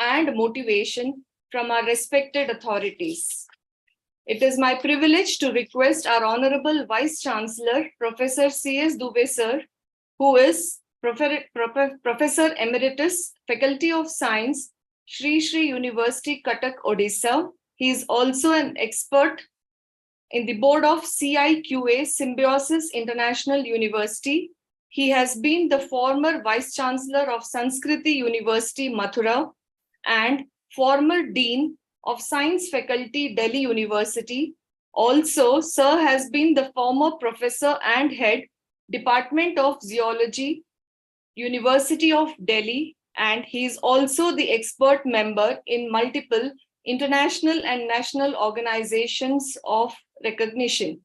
and motivation from our respected authorities. It is my privilege to request our Honorable Vice Chancellor, Professor C.S. Dubey sir, who is Professor Emeritus, Faculty of Science, Sri Sri University, Cuttack, Odisha. He is also an expert in the board of CIQA, Symbiosis International University. He has been the former Vice Chancellor of Sanskriti University, Mathura, and former Dean of Science Faculty, Delhi University. Also, Sir has been the former Professor and Head, Department of Zoology, University of Delhi, and he is also the expert member in multiple international and national organizations of recognition.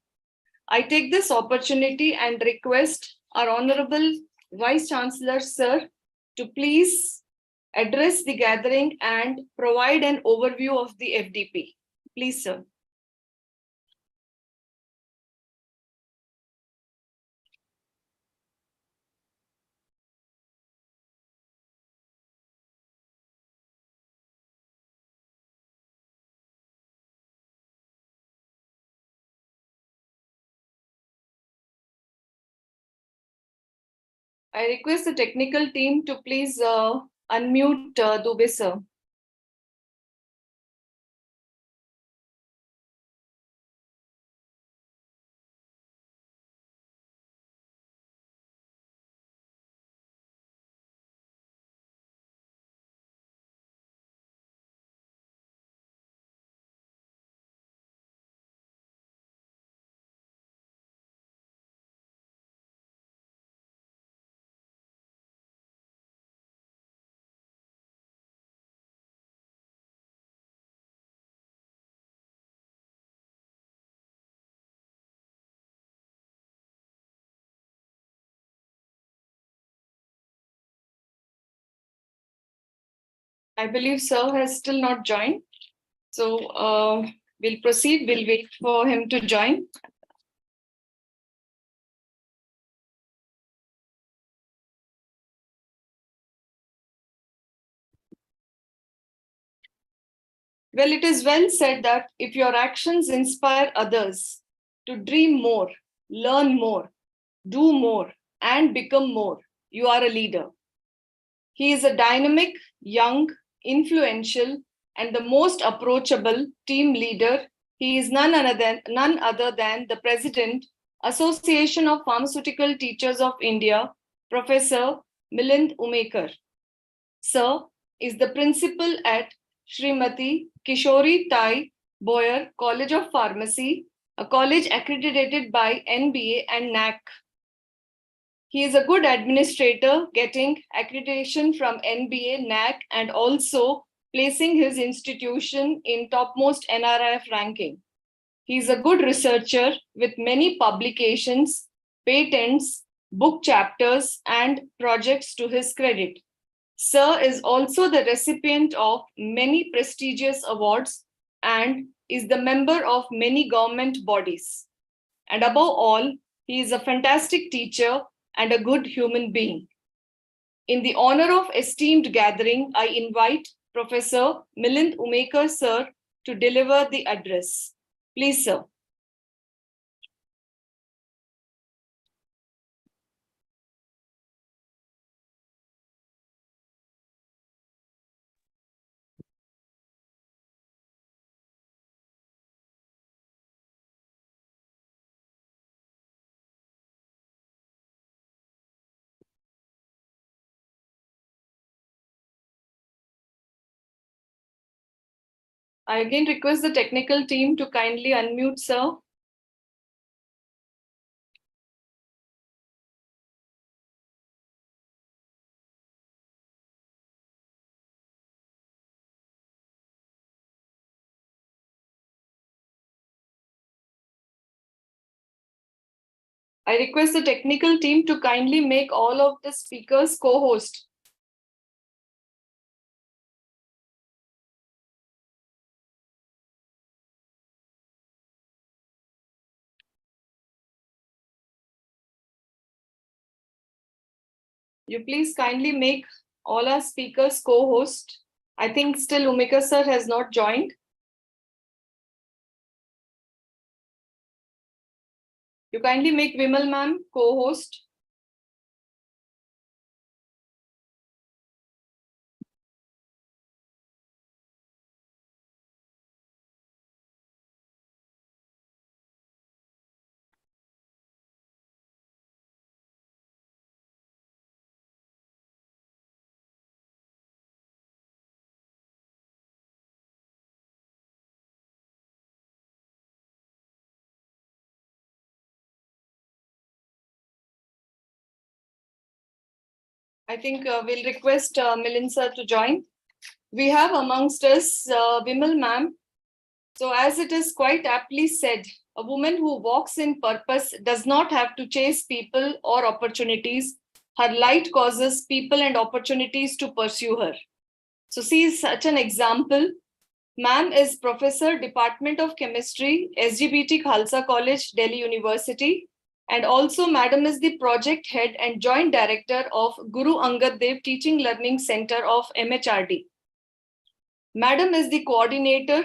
I take this opportunity and request our Honorable Vice Chancellor, Sir, to please address the gathering and provide an overview of the FDP. Please, sir. I request the technical team to please unmute Dubey, sir. I believe Sir has still not joined. So we'll proceed. We'll wait for him to join. Well, it is well said that if your actions inspire others to dream more, learn more, do more, and become more, you are a leader. He is a dynamic, young, influential, and the most approachable team leader. He is none other than the President, Association of Pharmaceutical Teachers of India, Professor Milind Umekar. Sir is the principal at Srimati Kishori Tai Boyer College of Pharmacy, a college accredited by NBA and NAC. He is a good administrator, getting accreditation from NBA, NAC, and also placing his institution in topmost NRIF ranking. He is a good researcher with many publications, patents, book chapters, and projects to his credit. Sir is also the recipient of many prestigious awards and is the member of many government bodies. And above all, he is a fantastic teacher and a good human being. In the honor of esteemed gathering, I invite Professor Milind Umekar, sir, to deliver the address. Please, sir. I again request the technical team to kindly unmute, sir. I request the technical team to kindly make all of the speakers co-host. You please kindly make all our speakers co-host I think still Umika sir has not joined. You kindly make Vimal ma'am co-host. I think we'll request Milind sir to join. We have amongst us Vimal ma'am. So as it is quite aptly said, a woman who walks in purpose does not have to chase people or opportunities. Her light causes people and opportunities to pursue her. So she is such an example. Ma'am is Professor, Department of Chemistry, SGBT Khalsa College, Delhi University. And also Madam is the Project Head and Joint Director of Guru Angad Dev Teaching Learning Center of MHRD. Madam is the Coordinator,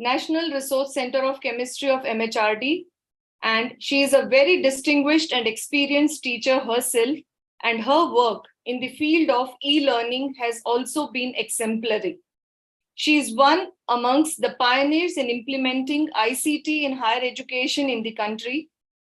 National Resource Center of Chemistry of MHRD. And she is a very distinguished and experienced teacher herself. And her work in the field of e-learning has also been exemplary. She is one amongst the pioneers in implementing ICT in higher education in the country.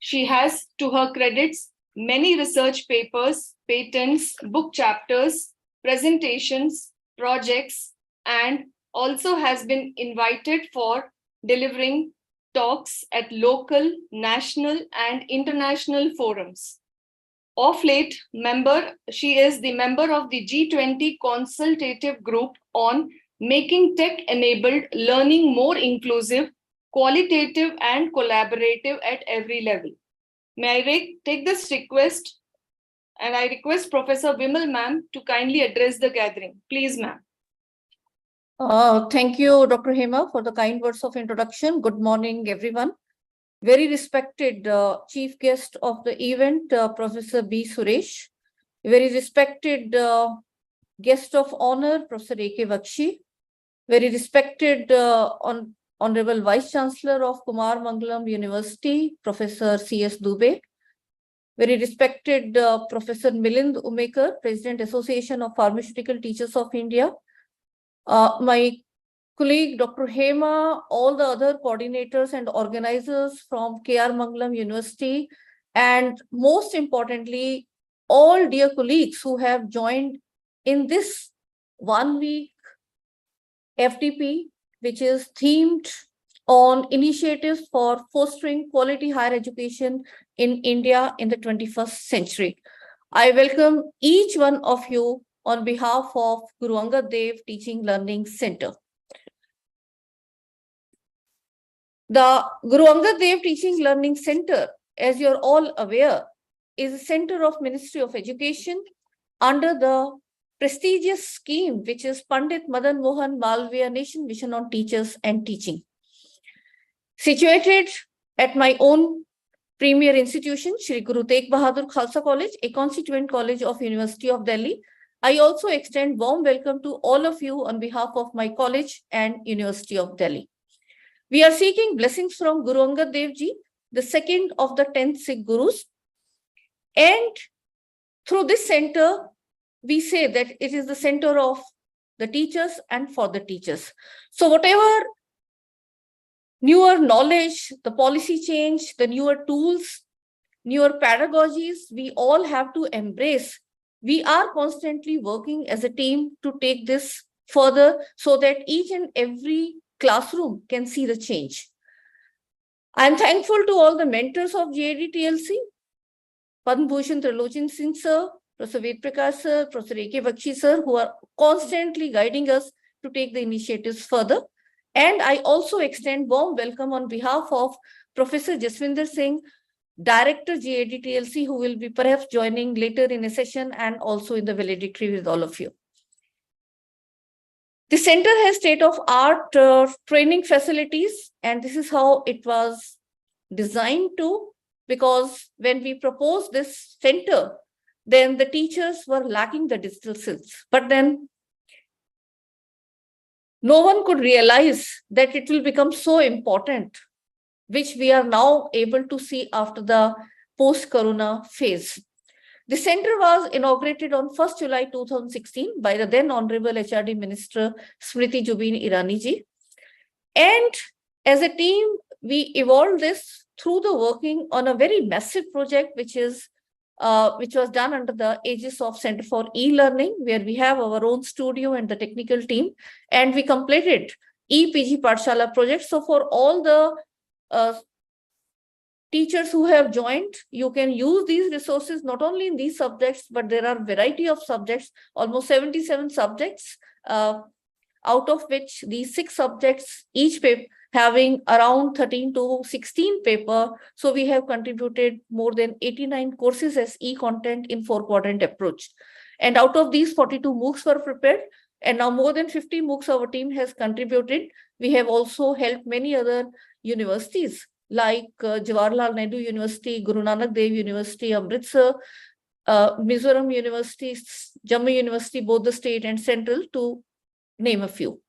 She has, to her credits, many research papers, patents, book chapters, presentations, projects, and also has been invited for delivering talks at local, national, and international forums. Of late, she is the member of the G20 consultative group on making tech-enabled learning more inclusive, qualitative, and collaborative at every level. May I take this request, and I request Professor Vimal ma'am to kindly address the gathering. Please, ma'am. Thank you, Dr. Hema, for the kind words of introduction. Good morning, everyone. Very respected chief guest of the event, Professor B. Suresh. Very respected guest of honor, Professor A.K. Bakshi. Very respected Honorable Vice Chancellor of Kumar Mangalam University, Professor C.S. Dubey. Very respected Professor Milind Umekar, President, Association of Pharmaceutical Teachers of India. My colleague, Dr. Hema, all the other coordinators and organizers from K.R. Mangalam University, and most importantly, all dear colleagues who have joined in this 1 week FDP, which is themed on initiatives for fostering quality higher education in India in the 21st century. I welcome each one of you on behalf of Guru Angad Dev Teaching Learning Center. The Guru Angad Dev Teaching Learning Center, as you're all aware, is a center of Ministry of Education under the prestigious scheme, which is Pandit Madan Mohan Malviya Nation Mission on Teachers and Teaching. Situated at my own premier institution, Shri Guru Tegh Bahadur Khalsa College, a constituent college of University of Delhi, I also extend warm welcome to all of you on behalf of my college and University of Delhi. We are seeking blessings from Guru Angad Dev Ji, the second of the 10 Sikh Gurus. And through this center, we say that it is the center of the teachers and for the teachers. So whatever newer knowledge, the policy change, the newer tools, newer pedagogies, we all have to embrace. We are constantly working as a team to take this further so that each and every classroom can see the change. I'm thankful to all the mentors of GADTLC, Padma Bhushan Trilochan Singh sir, Professor Ved Prakash sir, Professor A.K. Bakshi sir, who are constantly guiding us to take the initiatives further. And I also extend warm welcome on behalf of Professor Jaswinder Singh, Director GADTLC, who will be perhaps joining later in a session and also in the valedictory with all of you. The center has state-of-art training facilities, and this is how it was designed to, because when we proposed this center, then the teachers were lacking the digital skills. But then no one could realize that it will become so important, which we are now able to see after the post-corona phase. The center was inaugurated on 1st July 2016 by the then Honorable HRD Minister Smriti Zubin Irani ji. And as a team, we evolved this through the working on a very massive project, which was done under the aegis of Center for E-Learning, where we have our own studio and the technical team, and we completed e-PG Pathshala project. So for all the teachers who have joined, you can use these resources not only in these subjects, but there are variety of subjects, almost 77 subjects, out of which these 6 subjects, each paper having around 13 to 16 paper. So we have contributed more than 89 courses as e-content in 4-quadrant approach. And out of these, 42 MOOCs were prepared. And now more than 50 MOOCs our team has contributed. We have also helped many other universities like Jawaharlal Nehru University, Guru Nanak Dev University, Amritsar, Mizoram University, Jammu University, both the state and central, to name a few.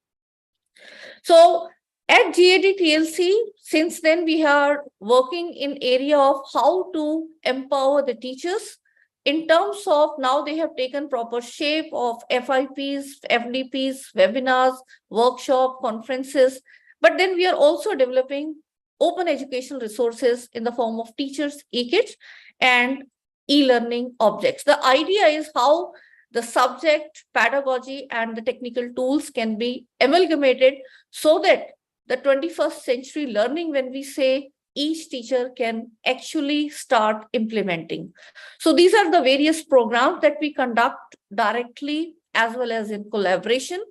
So at GAD TLC, since then we are working in area of how to empower the teachers in terms of now they have taken proper shape of FIPs, FDPs, webinars, workshop, conferences. But then we are also developing open educational resources in the form of teachers, e-kits, and e-learning objects. The idea is how the subject, pedagogy, and the technical tools can be amalgamated so that the 21st century learning, when we say, each teacher can actually start implementing. So these are the various programs that we conduct directly as well as in collaboration.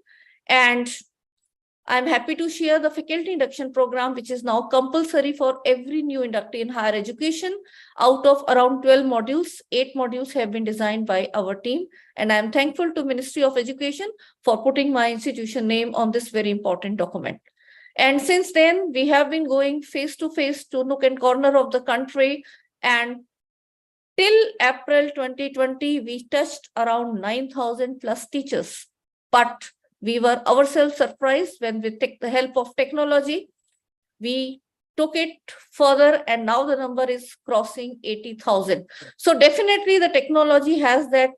And I'm happy to share the faculty induction program, which is now compulsory for every new inductee in higher education. Out of around 12 modules, 8 modules have been designed by our team. And I'm thankful to Ministry of Education for putting my institution name on this very important document. And since then, we have been going face to face to nook and corner of the country. And till April 2020, we touched around 9,000 plus teachers. But we were ourselves surprised when we took the help of technology. We took it further, and now the number is crossing 80,000. So definitely the technology has that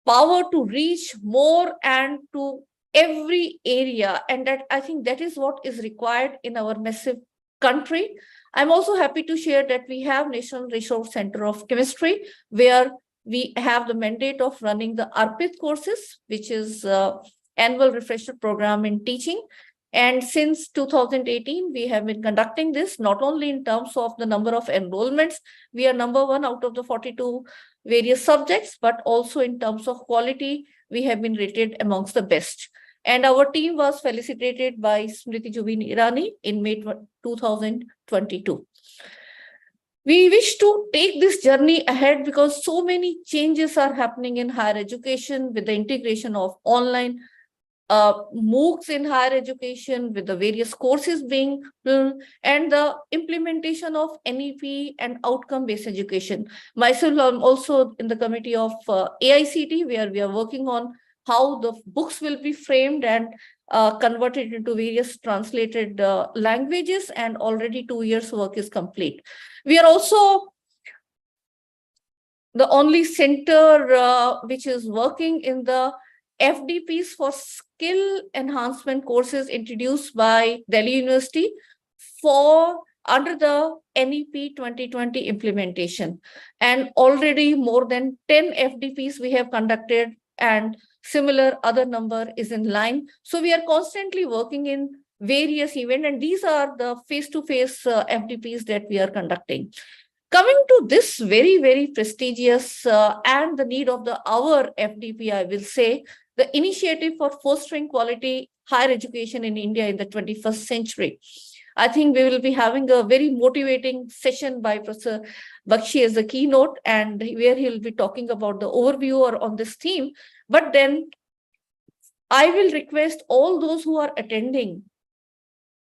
power to reach more and to every area. And that, I think, that is what is required in our massive country. I'm also happy to share that we have National Resource Center of Chemistry, where we have the mandate of running the ARPIT courses, which is annual refresher program in teaching. And since 2018, we have been conducting this not only in terms of the number of enrollments, we are number 1 out of the 42 various subjects, but also in terms of quality, we have been rated amongst the best. And our team was felicitated by Smriti Zubin Irani in May 2022. We wish to take this journey ahead because so many changes are happening in higher education with the integration of online MOOCs in higher education, with the various courses being built, and the implementation of NEP and outcome-based education. Myself, I'm also in the committee of AICT, where we are working on how the books will be framed and converted into various translated languages, and already 2 years work is complete. We are also the only center which is working in the FDPs for skill enhancement courses introduced by Delhi University for under the NEP 2020 implementation. And already more than 10 FDPs we have conducted, and similar other number is in line. So we are constantly working in various events, and these are the face-to-face FDPs that we are conducting. Coming to this very, very prestigious and the need of the hour FDP, I will say, the initiative for fostering quality higher education in India in the 21st century. I think we will be having a very motivating session by Professor Bakshi as the keynote, and where he will be talking about the overview or on this theme. But then I will request all those who are attending,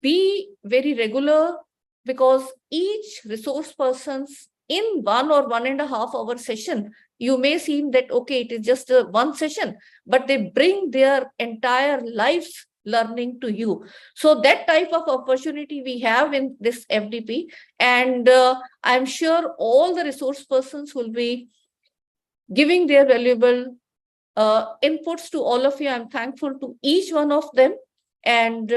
be very regular, because each resource persons, in 1 or 1.5 hour session, you may seem that, okay, it is just one session, but they bring their entire life's learning to you. So that type of opportunity we have in this FDP. And I'm sure all the resource persons will be giving their valuable inputs to all of you. I'm thankful to each one of them. And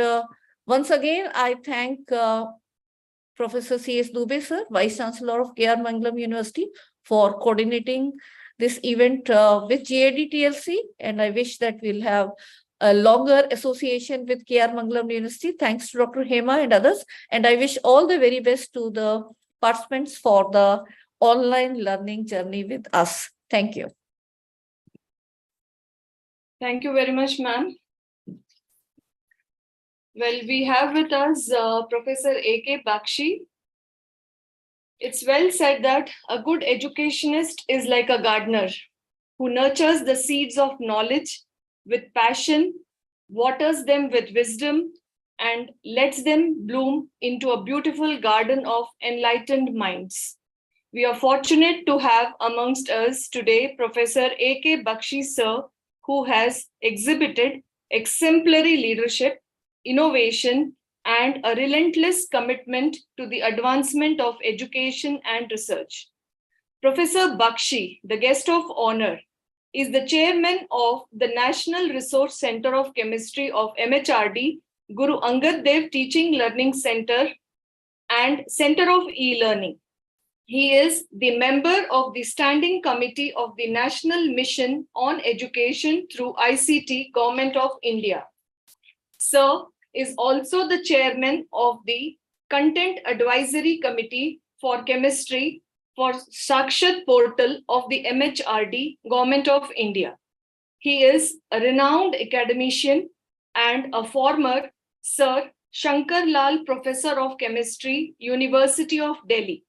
once again, I thank Professor C.S. Dubey, sir, Vice Chancellor of K.R. Mangalam University, for coordinating this event with GAD-TLC. And I wish that we'll have a longer association with K.R. Mangalam University. Thanks to Dr. Hema and others. And I wish all the very best to the participants for the online learning journey with us. Thank you. Thank you very much, ma'am. Well, we have with us Professor A.K. Bakshi. It's well said that a good educationist is like a gardener who nurtures the seeds of knowledge with passion, waters them with wisdom, and lets them bloom into a beautiful garden of enlightened minds. We are fortunate to have amongst us today Professor A.K. Bakshi, sir, who has exhibited exemplary leadership, innovation, and a relentless commitment to the advancement of education and research. Professor Bakshi, the guest of honor, is the chairman of the National Resource Center of Chemistry of MHRD, Guru Angad Dev Teaching Learning Center, and Center of E-Learning. He is the member of the Standing Committee of the National Mission on Education through ICT, Government of India. Sir is also the chairman of the Content Advisory Committee for Chemistry for Sakshat portal of the MHRD, Government of India. He is a renowned academician and a former Sir Shankar Lal Professor of Chemistry, University of Delhi.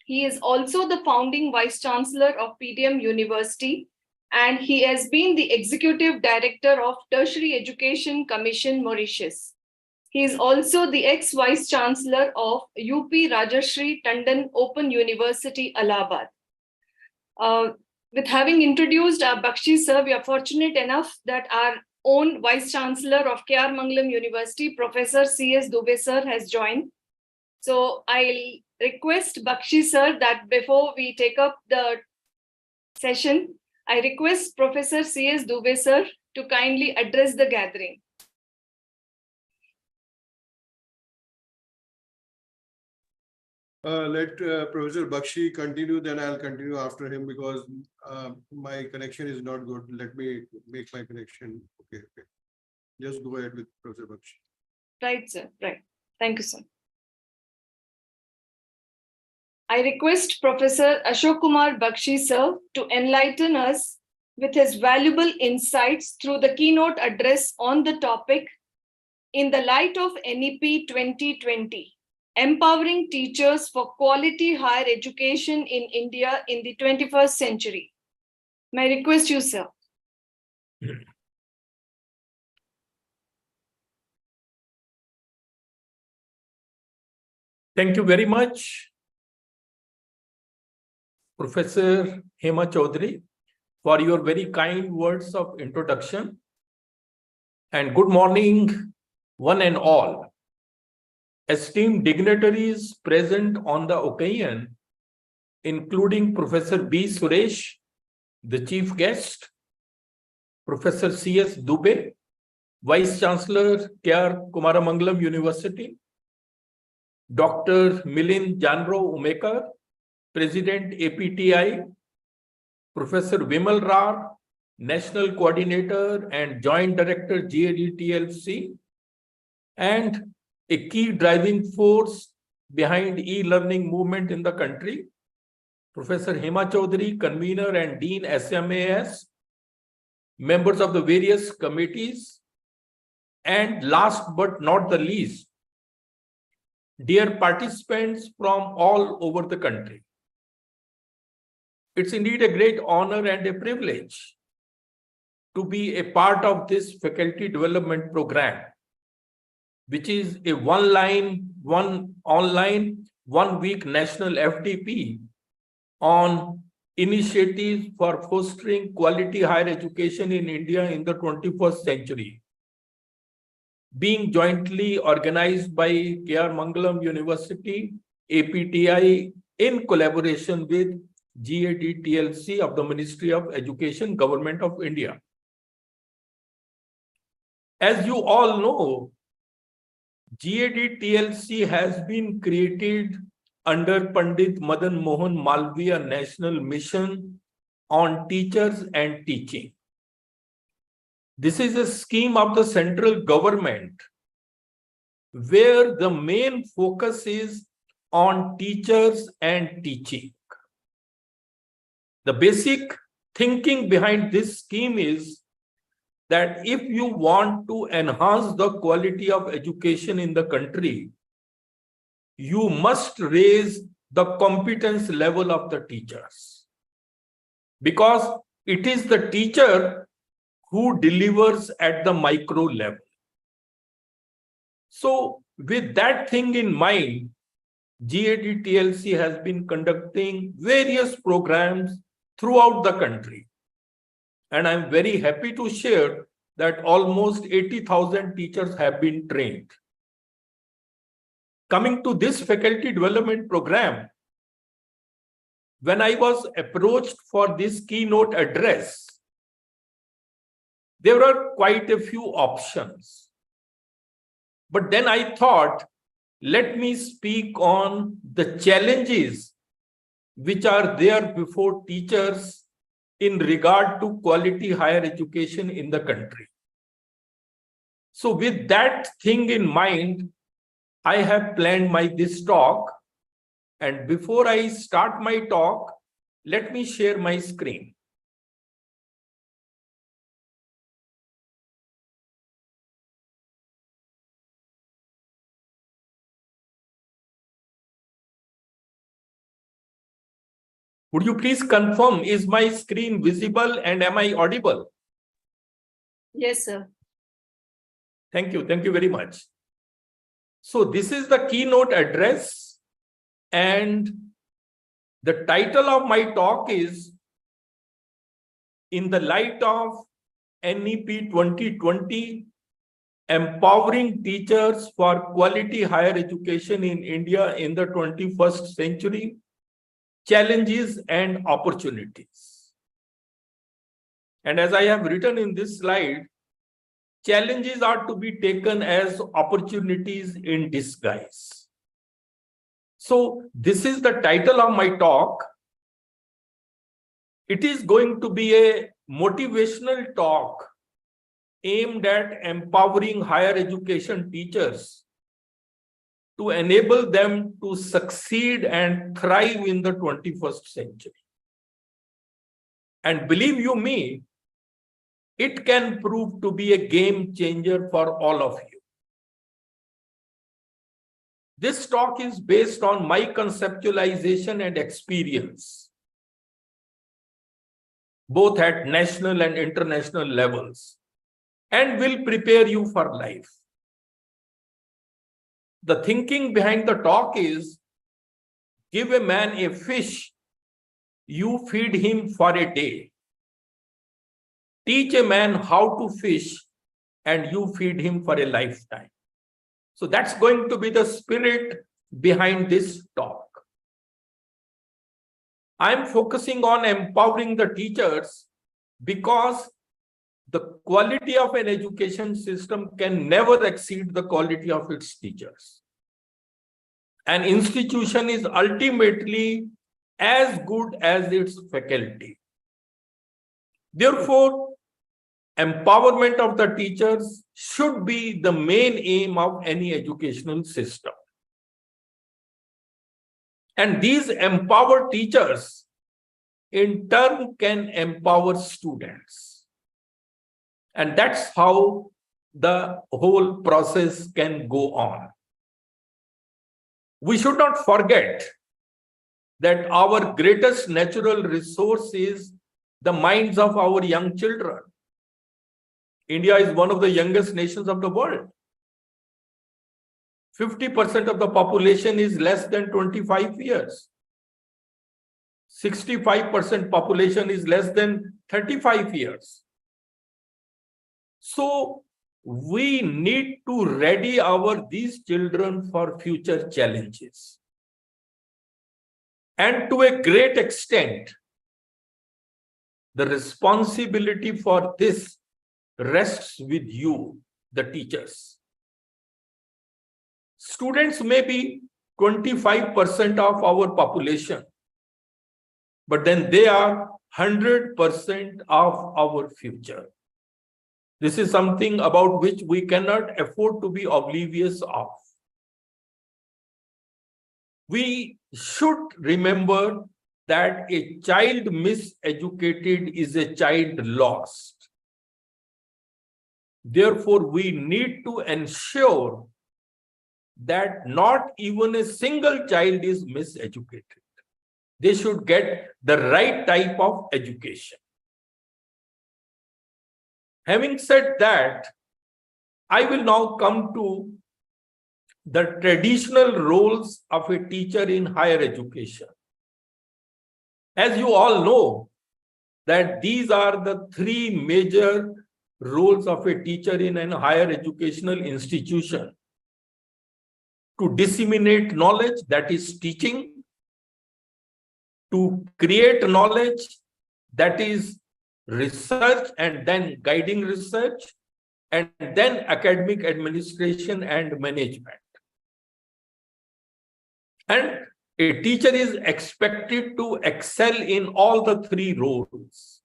He is also the founding Vice Chancellor of PDM University, and he has been the Executive Director of Tertiary Education Commission, Mauritius. He is also the ex-Vice Chancellor of UP Rajashri Tandon Open University, Allahabad. With having introduced our Bakshi sir, we are fortunate enough that our own Vice Chancellor of K.R. Mangalam University, Professor C.S. Dubey sir, has joined. So I'll request Bakshi sir that before we take up the session, I request Professor C.S. Dubey sir to kindly address the gathering. Let Professor Bakshi continue, then I'll continue after him because my connection is not good. Let me make my connection. Okay. Just go ahead with Professor Bakshi. Right, sir. Right. Thank you, sir. I request Professor Ashok Kumar Bakshi, sir, to enlighten us with his valuable insights through the keynote address on the topic, In the Light of NEP 2020, Empowering Teachers for Quality Higher Education in India in the 21st Century. May I request you, sir? Thank you very much, Professor Hema Chaudhary, for your very kind words of introduction. And good morning, one and all. Esteemed dignitaries present on the occasion, including Professor B. Suresh, the chief guest, Professor C.S. Dubey, Vice Chancellor, K.R. Kumaramangalam University, Dr. Milind Janro Umekar, President APTI, Professor Vimal Rar, National Coordinator and Joint Director GAD-TLC, and a key driving force behind e-learning movement in the country, Professor Hema Chaudhary, Convener and Dean SMAS, members of the various committees, and last but not the least, dear participants from all over the country. It's indeed a great honor and a privilege to be a part of this faculty development program, which is a one online, 1 week national FDP on initiatives for fostering quality higher education in India in the 21st century, being jointly organized by K.R. Mangalam University, APTI, in collaboration with GADTLC of the Ministry of Education, Government of India. As you all know, GADTLC has been created under Pandit Madan Mohan Malviya National Mission on Teachers and Teaching. This is a scheme of the central government where the main focus is on teachers and teaching. The basic thinking behind this scheme is that if you want to enhance the quality of education in the country, you must raise the competence level of the teachers, because it is the teacher who delivers at the micro level. So with that thing in mind, GADTLC has been conducting various programs throughout the country. And I'm very happy to share that almost 80,000 teachers have been trained. Coming to this faculty development program, when I was approached for this keynote address, there were quite a few options. But then I thought, let me speak on the challenges which are there before teachers in regard to quality higher education in the country. So with that thing in mind, I have planned this talk. And before I start my talk, let me share my screen. Would you please confirm, is my screen visible and am I audible? Yes, sir. Thank you. Thank you very much. So this is the keynote address, and the title of my talk is In the Light of NEP 2020, Empowering Teachers for Quality Higher Education in India in the 21st Century, Challenges and Opportunities. And as I have written in this slide, challenges are to be taken as opportunities in disguise. So this is the title of my talk. It is going to be a motivational talk aimed at empowering higher education teachers to enable them to succeed and thrive in the 21st century. And believe you me, it can prove to be a game changer for all of you. This talk is based on my conceptualization and experience, both at national and international levels, and will prepare you for life. The thinking behind the talk is, give a man a fish, you feed him for a day. Teach a man how to fish, and you feed him for a lifetime. So that's going to be the spirit behind this talk. I'm focusing on empowering the teachers because the quality of an education system can never exceed the quality of its teachers. An institution is ultimately as good as its faculty. Therefore, empowerment of the teachers should be the main aim of any educational system. And these empowered teachers, in turn, can empower students. And that's how the whole process can go on. We should not forget that our greatest natural resource is the minds of our young children. India is one of the youngest nations of the world. 50% of the population is less than 25 years. 65% population is less than 35 years. So we need to ready these children for future challenges. And to a great extent, the responsibility for this rests with you, the teachers. Students may be 25% of our population, but then they are 100% of our future. This is something about which we cannot afford to be oblivious of. We should remember that a child miseducated is a child lost. Therefore, we need to ensure that not even a single child is miseducated. They should get the right type of education. Having said that, I will now come to the traditional roles of a teacher in higher education. As you all know, that these are the three major roles of a teacher in a higher educational institution: to disseminate knowledge, that is teaching; to create knowledge, that is research and then guiding research; and then academic administration and management. And a teacher is expected to excel in all the three roles.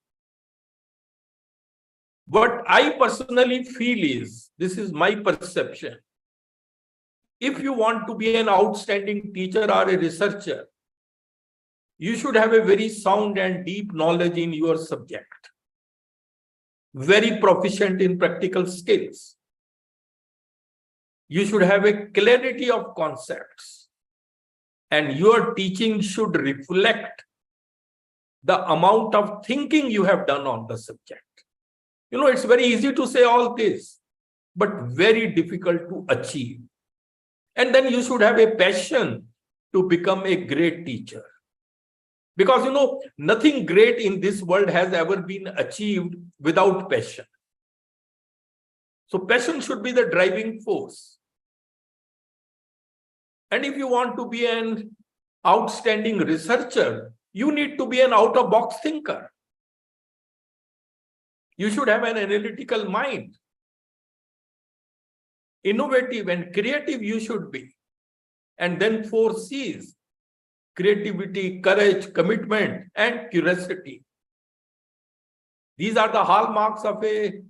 What I personally feel is, this is my perception, if you want to be an outstanding teacher or a researcher, you should have a very sound and deep knowledge in your subject, very proficient in practical skills. You should have a clarity of concepts, and your teaching should reflect the amount of thinking you have done on the subject. You know, it's very easy to say all this, but very difficult to achieve. And then you should have a passion to become a great teacher. Because, you know, nothing great in this world has ever been achieved without passion. So passion should be the driving force. And if you want to be an outstanding researcher, you need to be an out-of-box thinker. You should have an analytical mind. Innovative and creative you should be. And then 4 C's: creativity, courage, commitment, and curiosity. These are the hallmarks of a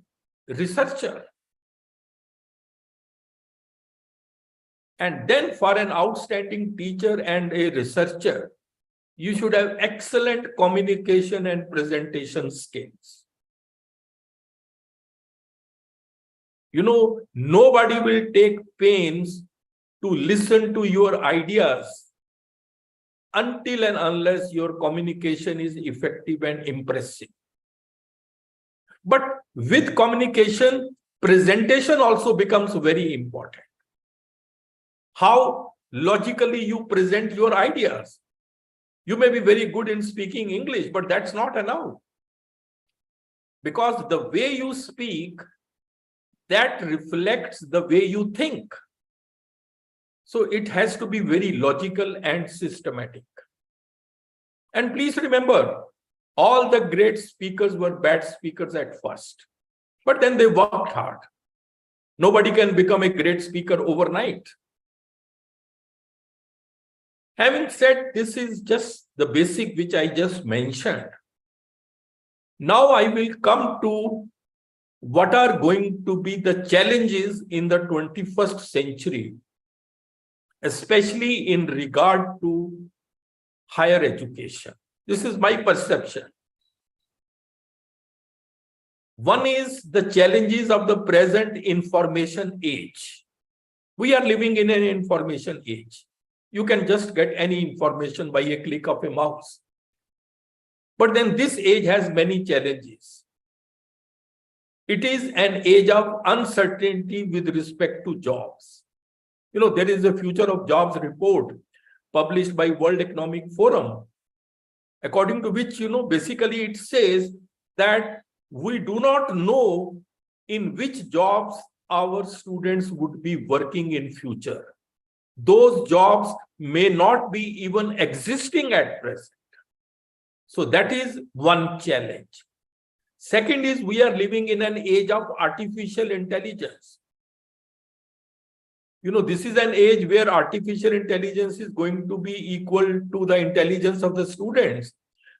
researcher. And then for an outstanding teacher and a researcher, you should have excellent communication and presentation skills. You know, nobody will take pains to listen to your ideas until and unless your communication is effective and impressive. But with communication, presentation also becomes very important. How logically you present your ideas. You may be very good in speaking English, but that's not enough. Because the way you speak, that reflects the way you think. So it has to be very logical and systematic. And please remember, all the great speakers were bad speakers at first, but then they worked hard. Nobody can become a great speaker overnight. Having said this is just the basic which I just mentioned. Now I will come to what are going to be the challenges in the 21st century, especially in regard to higher education. This is my perception. One is the challenges of the present information age. We are living in an information age. You can just get any information by a click of a mouse. But then this age has many challenges. It is an age of uncertainty with respect to jobs. You know, there is a Future of Jobs report published by World Economic Forum. according to which, basically it says that we do not know in which jobs our students would be working in future. Those jobs may not be even existing at present. So that is one challenge. Second is we are living in an age of artificial intelligence. This is an age where artificial intelligence is going to be equal to the intelligence of the students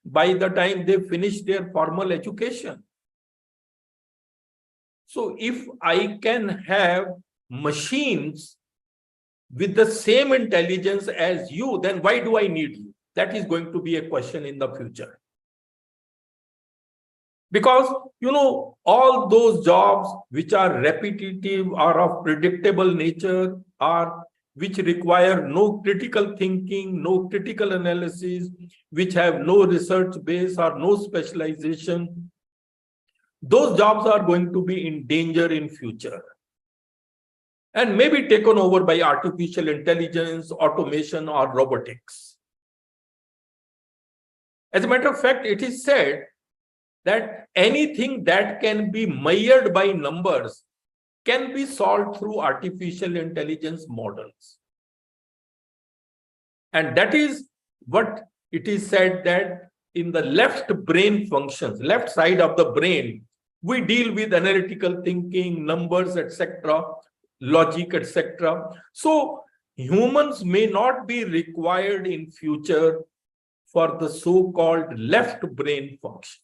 by the time they finish their formal education. So if I can have machines with the same intelligence as you, then why do I need you? That is going to be a question in the future. Because, all those jobs which are repetitive, are of predictable nature, or which require no critical thinking, no critical analysis, which have no research base or no specialization, those jobs are going to be in danger in future and may be taken over by artificial intelligence, automation, or robotics. As a matter of fact, it is said that anything that can be measured by numbers can be solved through artificial intelligence models. And that is what it is said that in the left brain functions, left side of the brain, we deal with analytical thinking, numbers, etc., logic, etc. So humans may not be required in future for the so-called left brain functions.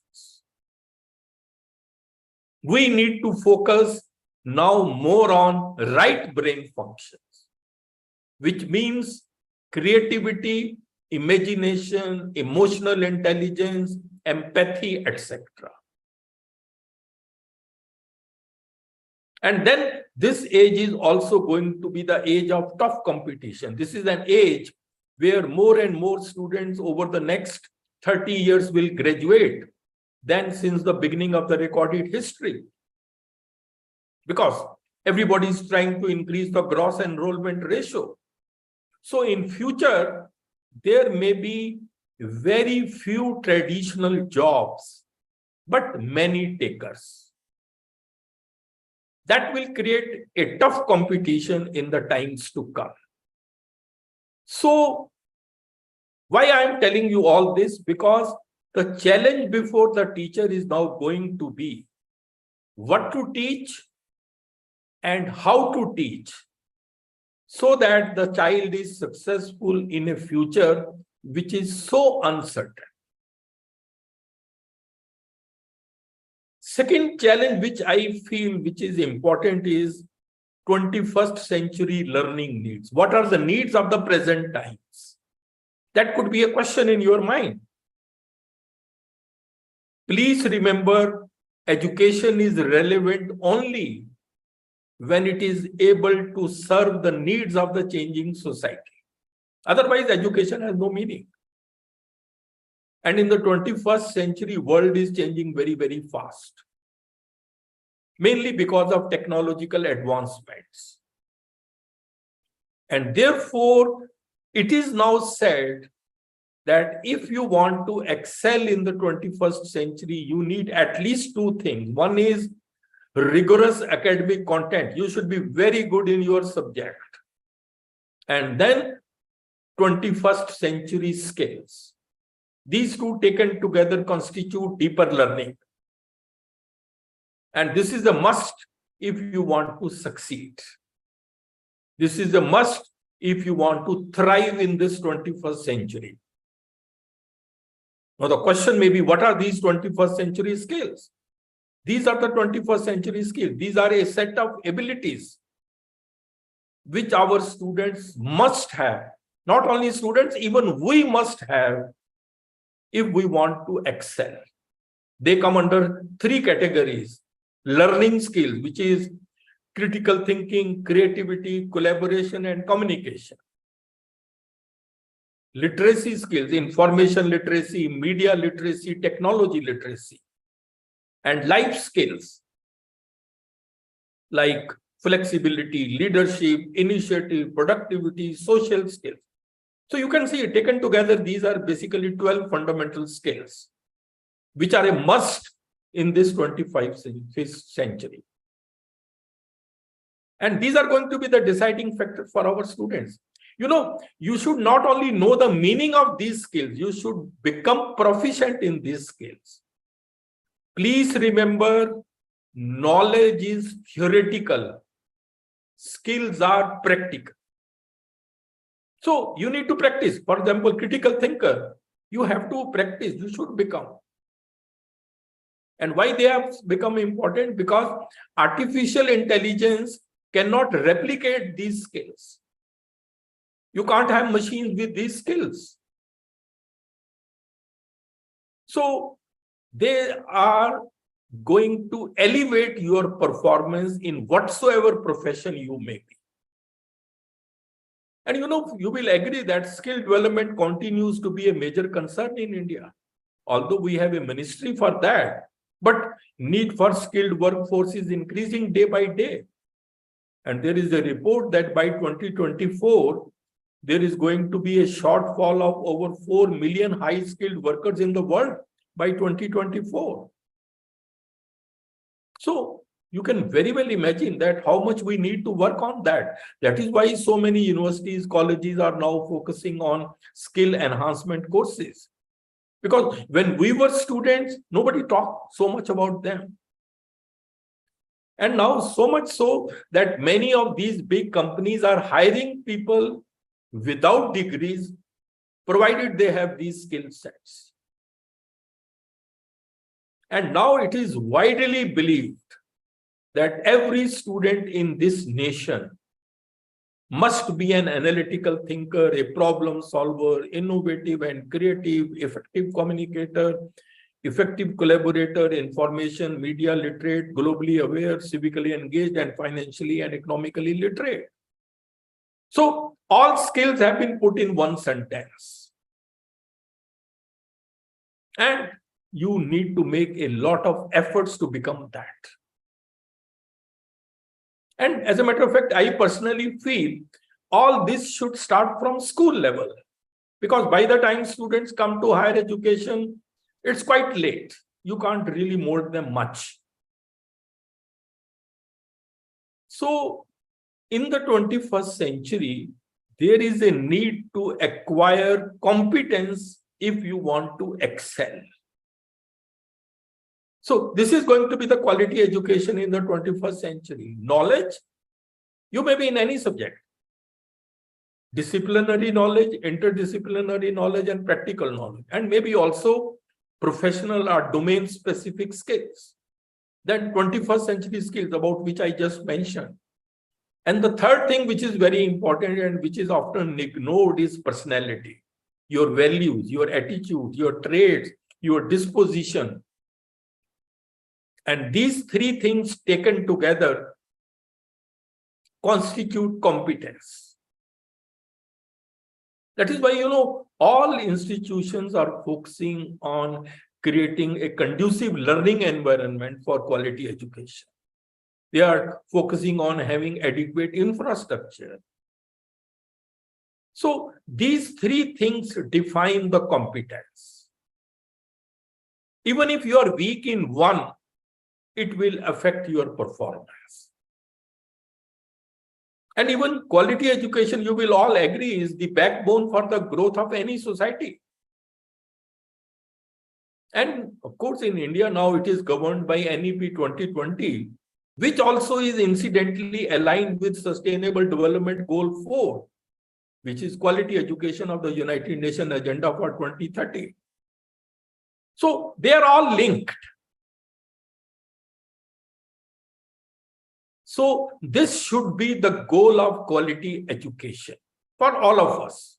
We need to focus now more on right brain functions, which means creativity, imagination, emotional intelligence, empathy, etc. And then this age is also going to be the age of tough competition. This is an age where more and more students over the next 30 years will graduate than since the beginning of the recorded history. Because everybody is trying to increase the gross enrollment ratio. So in future, there may be very few traditional jobs, but many takers. That will create a tough competition in the times to come. So why I am telling you all this? Because the challenge before the teacher is now going to be what to teach and how to teach so that the child is successful in a future which is so uncertain. Second challenge which I feel which is important is 21st century learning needs. What are the needs of the present times? That could be a question in your mind. Please remember, education is relevant only when it is able to serve the needs of the changing society. Otherwise, education has no meaning. And in the 21st century, world is changing very, very fast. Mainly because of technological advancements. And therefore, it is now said that if you want to excel in the 21st century, you need at least two things. One is rigorous academic content. You should be very good in your subject. And then 21st century skills. These two taken together constitute deeper learning. And this is a must if you want to succeed. This is a must if you want to thrive in this 21st century. Now the question may be, what are these 21st century skills? These are the 21st century skills. These are a set of abilities which our students must have. Not only students, even we must have if we want to excel. They come under three categories. Learning skills, which is critical thinking, creativity, collaboration, and communication. Literacy skills, information literacy, media literacy, technology literacy. And life skills, like flexibility, leadership, initiative, productivity, social skills. So you can see, taken together, these are basically 12 fundamental skills, which are a must in this 21st century. And these are going to be the deciding factor for our students. You know, you should not only know the meaning of these skills, you should become proficient in these skills. Please remember, knowledge is theoretical, skills are practical. So you need to practice. For example, critical thinker, you have to practice, you should become. And why they have become important? Because artificial intelligence cannot replicate these skills. You can't have machines with these skills. So they are going to elevate your performance in whatsoever profession you may be. And you know, you will agree that skill development continues to be a major concern in India. Although we have a ministry for that, but need for skilled workforce is increasing day by day. And there is a report that by 2024, there is going to be a shortfall of over 4 million high-skilled workers in the world by 2024. So you can very well imagine that how much we need to work on that. That is why so many universities, colleges are now focusing on skill enhancement courses. Because when we were students, nobody talked so much about them. And now so much so that many of these big companies are hiring people without degrees, provided they have these skill sets. And now it is widely believed that every student in this nation must be an analytical thinker, a problem solver, innovative and creative, effective communicator, effective collaborator, information, media literate, globally aware, civically engaged, and financially and economically literate. So all skills have been put in one sentence. And you need to make a lot of efforts to become that. And as a matter of fact, I personally feel all this should start from school level, because by the time students come to higher education, it's quite late. You can't really mold them much. So in the 21st century, there is a need to acquire competence if you want to excel. So this is going to be the quality education in the 21st century. Knowledge, you may be in any subject. Disciplinary knowledge, interdisciplinary knowledge, and practical knowledge. And maybe also professional or domain-specific skills. Then 21st century skills about which I just mentioned. And the third thing which is very important and which is often ignored is personality. Your values, your attitude, your traits, your disposition. And these three things taken together constitute competence. That is why, you know, all institutions are focusing on creating a conducive learning environment for quality education. They are focusing on having adequate infrastructure. So these three things define the competence. Even if you are weak in one, it will affect your performance. And even quality education, you will all agree, is the backbone for the growth of any society. And of course, in India now it is governed by NEP 2020, which also is incidentally aligned with Sustainable Development Goal 4, which is quality education of the United Nations Agenda for 2030. So they are all linked. So this should be the goal of quality education for all of us.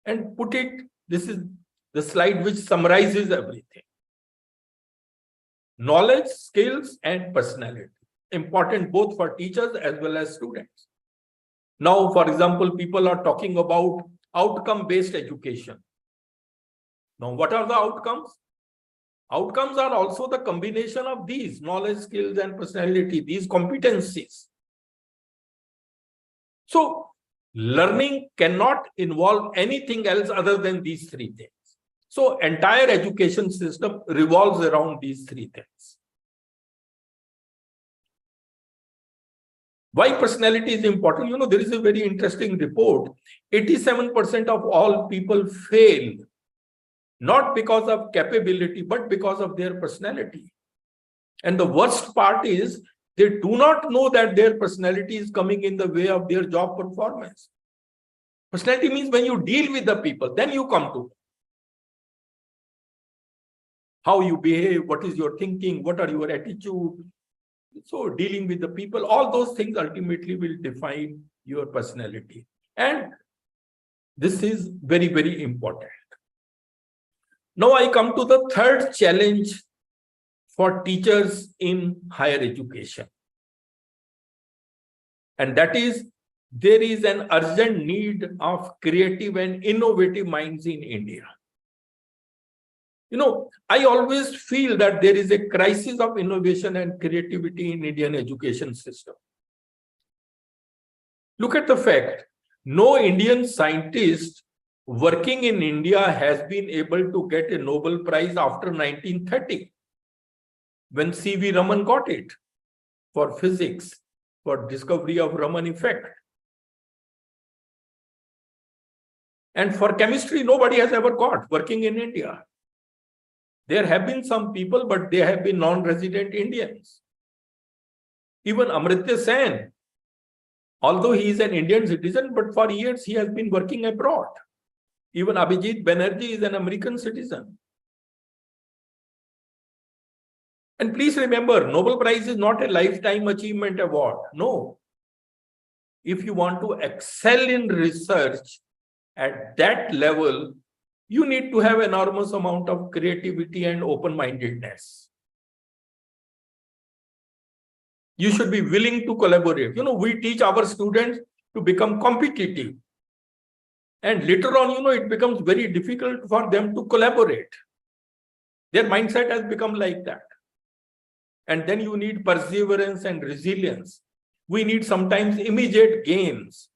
And put it, this is the slide which summarizes everything. Knowledge, skills, and personality. Important both for teachers as well as students. Now, for example, people are talking about outcome-based education. Now, what are the outcomes? Outcomes are also the combination of these knowledge, skills, and personality, these competencies. So learning cannot involve anything else other than these three things. So entire education system revolves around these three things. Why personality is important? You know, there is a very interesting report. 87% of all people fail, not because of capability, but because of their personality. And the worst part is they do not know that their personality is coming in the way of their job performance. Personality means when you deal with the people, then you come to how you behave, what is your thinking, what are your attitude. So dealing with the people, all those things ultimately will define your personality. And this is very, very important. Now I come to the third challenge for teachers in higher education. And that is, there is an urgent need of creative and innovative minds in India. You know, I always feel that there is a crisis of innovation and creativity in Indian education system. Look at the fact, no Indian scientist working in India has been able to get a Nobel Prize after 1930, when C.V. Raman got it for physics, for discovery of Raman effect. And for chemistry, nobody has ever got working in India. There have been some people, but they have been non-resident Indians. Even Amartya Sen, although he is an Indian citizen, but for years he has been working abroad. Even Abhijit Banerjee is an American citizen. And please remember, Nobel Prize is not a lifetime achievement award. No. If you want to excel in research at that level, you need to have enormous amount of creativity and open-mindedness. You should be willing to collaborate. You know, we teach our students to become competitive. And later on, you know, it becomes very difficult for them to collaborate. Their mindset has become like that. And then you need perseverance and resilience. We need sometimes immediate gains.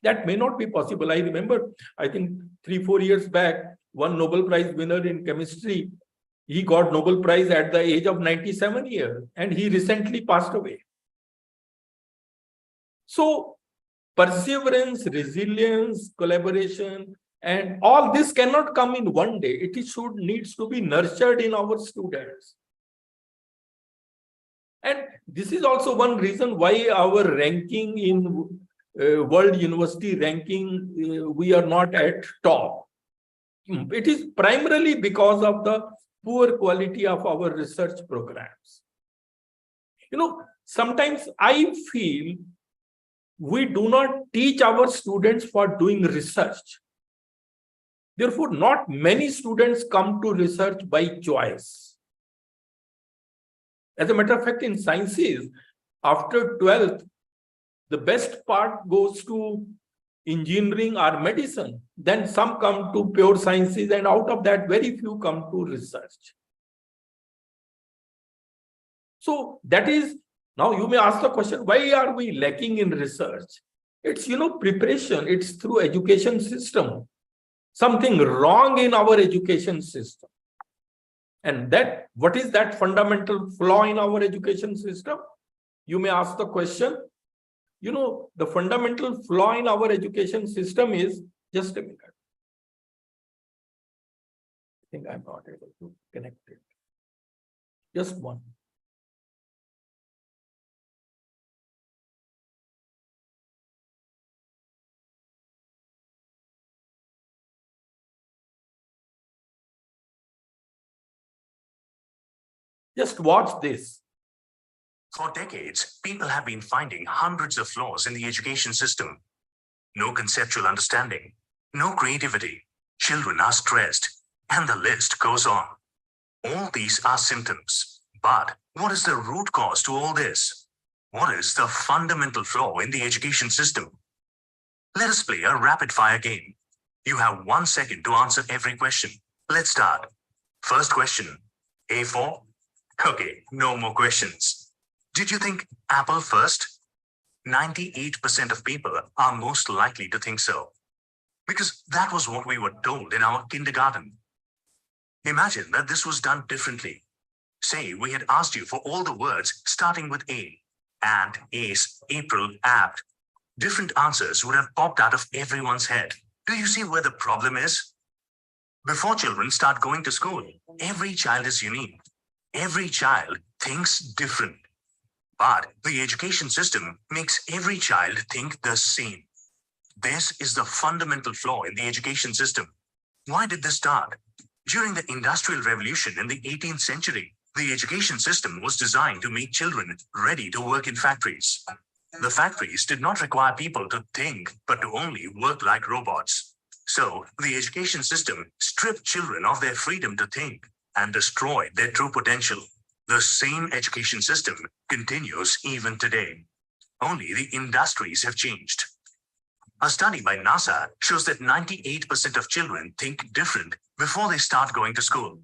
That may not be possible. I remember, I think 3-4 years back, one Nobel Prize winner in chemistry, he got Nobel Prize at the age of 97 years, and he recently passed away. So perseverance, resilience, collaboration, and all this cannot come in one day. It needs to be nurtured in our students. And this is also one reason why our ranking in World University ranking, we are not at top. It is primarily because of the poor quality of our research programs. You know, sometimes I feel we do not teach our students for doing research. Therefore, not many students come to research by choice. As a matter of fact, in sciences, after 12th, the best part goes to engineering or medicine. Then some come to pure sciences, and out of that, very few come to research. So that is, now you may ask the question, why are we lacking in research? It's, you know, preparation. It's through education system. Something wrong in our education system. And that, what is that fundamental flaw in our education system? You may ask the question. You know, the fundamental flaw in our education system is, just a minute. I think I'm not able to connect it. Just one. Just watch this. For decades, people have been finding hundreds of flaws in the education system. No conceptual understanding, no creativity, children are stressed, and the list goes on. All these are symptoms. But what is the root cause to all this? What is the fundamental flaw in the education system? Let us play a rapid-fire game. You have 1 second to answer every question. Let's start. First question, A4? Okay, no more questions. Did you think Apple first? 98% of people are most likely to think so. Because that was what we were told in our kindergarten. Imagine that this was done differently. Say we had asked you for all the words starting with A, ant, ace, April, apt. Different answers would have popped out of everyone's head. Do you see where the problem is? Before children start going to school, every child is unique. Every child thinks different. But the education system makes every child think the same. This is the fundamental flaw in the education system. Why did this start? During the Industrial Revolution in the 18th century, the education system was designed to make children ready to work in factories. The factories did not require people to think, but to only work like robots. So, the education system stripped children of their freedom to think and destroyed their true potential. The same education system continues even today. Only the industries have changed. A study by NASA shows that 98% of children think different before they start going to school.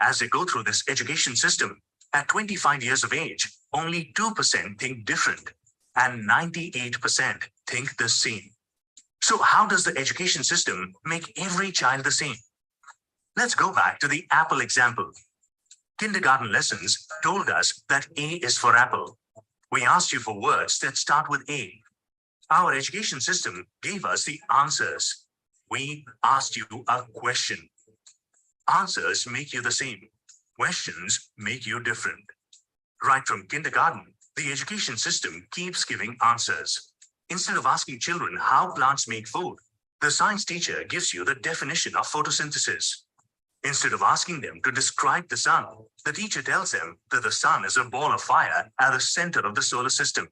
As they go through this education system, at 25 years of age, only 2% think different and 98% think the same. So how does the education system make every child the same? Let's go back to the apple example. Kindergarten lessons told us that A is for apple. We asked you for words that start with A. Our education system gave us the answers. We asked you a question. Answers make you the same. Questions make you different. Right from kindergarten, the education system keeps giving answers. Instead of asking children how plants make food, the science teacher gives you the definition of photosynthesis. Instead of asking them to describe the sun, the teacher tells them that the sun is a ball of fire at the center of the solar system.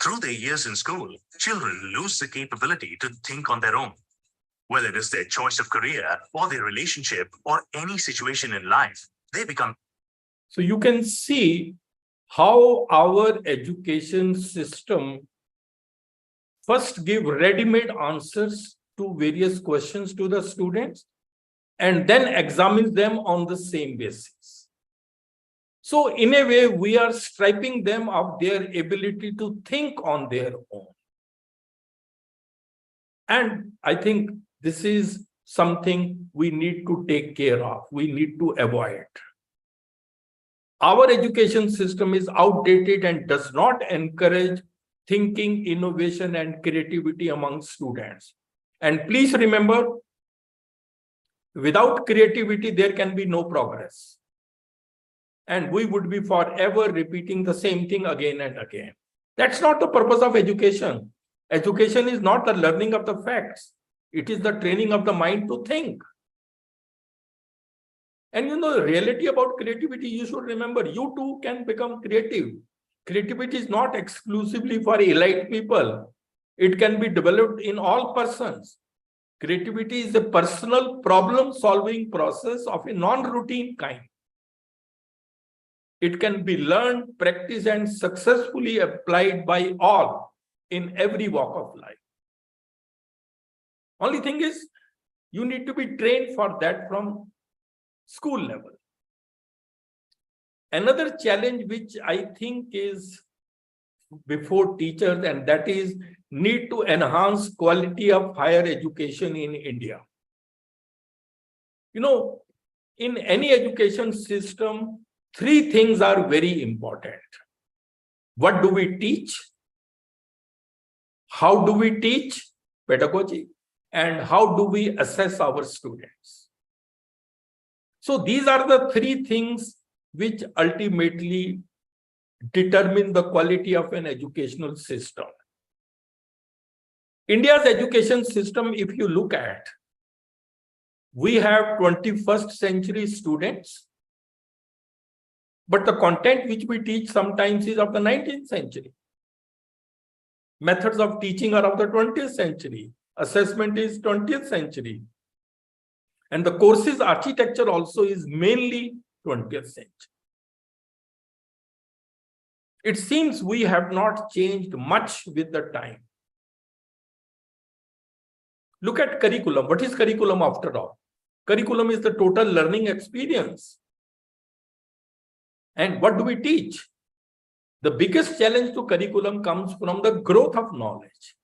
Through their years in school, children lose the capability to think on their own. Whether it is their choice of career or their relationship or any situation in life, they become. So you can see how our education system first give ready-made answers to various questions to the students and then examines them on the same basis. So in a way, we are stripping them of their ability to think on their own. And I think this is something we need to take care of. We need to avoid. Our education system is outdated and does not encourage thinking, innovation, and creativity among students. And please remember, without creativity, there can be no progress. And we would be forever repeating the same thing again and again. That's not the purpose of education. Education is not the learning of the facts. It is the training of the mind to think. And you know, the reality about creativity, you should remember, you too can become creative. Creativity is not exclusively for elite people. It can be developed in all persons. Creativity is a personal problem-solving process of a non-routine kind. It can be learned, practiced, and successfully applied by all in every walk of life. Only thing is, you need to be trained for that from school level. Another challenge which I think is before teachers, and that is need to enhance quality of higher education in India. You know, in any education system, three things are very important. What do we teach? How do we teach? Pedagogy. And how do we assess our students? So these are the three things which ultimately determine the quality of an educational system. India's education system, if you look at, we have 21st century students, but the content which we teach sometimes is of the 19th century. Methods of teaching are of the 20th century. Assessment is 20th century. And the courses architecture also is mainly 20th century. It seems we have not changed much with the time. Look at curriculum. What is curriculum after all? Curriculum is the total learning experience. And what do we teach? The biggest challenge to curriculum comes from the growth of knowledge.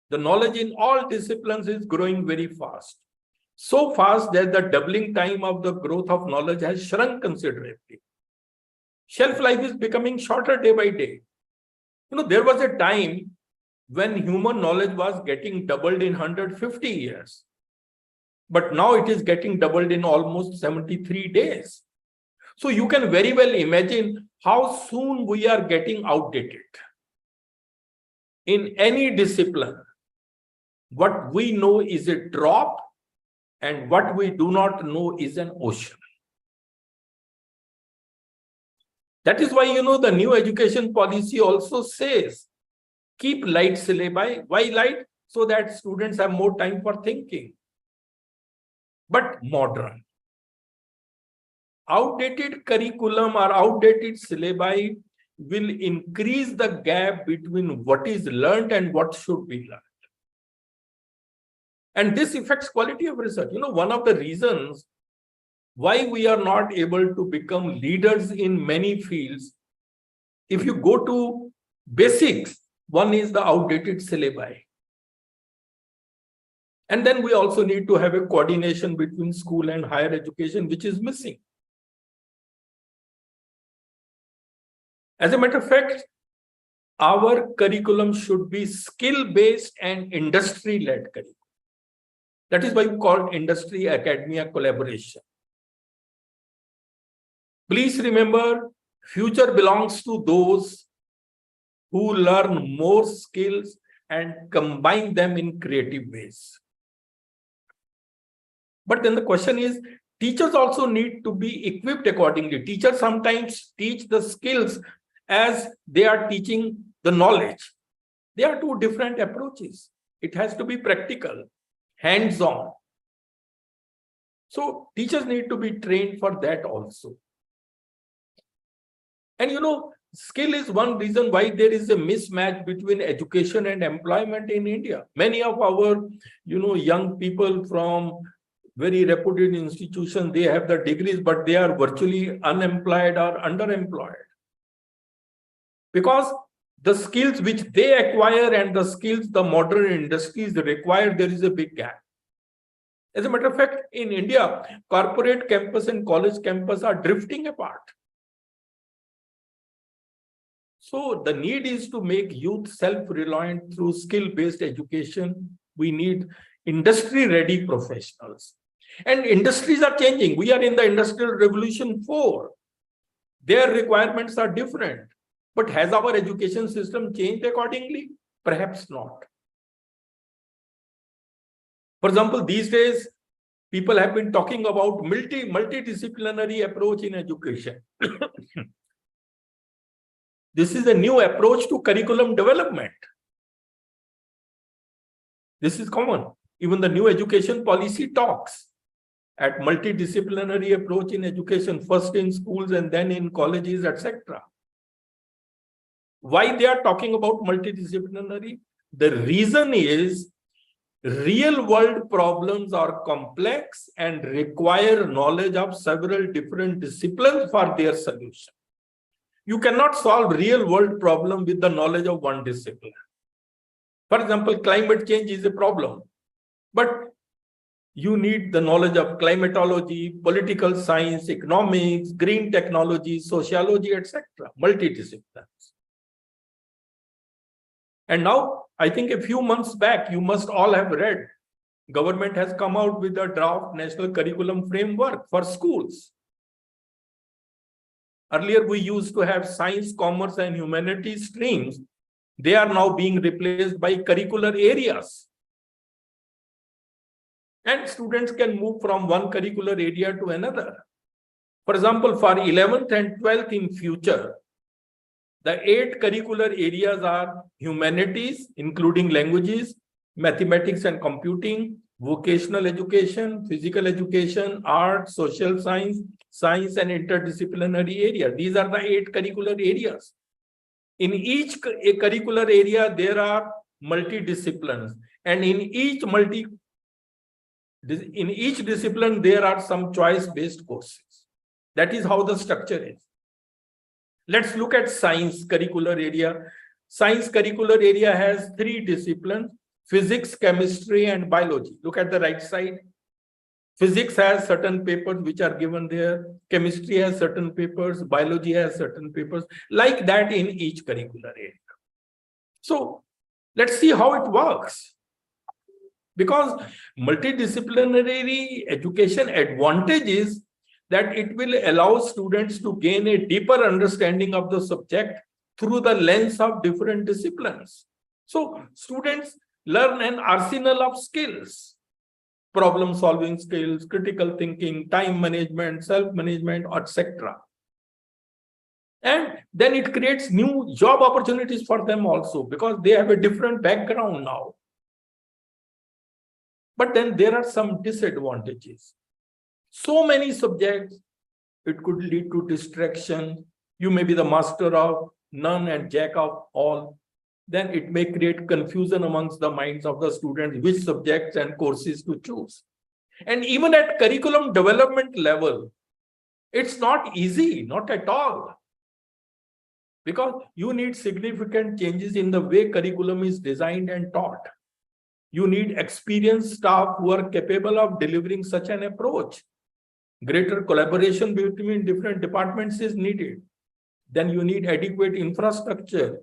The knowledge in all disciplines is growing very fast. So fast that the doubling time of the growth of knowledge has shrunk considerably. Shelf life is becoming shorter day by day. There was a time when human knowledge was getting doubled in 150 years. But now it is getting doubled in almost 73 days. So you can very well imagine how soon we are getting outdated. In any discipline, what we know is a drop, and what we do not know is an ocean. That is why, the new education policy also says, keep light syllabi. Why light? So that students have more time for thinking. But modern. Outdated curriculum or outdated syllabi will increase the gap between what is learned and what should be learned. And this affects quality of research. One of the reasons why we are not able to become leaders in many fields, if you go to basics, one is the outdated syllabi. And then we also need to have a coordination between school and higher education, which is missing. As a matter of fact, our curriculum should be skill-based and industry-led curriculum. That is why we call it industry-academia collaboration. Please remember, future belongs to those who learn more skills and combine them in creative ways. But then the question is, teachers also need to be equipped accordingly. Teachers sometimes teach the skills as they are teaching the knowledge. They are two different approaches. It has to be practical, hands-on. So teachers need to be trained for that also. And skill is one reason why there is a mismatch between education and employment in India. Many of our, young people from very reputed institutions, they have the degrees, but they are virtually unemployed or underemployed. Because the skills which they acquire and the skills the modern industries require, there is a big gap. As a matter of fact, in India, corporate campus and college campus are drifting apart. So the need is to make youth self-reliant through skill-based education. We need industry-ready professionals. And industries are changing. We are in the Industrial Revolution 4. Their requirements are different. But has our education system changed accordingly? Perhaps not. For example, these days, people have been talking about multidisciplinary approach in education. This is a new approach to curriculum development. This is common. Even the new education policy talks at multidisciplinary approach in education, first in schools and then in colleges, etc. Why they are talking about multidisciplinary? The reason is real world problems are complex and require knowledge of several different disciplines for their solution. You cannot solve real world problem with the knowledge of one discipline. For example, climate change is a problem, but you need the knowledge of climatology, political science, economics, green technology, sociology, etc. Multidisciplines. And now, I think a few months back, you must all have read, government has come out with a draft national curriculum framework for schools. Earlier, we used to have science, commerce, and humanities streams. They are now being replaced by curricular areas. And students can move from one curricular area to another. For example, for 11th and 12th in future, the 8 curricular areas are humanities, including languages, mathematics and computing, vocational education, physical education, art, social science, science and interdisciplinary area. These are the 8 curricular areas. In each curricular area, there are multidisciplines, and in each discipline, there are some choice-based courses. That is how the structure is. Let's look at science curricular area. Science curricular area has 3 disciplines: physics, chemistry, and biology. Look at the right side. Physics has certain papers which are given there. Chemistry has certain papers. Biology has certain papers. Like that in each curricular area. So let's see how it works. Because multidisciplinary education advantage is that it will allow students to gain a deeper understanding of the subject through the lens of different disciplines. So students learn an arsenal of skills: problem solving skills, critical thinking, time management, self-management, etc. And then it creates new job opportunities for them also, because they have a different background now. But then there are some disadvantages. So many subjects, it could lead to distraction. You may be the master of none and jack of all. Then it may create confusion amongst the minds of the students which subjects and courses to choose. And even at curriculum development level, it's not easy, not at all. Because you need significant changes in the way curriculum is designed and taught. You need experienced staff who are capable of delivering such an approach. Greater collaboration between different departments is needed. Then you need adequate infrastructure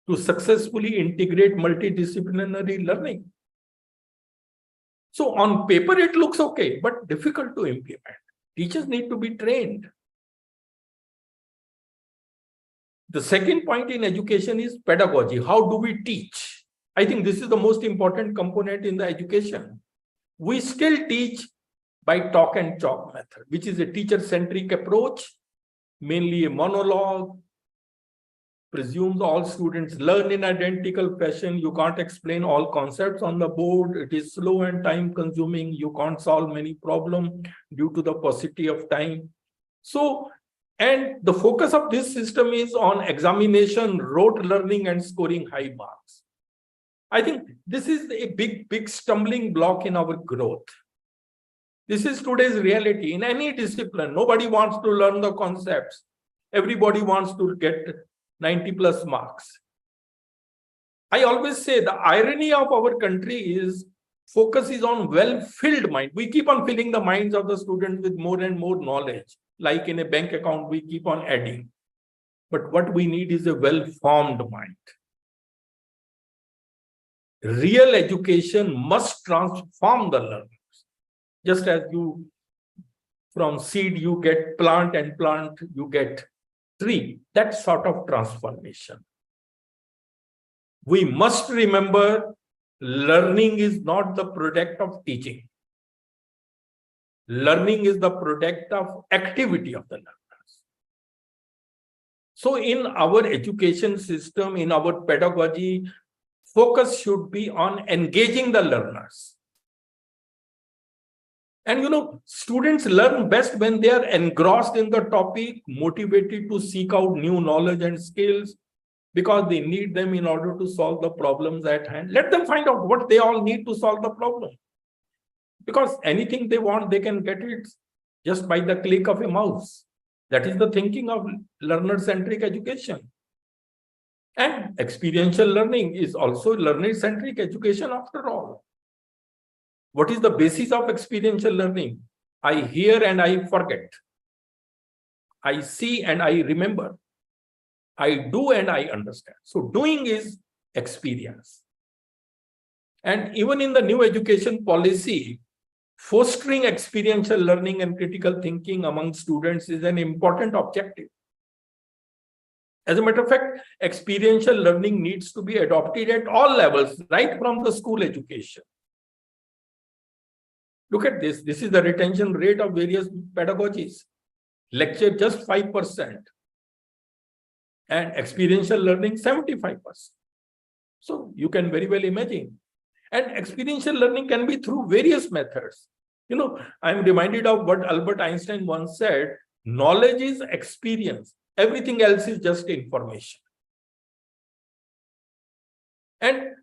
to successfully integrate multidisciplinary learning. So on paper, it looks okay, but difficult to implement. Teachers need to be trained. The second point in education is pedagogy. How do we teach? I think this is the most important component in the education. We still teach by talk and chalk method, which is a teacher-centric approach, mainly a monologue, presumes all students learn in identical fashion. You can't explain all concepts on the board. It is slow and time-consuming. You can't solve many problems due to the paucity of time. So, and the focus of this system is on examination, rote learning, and scoring high marks. I think this is a big stumbling block in our growth. This is today's reality. In any discipline, nobody wants to learn the concepts. Everybody wants to get 90+ marks. I always say the irony of our country is focus is on well-filled mind. We keep on filling the minds of the students with more and more knowledge. Like in a bank account, we keep on adding. But what we need is a well-formed mind. Real education must transform the learners. Just as you, from seed, you get plant, and plant, you get tree. That sort of transformation. We must remember, learning is not the product of teaching. Learning is the product of activity of the learners. So in our education system, in our pedagogy, focus should be on engaging the learners. And students learn best when they are engrossed in the topic, motivated to seek out new knowledge and skills, because they need them in order to solve the problems at hand. Let them find out what they all need to solve the problem. Because anything they want, they can get it just by the click of a mouse. That is the thinking of learner-centric education. And experiential learning is also learner-centric education after all. What is the basis of experiential learning? I hear and I forget. I see and I remember. I do and I understand. So doing is experience. And even in the new education policy, fostering experiential learning and critical thinking among students is an important objective. As a matter of fact, experiential learning needs to be adopted at all levels, right from the school education. Look at this. This is the retention rate of various pedagogies. Lecture just 5%. And experiential learning 75%. So you can very well imagine. And experiential learning can be through various methods. I'm reminded of what Albert Einstein once said: knowledge is experience. Everything else is just information. And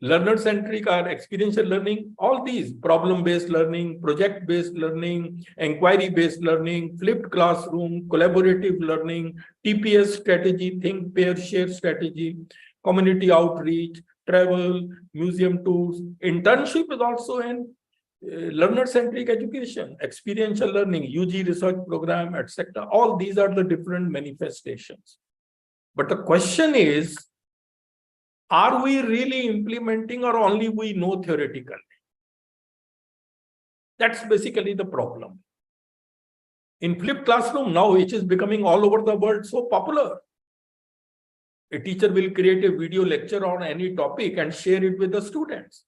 learner-centric or experiential learning, all these problem-based learning, project-based learning, inquiry-based learning, flipped classroom, collaborative learning, TPS strategy, think, pair, share strategy, community outreach, travel, museum tours. Internship is also in learner-centric education, experiential learning, UG research program, etc. All these are the different manifestations. But the question is, are we really implementing or only we know theoretically? That's basically the problem. In flipped classroom now, which is becoming all over the world so popular, a teacher will create a video lecture on any topic and share it with the students.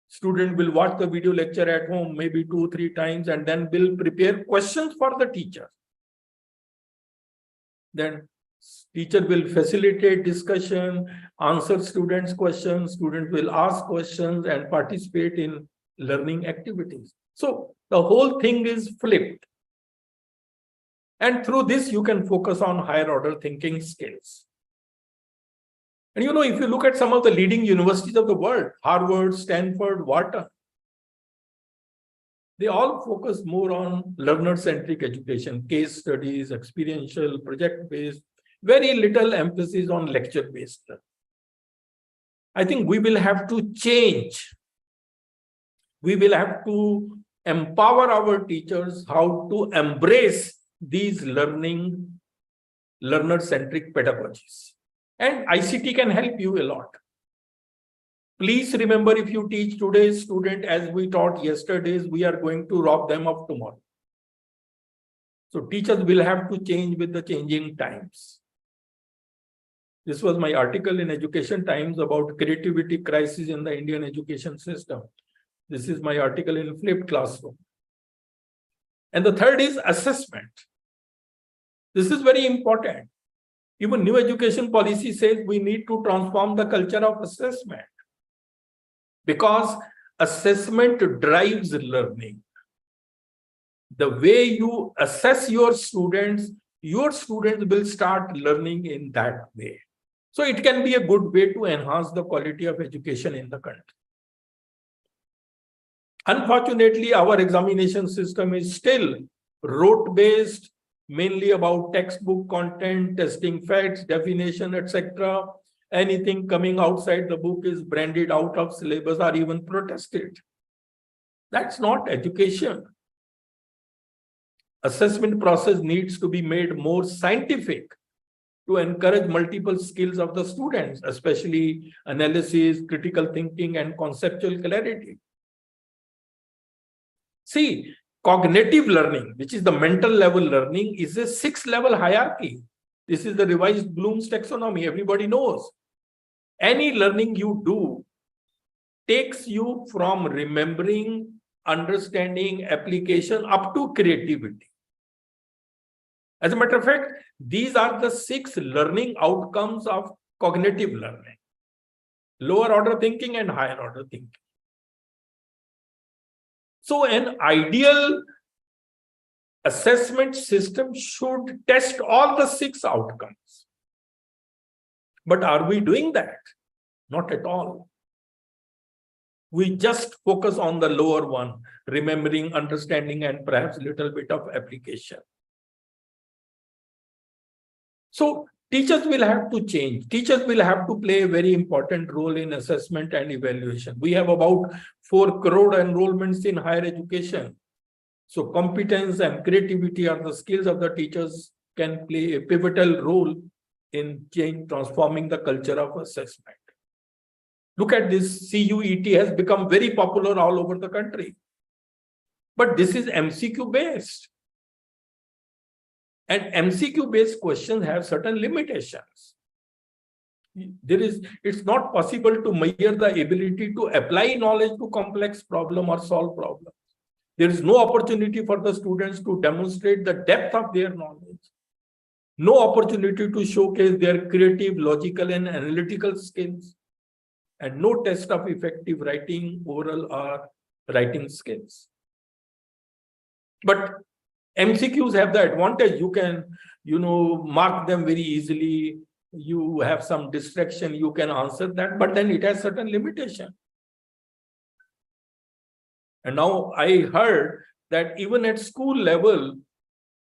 Student will watch the video lecture at home maybe 2-3 times and then will prepare questions for the teacher. Then teacher will facilitate discussion, answer students' questions, students will ask questions and participate in learning activities. So the whole thing is flipped. And through this, you can focus on higher order thinking skills. And you know, if you look at some of the leading universities of the world, Harvard, Stanford, Wharton, they all focus more on learner-centric education, case studies, experiential, project-based, very little emphasis on lecture-based learning. I think we will have to change. We will have to empower our teachers how to embrace these learner-centric pedagogies. And ICT can help you a lot. Please remember, if you teach today's student as we taught yesterday's, we are going to rob them of tomorrow. So teachers will have to change with the changing times. This was my article in Education Times about creativity crisis in the Indian education system. This is my article in Flipped Classroom. And the third is assessment. This is very important. Even new education policy says we need to transform the culture of assessment, because assessment drives learning. The way you assess your students will start learning in that way. So it can be a good way to enhance the quality of education in the country. Unfortunately, our examination system is still rote-based, mainly about textbook content, testing facts, definition, etc. Anything coming outside the book is branded out of syllabus or even protested. That's not education. Assessment process needs to be made more scientific to encourage multiple skills of the students, especially analysis, critical thinking, and conceptual clarity. See, cognitive learning, which is the mental level learning, is a 6-level hierarchy. This is the revised Bloom's taxonomy. Everybody knows. Any learning you do takes you from remembering, understanding, application up to creativity. As a matter of fact, these are the 6 learning outcomes of cognitive learning: lower order thinking and higher order thinking. So an ideal assessment system should test all the 6 outcomes. But are we doing that? Not at all. We just focus on the lower one, remembering, understanding, and perhaps a little bit of application. So teachers will have to change. Teachers will have to play a very important role in assessment and evaluation. We have about 4 crore enrollments in higher education. So competence and creativity are the skills of the teachers, can play a pivotal role in transforming the culture of assessment. Look at this, CUET has become very popular all over the country. But this is MCQ based. And MCQ-based questions have certain limitations. It's not possible to measure the ability to apply knowledge to complex problem or solve problems. There is no opportunity for the students to demonstrate the depth of their knowledge. No opportunity to showcase their creative, logical, and analytical skills. And no test of effective writing, oral, or writing skills. But MCQs have the advantage. You can, mark them very easily. you have some distraction, you can answer that, but then it has certain limitation. And now I heard that even at school level,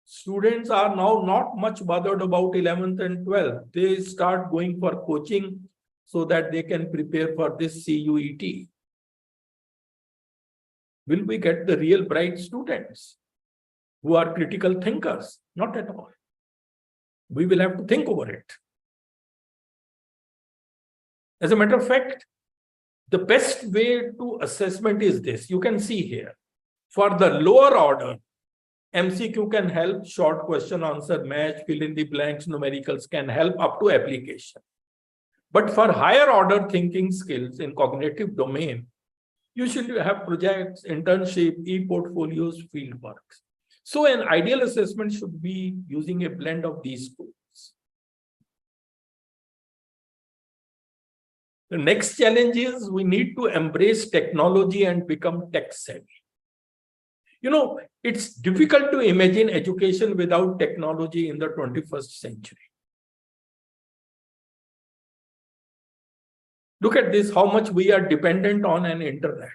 students are now not much bothered about 11th and 12th. They start going for coaching so that they can prepare for this CUET. Will we get the real bright students who are critical thinkers? Not at all. We will have to think over it. As a matter of fact, the best way to assessment is this. You can see here. For the lower order, MCQ can help, short question answer, match, fill in the blanks, numericals can help up to application. But for higher order thinking skills in cognitive domain, you should have projects, internship, e-portfolios, field works. So an ideal assessment should be using a blend of these tools. The next challenge is we need to embrace technology and become tech savvy. You know, it's difficult to imagine education without technology in the 21st century. Look at this, how much we are dependent on an internet.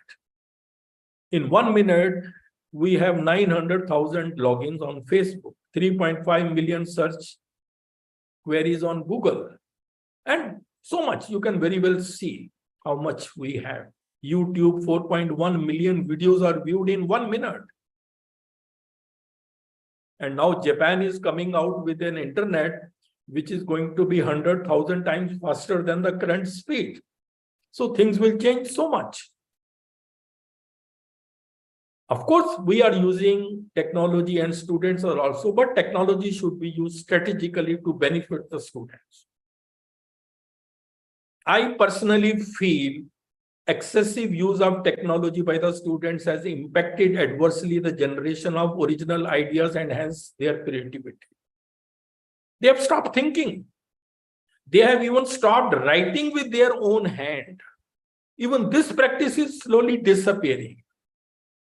In 1 minute, we have 900,000 logins on Facebook, 3.5 million search queries on Google, and so much. You can very well see how much we have. YouTube, 4.1 million videos are viewed in 1 minute. And now Japan is coming out with an internet which is going to be 100,000 times faster than the current speed. So things will change so much. Of course, we are using technology and students are also, but technology should be used strategically to benefit the students. I personally feel excessive use of technology by the students has impacted adversely the generation of original ideas and hence their creativity. They have stopped thinking. They have even stopped writing with their own hand. Even this practice is slowly disappearing.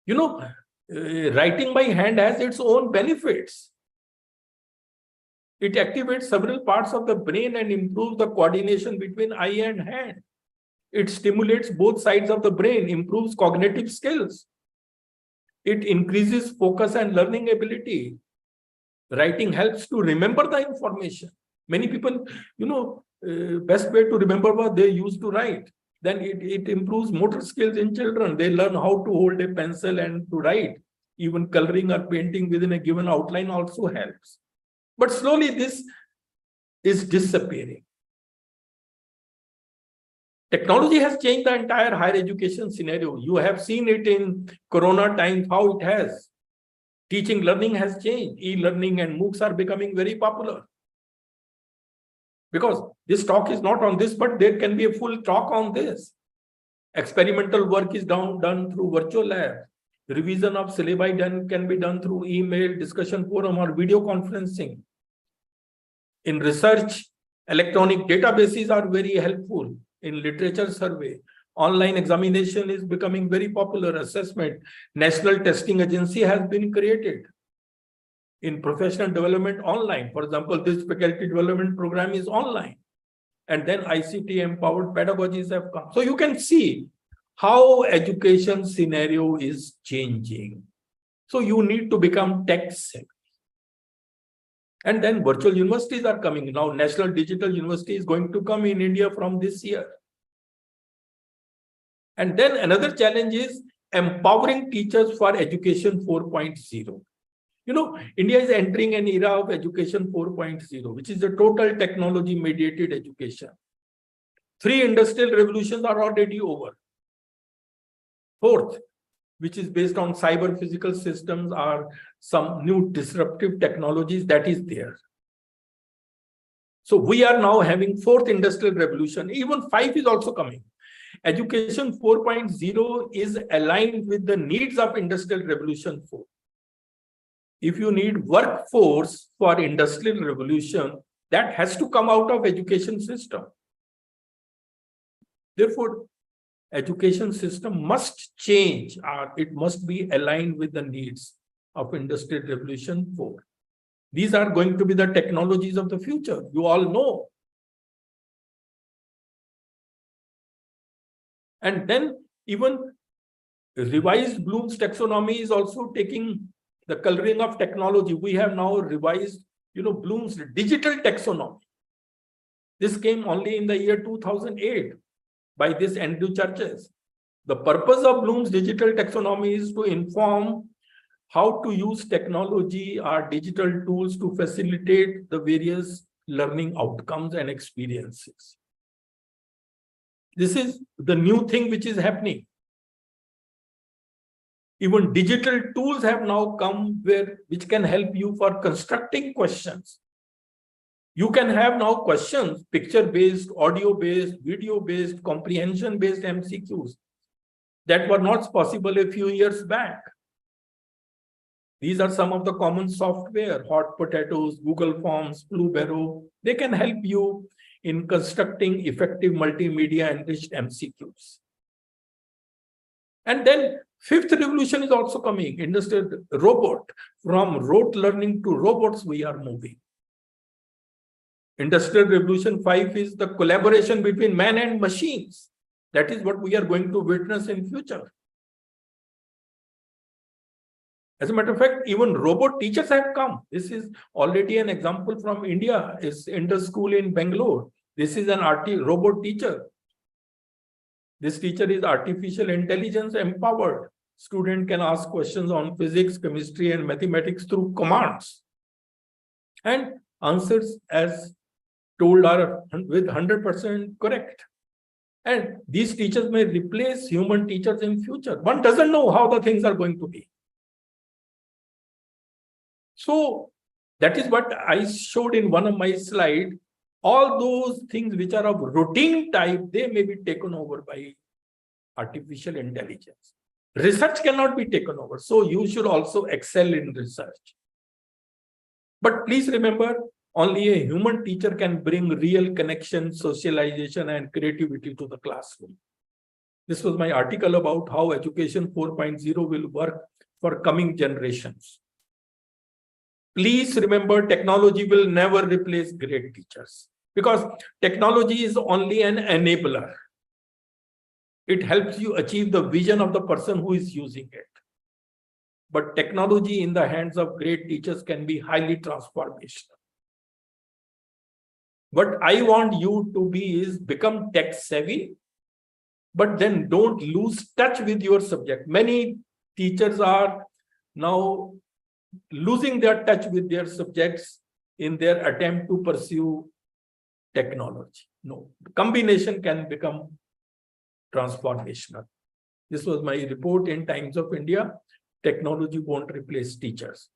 You know, writing by hand has its own benefits. It activates several parts of the brain and improves the coordination between eye and hand. It stimulates both sides of the brain, improves cognitive skills. It increases focus and learning ability. Writing helps to remember the information. Many people, you know, best way to remember what they used to write. Then it improves motor skills in children. They learn how to hold a pencil and to write. Even coloring or painting within a given outline also helps. But slowly this is disappearing. Technology has changed the entire higher education scenario. You have seen it in Corona times, how it has. Teaching, learning has changed. E-learning and MOOCs are becoming very popular. Because this talk is not on this, but there can be a full talk on this. Experimental work is done through virtual labs. Revision of syllabi can be done through email, discussion forum, or video conferencing. In research, electronic databases are very helpful. In literature survey, online examination is becoming very popular. Assessment, National Testing Agency has been created. In professional development online, for example, this faculty development program is online. And then ICT empowered pedagogies have come. So you can see how education scenario is changing. So you need to become tech savvy. And then virtual universities are coming. Now National Digital University is going to come in India from this year. And then another challenge is empowering teachers for education 4.0. You know, India is entering an era of education 4.0, which is the total technology mediated education. 3 industrial revolutions are already over. 4th, which is based on cyber physical systems, are some new disruptive technologies that is there. So we are now having 4th industrial revolution. Even 5 is also coming. Education 4.0 is aligned with the needs of industrial revolution 4. If you need workforce for industrial revolution, that has to come out of education system. Therefore, education system must change, or it must be aligned with the needs of industrial revolution 4. These are going to be the technologies of the future. You all know And then even revised Bloom's taxonomy is also taking the coloring of technology. We have now revised, Bloom's digital taxonomy. This came only in the year 2008 by this Andrew Churches. The purpose of Bloom's digital taxonomy is to inform how to use technology or digital tools to facilitate the various learning outcomes and experiences. This is the new thing which is happening. Even digital tools have now come which can help you for constructing questions. You can have now questions, picture-based, audio-based, video-based, comprehension-based MCQs that were not possible a few years back. These are some of the common software, Hot Potatoes, Google Forms, Blueberry. They can help you in constructing effective multimedia enriched MCQs. And then fifth revolution is also coming, industrial robot. From rote learning to robots, we are moving. Industrial Revolution 5 is the collaboration between man and machines. That is what we are going to witness in future. As a matter of fact, even robot teachers have come. This is already an example from India. It's Indus School in Bangalore. This is an robot teacher. This teacher is artificial intelligence empowered. Student can ask questions on physics, chemistry, and mathematics through commands. And answers as told are with 100% correct. And these teachers may replace human teachers in future. One doesn't know how the things are going to be. So that is what I showed in one of my slides. All those things which are of routine type, they may be taken over by artificial intelligence. Research cannot be taken over. So you should also excel in research. But please remember, only a human teacher can bring real connection, socialization, and creativity to the classroom. This was my article about how Education 4.0 will work for coming generations. Please remember, technology will never replace great teachers because technology is only an enabler. It helps you achieve the vision of the person who is using it. But technology in the hands of great teachers can be highly transformational. What I want you to be is become tech savvy, but then don't lose touch with your subject. Many teachers are now losing their touch with their subjects in their attempt to pursue technology. No, the combination can become transformational. This was my report in Times of India. Technology won't replace teachers.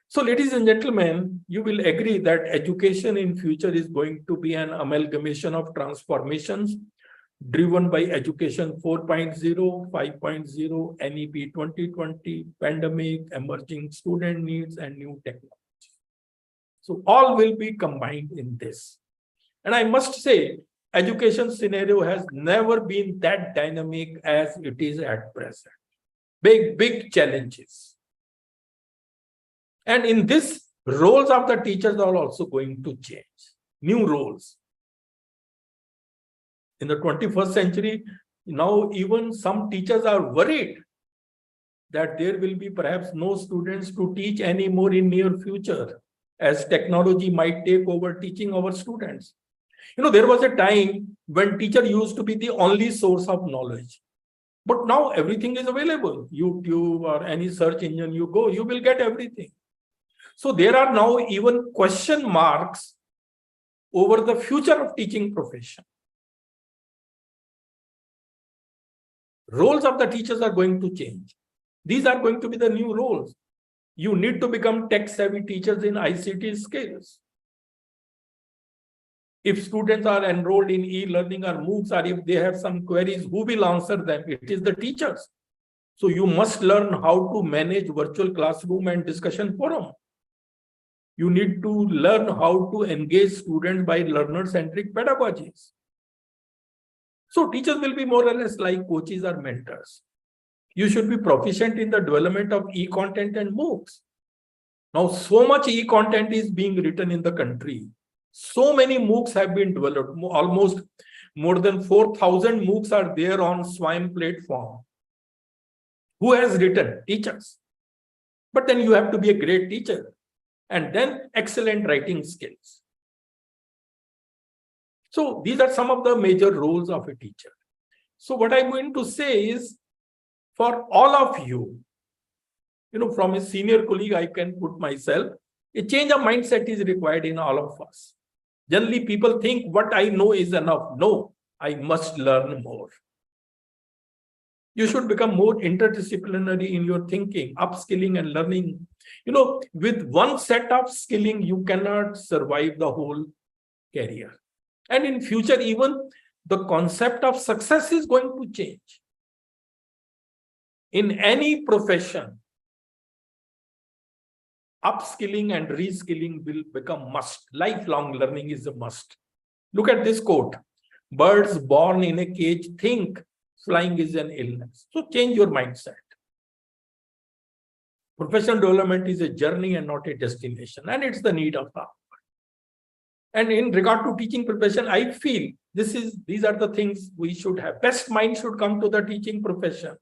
So, ladies and gentlemen, you will agree that education in future is going to be an amalgamation of transformations driven by Education 4.0, 5.0, NEP 2020, pandemic, emerging student needs, and new technology. So all will be combined in this. And I must say, education scenario has never been that dynamic as it is at present. Big challenges. And in this, roles of the teachers are also going to change. New roles. In the 21st century, now even some teachers are worried that there will be perhaps no students to teach anymore in near future, as technology might take over teaching our students. There was a time when teacher used to be the only source of knowledge. But now everything is available. YouTube or any search engine you go, you will get everything. So there are now even question marks over the future of teaching profession. Roles of the teachers are going to change. These are going to be the new roles. You need to become tech-savvy teachers in ICT skills. If students are enrolled in e-learning or MOOCs, or if they have some queries, who will answer them? It is the teachers. So you must learn how to manage virtual classroom and discussion forum. You need to learn how to engage students by learner-centric pedagogies. So teachers will be more or less like coaches or mentors. You should be proficient in the development of e-content and MOOCs. Now, so much e-content is being written in the country. So many MOOCs have been developed. Almost more than 4,000 MOOCs are there on SWAYAM platform. Who has written? Teachers. But then you have to be a great teacher and then excellent writing skills. So these are some of the major roles of a teacher. So what I'm going to say is, for all of you, from a senior colleague, I can put myself, a change of mindset is required in all of us. Generally, people think what I know is enough. No, I must learn more. You should become more interdisciplinary in your thinking, upskilling and learning. With one set of skilling, you cannot survive the whole career. And in future, even the concept of success is going to change. In any profession, upskilling and reskilling will become must. Lifelong learning is a must. Look at this quote. Birds born in a cage think flying is an illness. So change your mindset. Professional development is a journey and not a destination. And it's the need of the hour. And in regard to teaching profession, I feel these are the things we should have. Best mind should come to the teaching profession.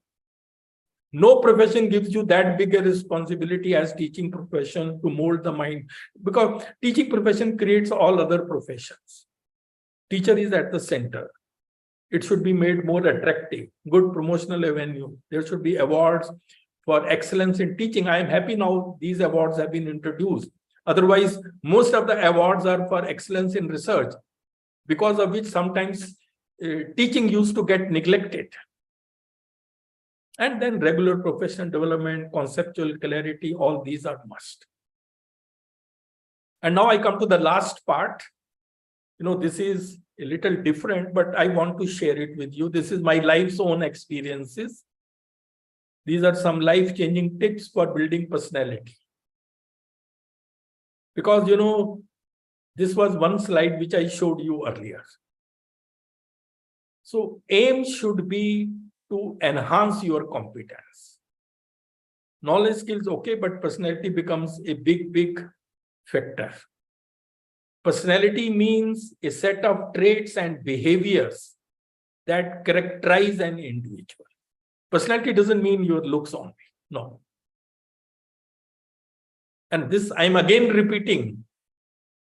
No profession gives you that big a responsibility as teaching profession to mold the mind, because teaching profession creates all other professions. Teacher is at the center. It should be made more attractive, good promotional avenue. There should be awards for excellence in teaching. I am happy now these awards have been introduced. Otherwise, most of the awards are for excellence in research, because of which sometimes teaching used to get neglected. And then regular professional development, conceptual clarity, all these are must. And now I come to the last part. This is a little different, but I want to share it with you. This is my life's own experiences. These are some life-changing tips for building personality. Because, this was one slide which I showed you earlier. So aim should be to enhance your competence. Knowledge skills, okay, but personality becomes a big factor. Personality means a set of traits and behaviors that characterize an individual. Personality doesn't mean your looks only, no. And this, I'm again repeating,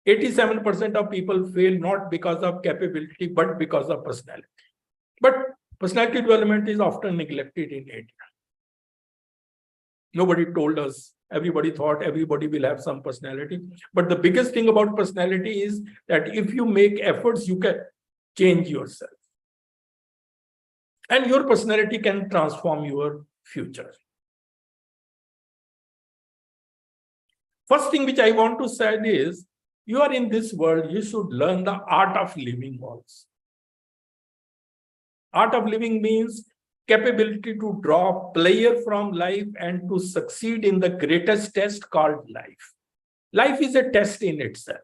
87% of people fail not because of capability, but because of personality. But personality development is often neglected in India. Nobody told us. Everybody thought everybody will have some personality. But the biggest thing about personality is that if you make efforts, you can change yourself. And your personality can transform your future. First thing which I want to say is, you are in this world, you should learn the art of living also. Art of living means capability to draw pleasure from life and to succeed in the greatest test called life. Life is a test in itself.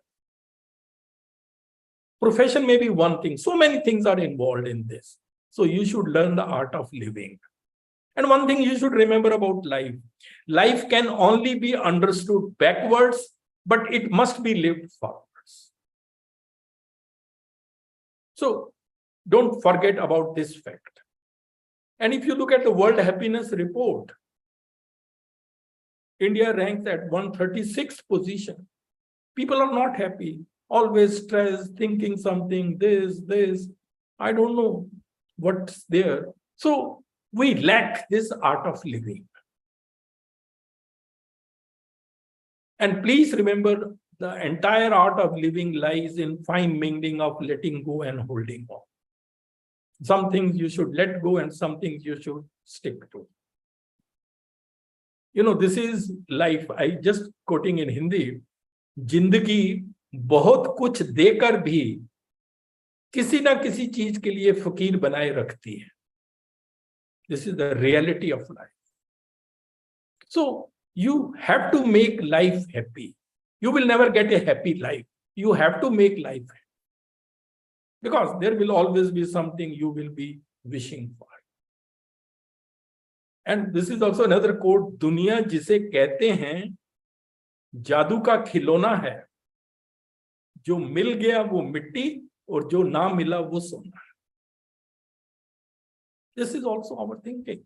Profession may be one thing. So many things are involved in this. So you should learn the art of living. And one thing you should remember about life. Life can only be understood backwards, but it must be lived forwards. So don't forget about this fact. And if you look at the World Happiness Report, India ranks at 136th position. People are not happy, always stressed, thinking something, this. I don't know what's there. So we lack this art of living. And please remember, the entire art of living lies in fine mingling of letting go and holding on. Some things you should let go and some things you should stick to. This is life. I just quoting in Hindi. जिंदगी बहुत कुछ देकर भी किसी ना किसी चीज के लिए फकीर बनाए रखती है. This is the reality of life. So you have to make life happy. You will never get a happy life. You have to make life happy. Because there will always be something you will be wishing for. And this is also another quote, दुनिया जिसे कहते हैं जादू का खिलौना है, जो मिल गया वो मिट्टी और जो ना मिला वो सोना. This is also our thinking.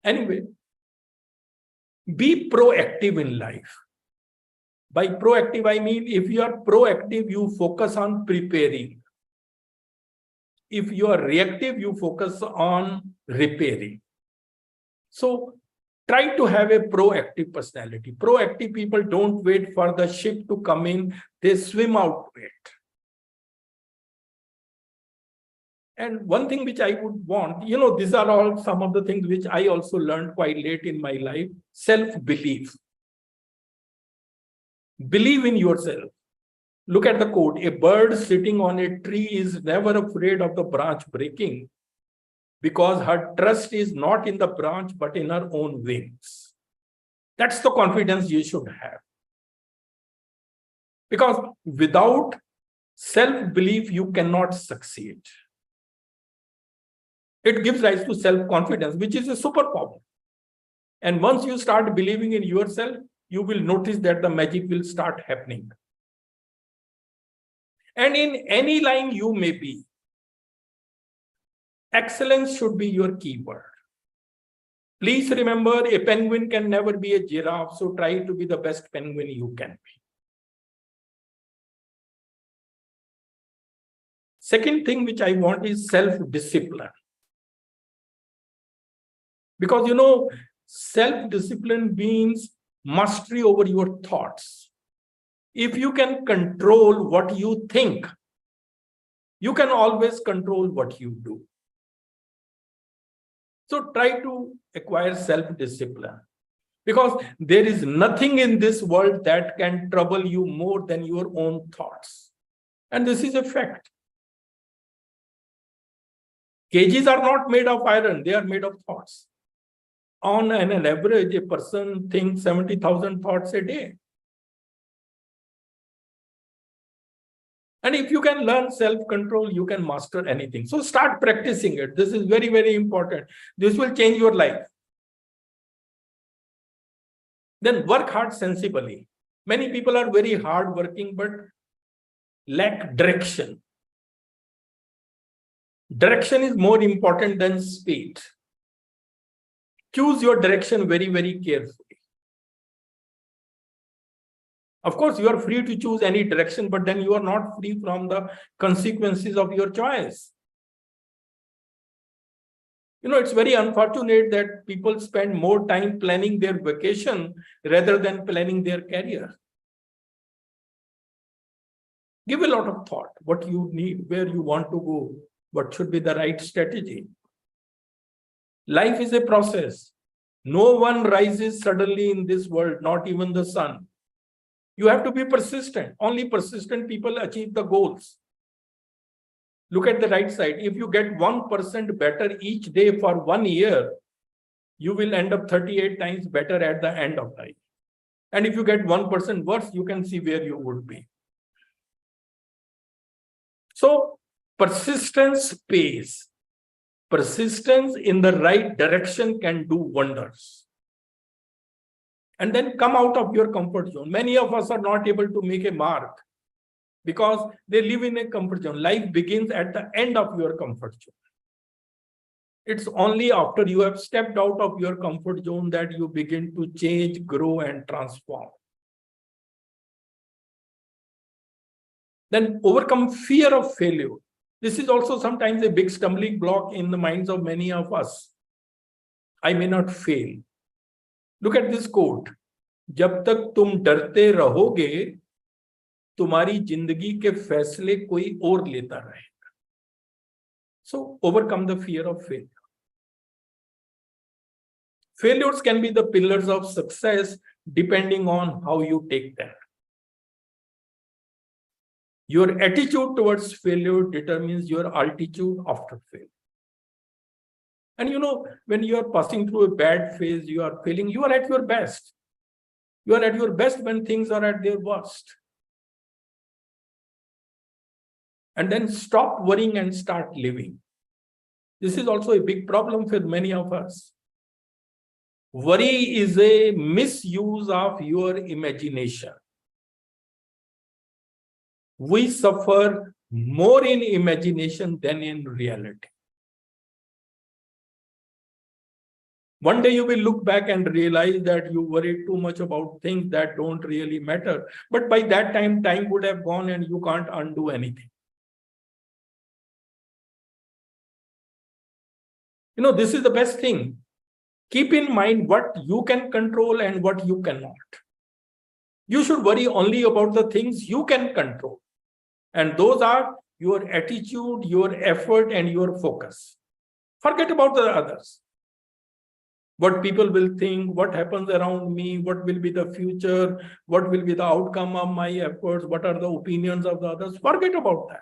Anyway, be proactive in life. By proactive, I mean if you are proactive, you focus on preparing. If you are reactive, you focus on repairing. So try to have a proactive personality. Proactive people don't wait for the ship to come in, they swim out to it. And one thing which I would want, these are all some of the things which I also learned quite late in my life, self-belief. Believe in yourself. Look at the quote, a bird sitting on a tree is never afraid of the branch breaking because her trust is not in the branch, but in her own wings. That's the confidence you should have. Because without self-belief, you cannot succeed. It gives rise to self-confidence, which is a superpower. And once you start believing in yourself, you will notice that the magic will start happening. And in any line you may be, excellence should be your keyword. Please remember, a penguin can never be a giraffe, so try to be the best penguin you can be. Second thing which I want is self-discipline. Because self-discipline means mastery over your thoughts. If you can control what you think, you can always control what you do. So try to acquire self-discipline, because there is nothing in this world that can trouble you more than your own thoughts. And this is a fact. Cages are not made of iron, they are made of thoughts. On an average, a person thinks 70,000 thoughts a day. And if you can learn self-control, you can master anything. So start practicing it. This is very, very important. This will change your life. Then work hard sensibly. Many people are very hardworking, but lack direction. Direction is more important than speed. Choose your direction very, very carefully. Of course, you are free to choose any direction, but then you are not free from the consequences of your choice. It's very unfortunate that people spend more time planning their vacation rather than planning their career. Give a lot of thought, what you need, where you want to go, what should be the right strategy. Life is a process. No one rises suddenly in this world, not even the sun. You have to be persistent. Only persistent people achieve the goals. Look at the right side. If you get 1% better each day for 1 year, you will end up 38 times better at the end of life. And if you get 1% worse, you can see where you would be. So persistence pays. Persistence in the right direction can do wonders. And then come out of your comfort zone. Many of us are not able to make a mark because they live in a comfort zone. Life begins at the end of your comfort zone. It's only after you have stepped out of your comfort zone that you begin to change, grow, and transform. Then overcome fear of failure. This is also sometimes a big stumbling block in the minds of many of us. I may not fail. Look at this quote. जब तक तुम डरते रहोगे, तुम्हारी जिंदगी के फैसले कोई और लेता रहेगा. So overcome the fear of failure. Failures can be the pillars of success depending on how you take them. Your attitude towards failure determines your altitude after failure. And when you are passing through a bad phase, you are failing, you are at your best. You are at your best when things are at their worst. And then stop worrying and start living. This is also a big problem for many of us. Worry is a misuse of your imagination. We suffer more in imagination than in reality. One day you will look back and realize that you worried too much about things that don't really matter. But by that time would have gone and you can't undo anything. You know, this is the best thing. Keep in mind what you can control and what you cannot. You should worry only about the things you can control. And those are your attitude, your effort, and your focus. Forget about the others. What people will think, what happens around me, what will be the future, what will be the outcome of my efforts, what are the opinions of the others. Forget about that.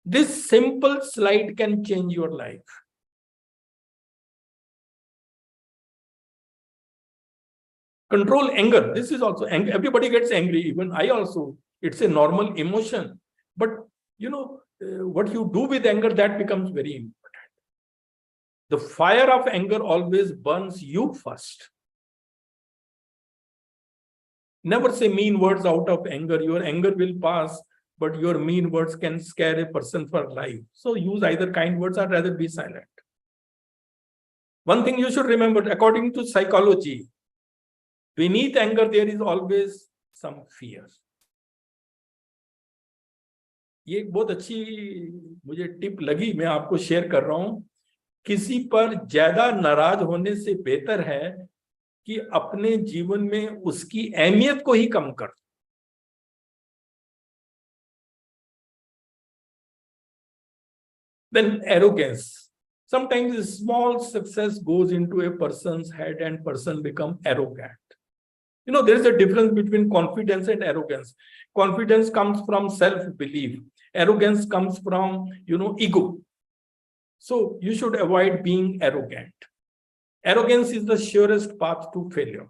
This simple slide can change your life. Control anger. This is also anger. Everybody gets angry, even I also. It's a normal emotion. But you know, what you do with anger, that becomes very important. The fire of anger always burns you first. Never say mean words out of anger. Your anger will pass, but your mean words can scare a person for life. So use either kind words or rather be silent. One thing you should remember, according to psychology, beneath anger, there is always some fear. ये एक बहुत अच्छी मुझे tip लगी, मैं आपको share कर रहा हूं. किसी पर ज्यादा नाराज होने से बेहतर है कि अपने जीवन में उसकी अहमियत को ही कम कर. Then arrogance. Sometimes a small success goes into a person's head and person become arrogant. You know, there is a difference between confidence and arrogance. Confidence comes from self-belief. Arrogance comes from, ego. So you should avoid being arrogant. Arrogance is the surest path to failure.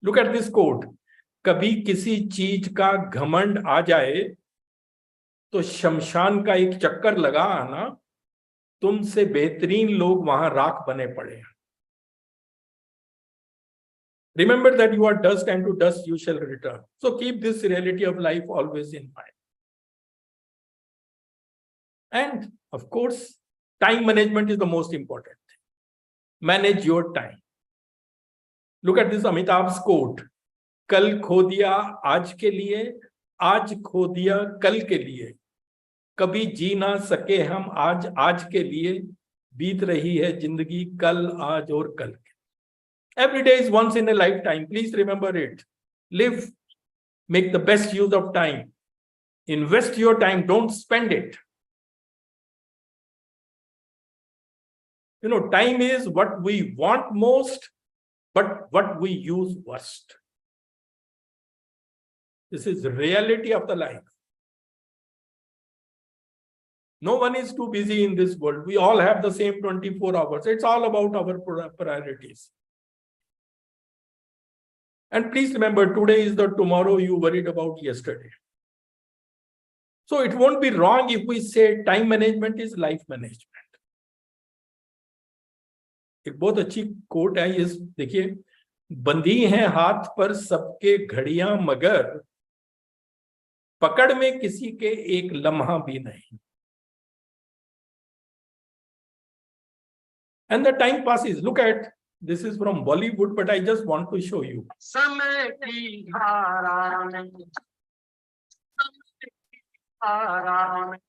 Look at this quote. कभी किसी चीज का घमंड आ जाए तो शमशान का एक चक्कर लगा आना, तुमसे बेहतरीन लोग वहां राख बने पड़े हैं. Remember that you are dust and to dust you shall return. So keep this reality of life always in mind. And of course, time management is the most important thing. Manage your time. Look at this Amitabh's quote. कल खो दिया आज के लिए, आज खो दिया कल के लिए. कभी जी ना सके हम आज के लिए. बीत रही है जिंदगी कल, आज और कल के. Every day is once in a lifetime. Please remember it. Live. Make the best use of time. Invest your time. Don't spend it. You know, time is what we want most, but what we use worst. This is the reality of the life. No one is too busy in this world. We all have the same 24 hours. It's all about our priorities. And please remember, today is the tomorrow you worried about yesterday. So it won't be wrong if we say time management is life management. एक बहुत अच्छी coat है, ये देखिए. बंधी हैं हाथ पर सबके घड़ियां मगर पकड़ में किसी के एक लम्हा भी नहीं. And the time passes. Look at, this is from Bollywood, but I just want to show you. समय की धारा में, समय की धारा में,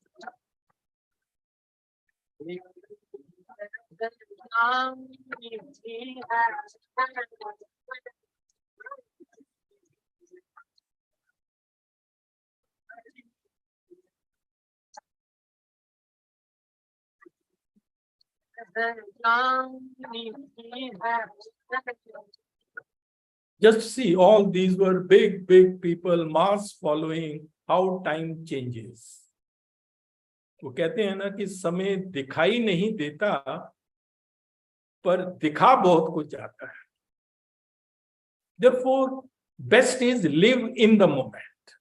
Just see, all these were big people, mass following, how time changes. वो कहते हैं ना कि समय दिखाई नहीं देता, पर दिखा बहुत कुछ जाता है. Therefore, best is live in the moment.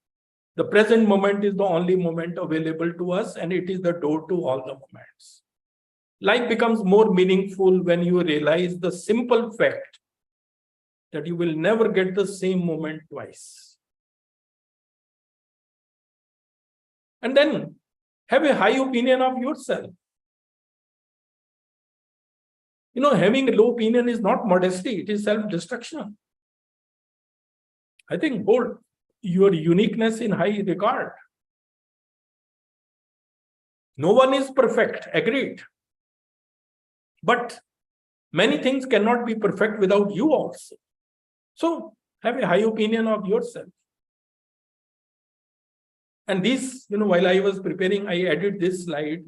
The present moment is the only moment available to us, and it is the door to all the moments. Life becomes more meaningful when you realize the simple fact that you will never get the same moment twice. And then have a high opinion of yourself. Having a low opinion is not modesty, it is self-destruction. I think hold your uniqueness in high regard. No one is perfect, agreed. But many things cannot be perfect without you also. So have a high opinion of yourself. And these, while I was preparing, I added this slide.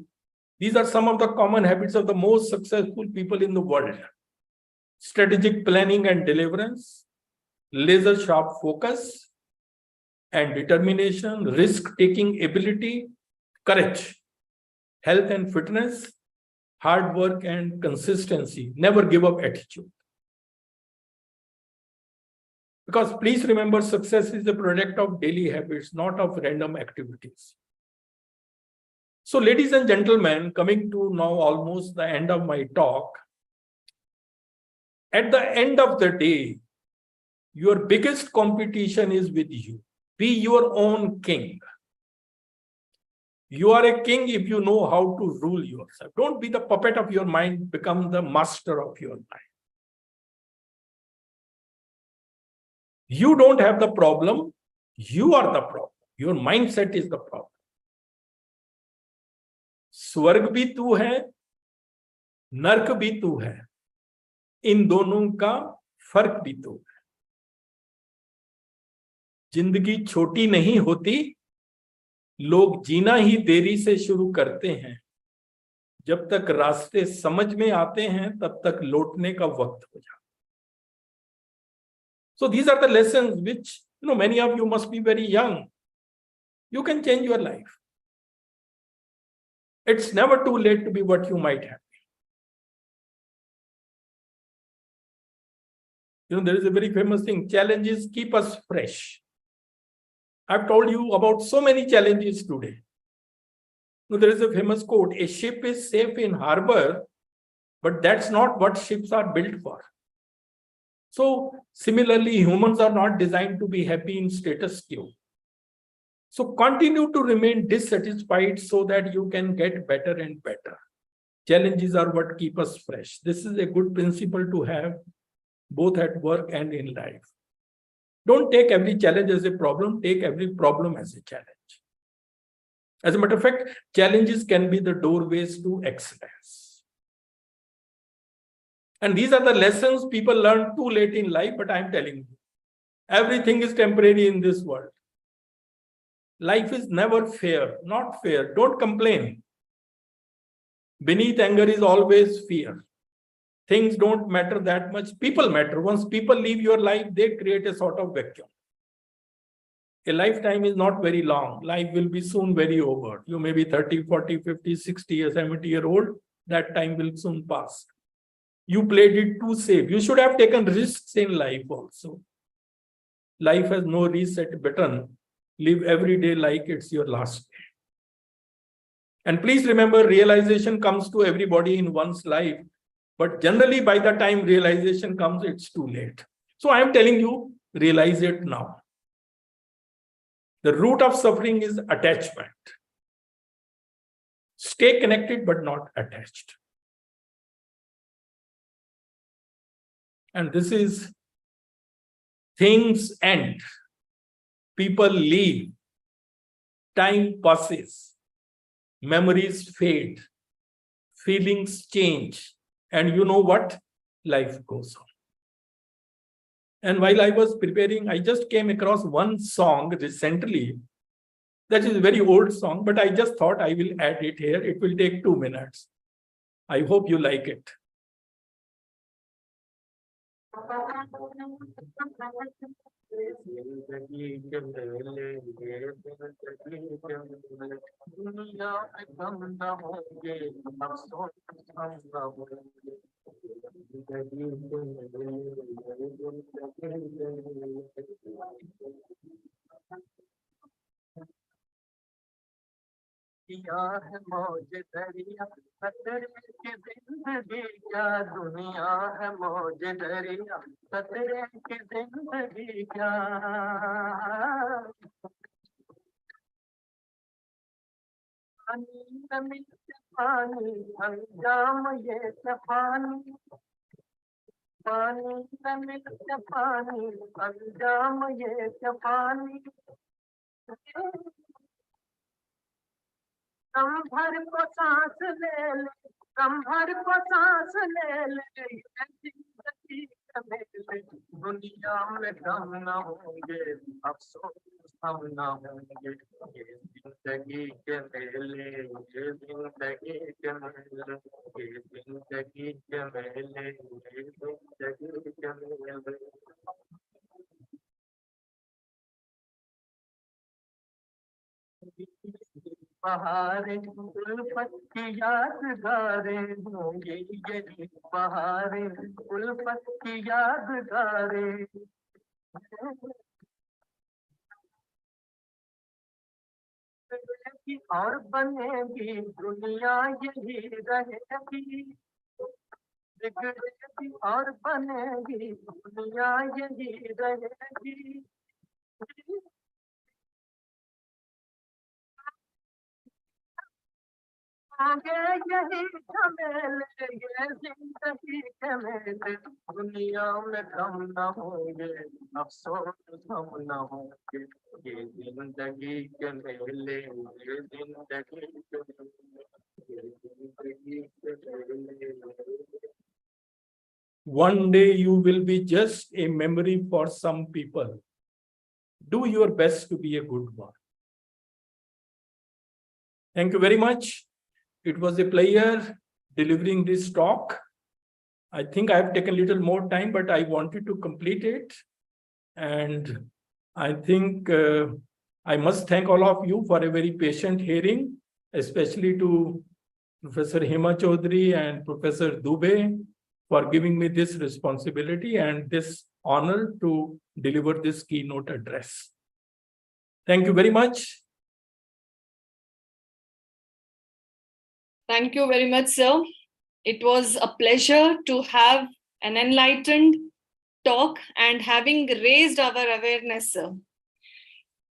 These are some of the common habits of the most successful people in the world. Strategic planning and deliverance, laser sharp focus and determination, risk-taking ability, courage, health and fitness, hard work and consistency, never give up attitude. Because please remember, success is a product of daily habits, not of random activities. So ladies and gentlemen, coming to now almost the end of my talk, at the end of the day, your biggest competition is with you. Be your own king. You are a king if you know how to rule yourself. Don't be the puppet of your mind, become the master of your mind. You don't have the problem, you are the problem. Your mindset is the problem. स्वर्ग भी तू है, नरक भी तू है. इन दोनों का फर्क भी तू है. जिंदगी छोटी नहीं होती, लोग जीना ही देरी से शुरू करते हैं. जब तक रास्ते समझ में आते हैं, तब तक लौटने का वक्त हो जाता. So these are the lessons which, many of you must be very young. You can change your life. It's never too late to be what you might have been. There is a very famous thing, challenges keep us fresh. I've told you about so many challenges today. There is a famous quote, a ship is safe in harbor, but that's not what ships are built for. So similarly, humans are not designed to be happy in status quo. So continue to remain dissatisfied so that you can get better and better. Challenges are what keep us fresh. This is a good principle to have both at work and in life. Don't take every challenge as a problem, take every problem as a challenge. As a matter of fact, challenges can be the doorways to excellence. And these are the lessons people learn too late in life, but I'm telling you, everything is temporary in this world. Life is never fair, not fair. Don't complain. Beneath anger is always fear. Things don't matter that much. People matter. Once people leave your life, they create a sort of vacuum. A lifetime is not very long. Life will be soon very over. You may be 30, 40, 50, 60 or 70-year-old. That time will soon pass. You played it too safe. You should have taken risks in life also. Life has no reset button. Live every day like it's your last day. And please remember, realization comes to everybody in one's life. But generally, by the time realization comes, it's too late. So I am telling you, realize it now. The root of suffering is attachment. Stay connected, but not attached. And this is things end. People leave. Time passes. Memories fade. Feelings change. And you know what? Life goes on. And while I was preparing, I just came across one song recently. That is a very old song, but I just thought I will add it here. It will take 2 minutes. I hope you like it. किया है मौज दरिया खतरे की जिंदगी क्या दुनिया है मौज दरिया खतरे की जिंदगी क्या पानी न मिलते पानी अंजाम ये तफानी पानी न मिलते पानी अंजाम ये तफानी कम भर को सांस ले ले कम भर को सांस ले ले ये जिंदगी का मेले दुनिया में गम न होंगे अफसोस हम न होंगे ये जिंदगी के मेले ये जिंदगी के मेले ये जिंदगी के मेले ये जिंदगी के मेले बहारें उल्फत की यादगारें होंगी ये बहारें उल्फत की यादगारें और बनेगी दुनिया यही रहेगी बिगड़ेगी और बनेगी दुनिया यही रहेगी आगे यही झमेले ये जिंदगी के मेले दुनिया में गम न होंगे अफसोस हम न होंगे ये जिंदगी के मेले ये जिंदगी के मेले ये जिंदगी के मेले One day you will be just a memory for some people. Do your best to be a good one. Thank you very much. It was a pleasure delivering this talk. I think I have taken a little more time, but I wanted to complete it. And I think I must thank all of you for a very patient hearing, especially to Professor Hema Chaudhary and Professor Dubey for giving me this responsibility and this honor to deliver this keynote address. Thank you very much. Thank you very much, sir. It was a pleasure to have an enlightened talk and having raised our awareness, sir.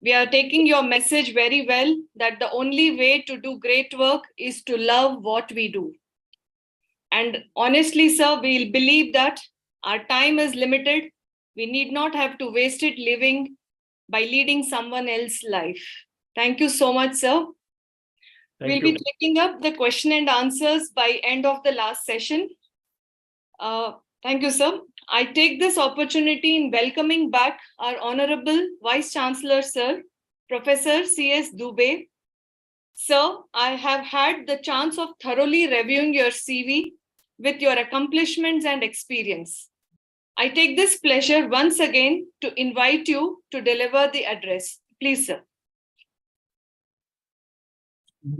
We are taking your message very well that the only way to do great work is to love what we do. And honestly, sir, we'll believe that our time is limited. We need not have to waste it living by leading someone else's life. Thank you so much, sir. We'll be taking up the question and answers by end of the last session. Thank you, sir. I take this opportunity in welcoming back our Honorable Vice Chancellor, sir, Professor C.S. Dubey. Sir, I have had the chance of thoroughly reviewing your CV with your accomplishments and experience. I take this pleasure once again to invite you to deliver the address. Please, sir.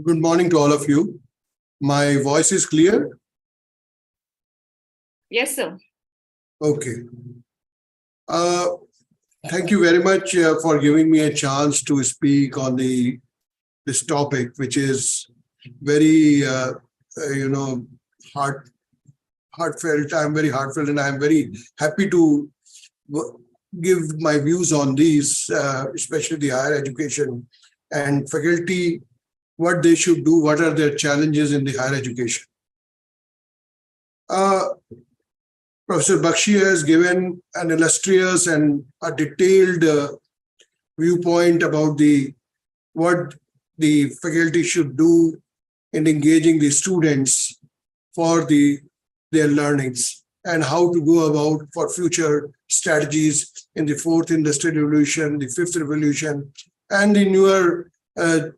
Good morning to all of you. My voice is clear? Yes, sir. Okay. Thank you very much for giving me a chance to speak on this topic, which is very, heartfelt. I'm very heartfelt, and I'm very happy to give my views on these, especially the higher education and faculty, what they should do, what are their challenges in the higher education. Professor Bakshi has given an illustrious and a detailed viewpoint about what the faculty should do in engaging the students for their learnings and how to go about for future strategies in the fourth industrial revolution, the fifth revolution, and the newer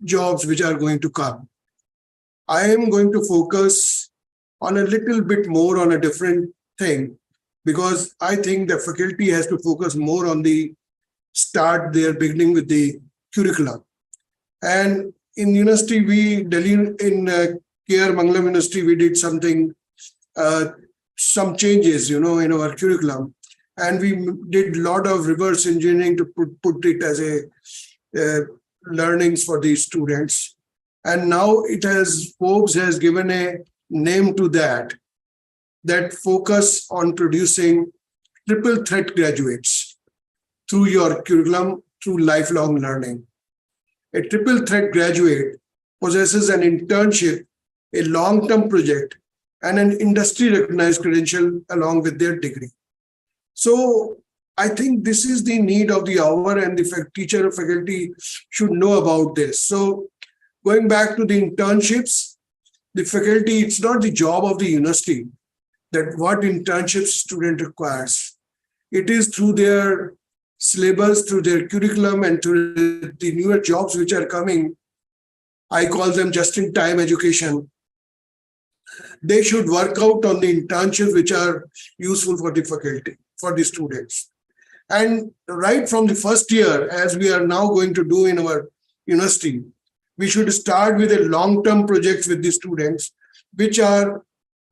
jobs which are going to come. I am going to focus on a little bit more on a different thing, because I think the faculty has to focus more on the start there, beginning with the curriculum. And in university, in K.R. Mangalam University, we did something, some changes, in our curriculum. And we did a lot of reverse engineering to put it as a learnings for these students. And now Forbes has given a name to that focus on producing triple threat graduates through your curriculum, through lifelong learning. A triple threat graduate possesses an internship, a long-term project, and an industry-recognized credential along with their degree. So I think this is the need of the hour, and the teacher or faculty should know about this. So going back to the internships, the faculty, it's not the job of the university that what internships student requires. It is through their syllabus, through their curriculum, and through the newer jobs which are coming. I call them just-in-time education. They should work out on the internships which are useful for the faculty, for the students. And right from the first year, as we are now going to do in our university, we should start with a long-term projects with the students, which are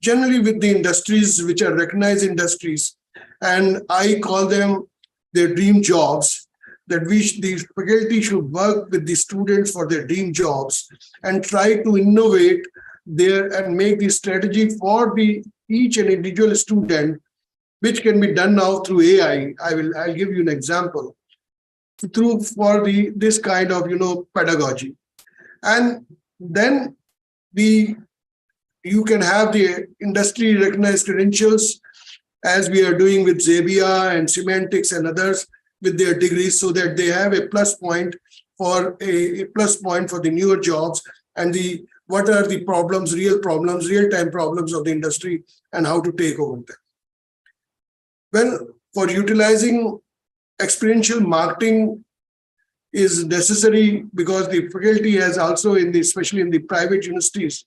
generally with the industries, which are recognized industries. And I call them their dream jobs, that the faculty should work with the students for their dream jobs and try to innovate there and make the strategy for each and individual student, which can be done now through AI. I'll give you an example for this kind of pedagogy. And then you can have the industry recognized credentials, as we are doing with Xebia and Semantics and others with their degrees, so that they have a plus point for the newer jobs and what are the problems, real-time problems of the industry and how to take over them. Well, for utilizing experiential marketing is necessary, because the faculty has also, especially in the private universities,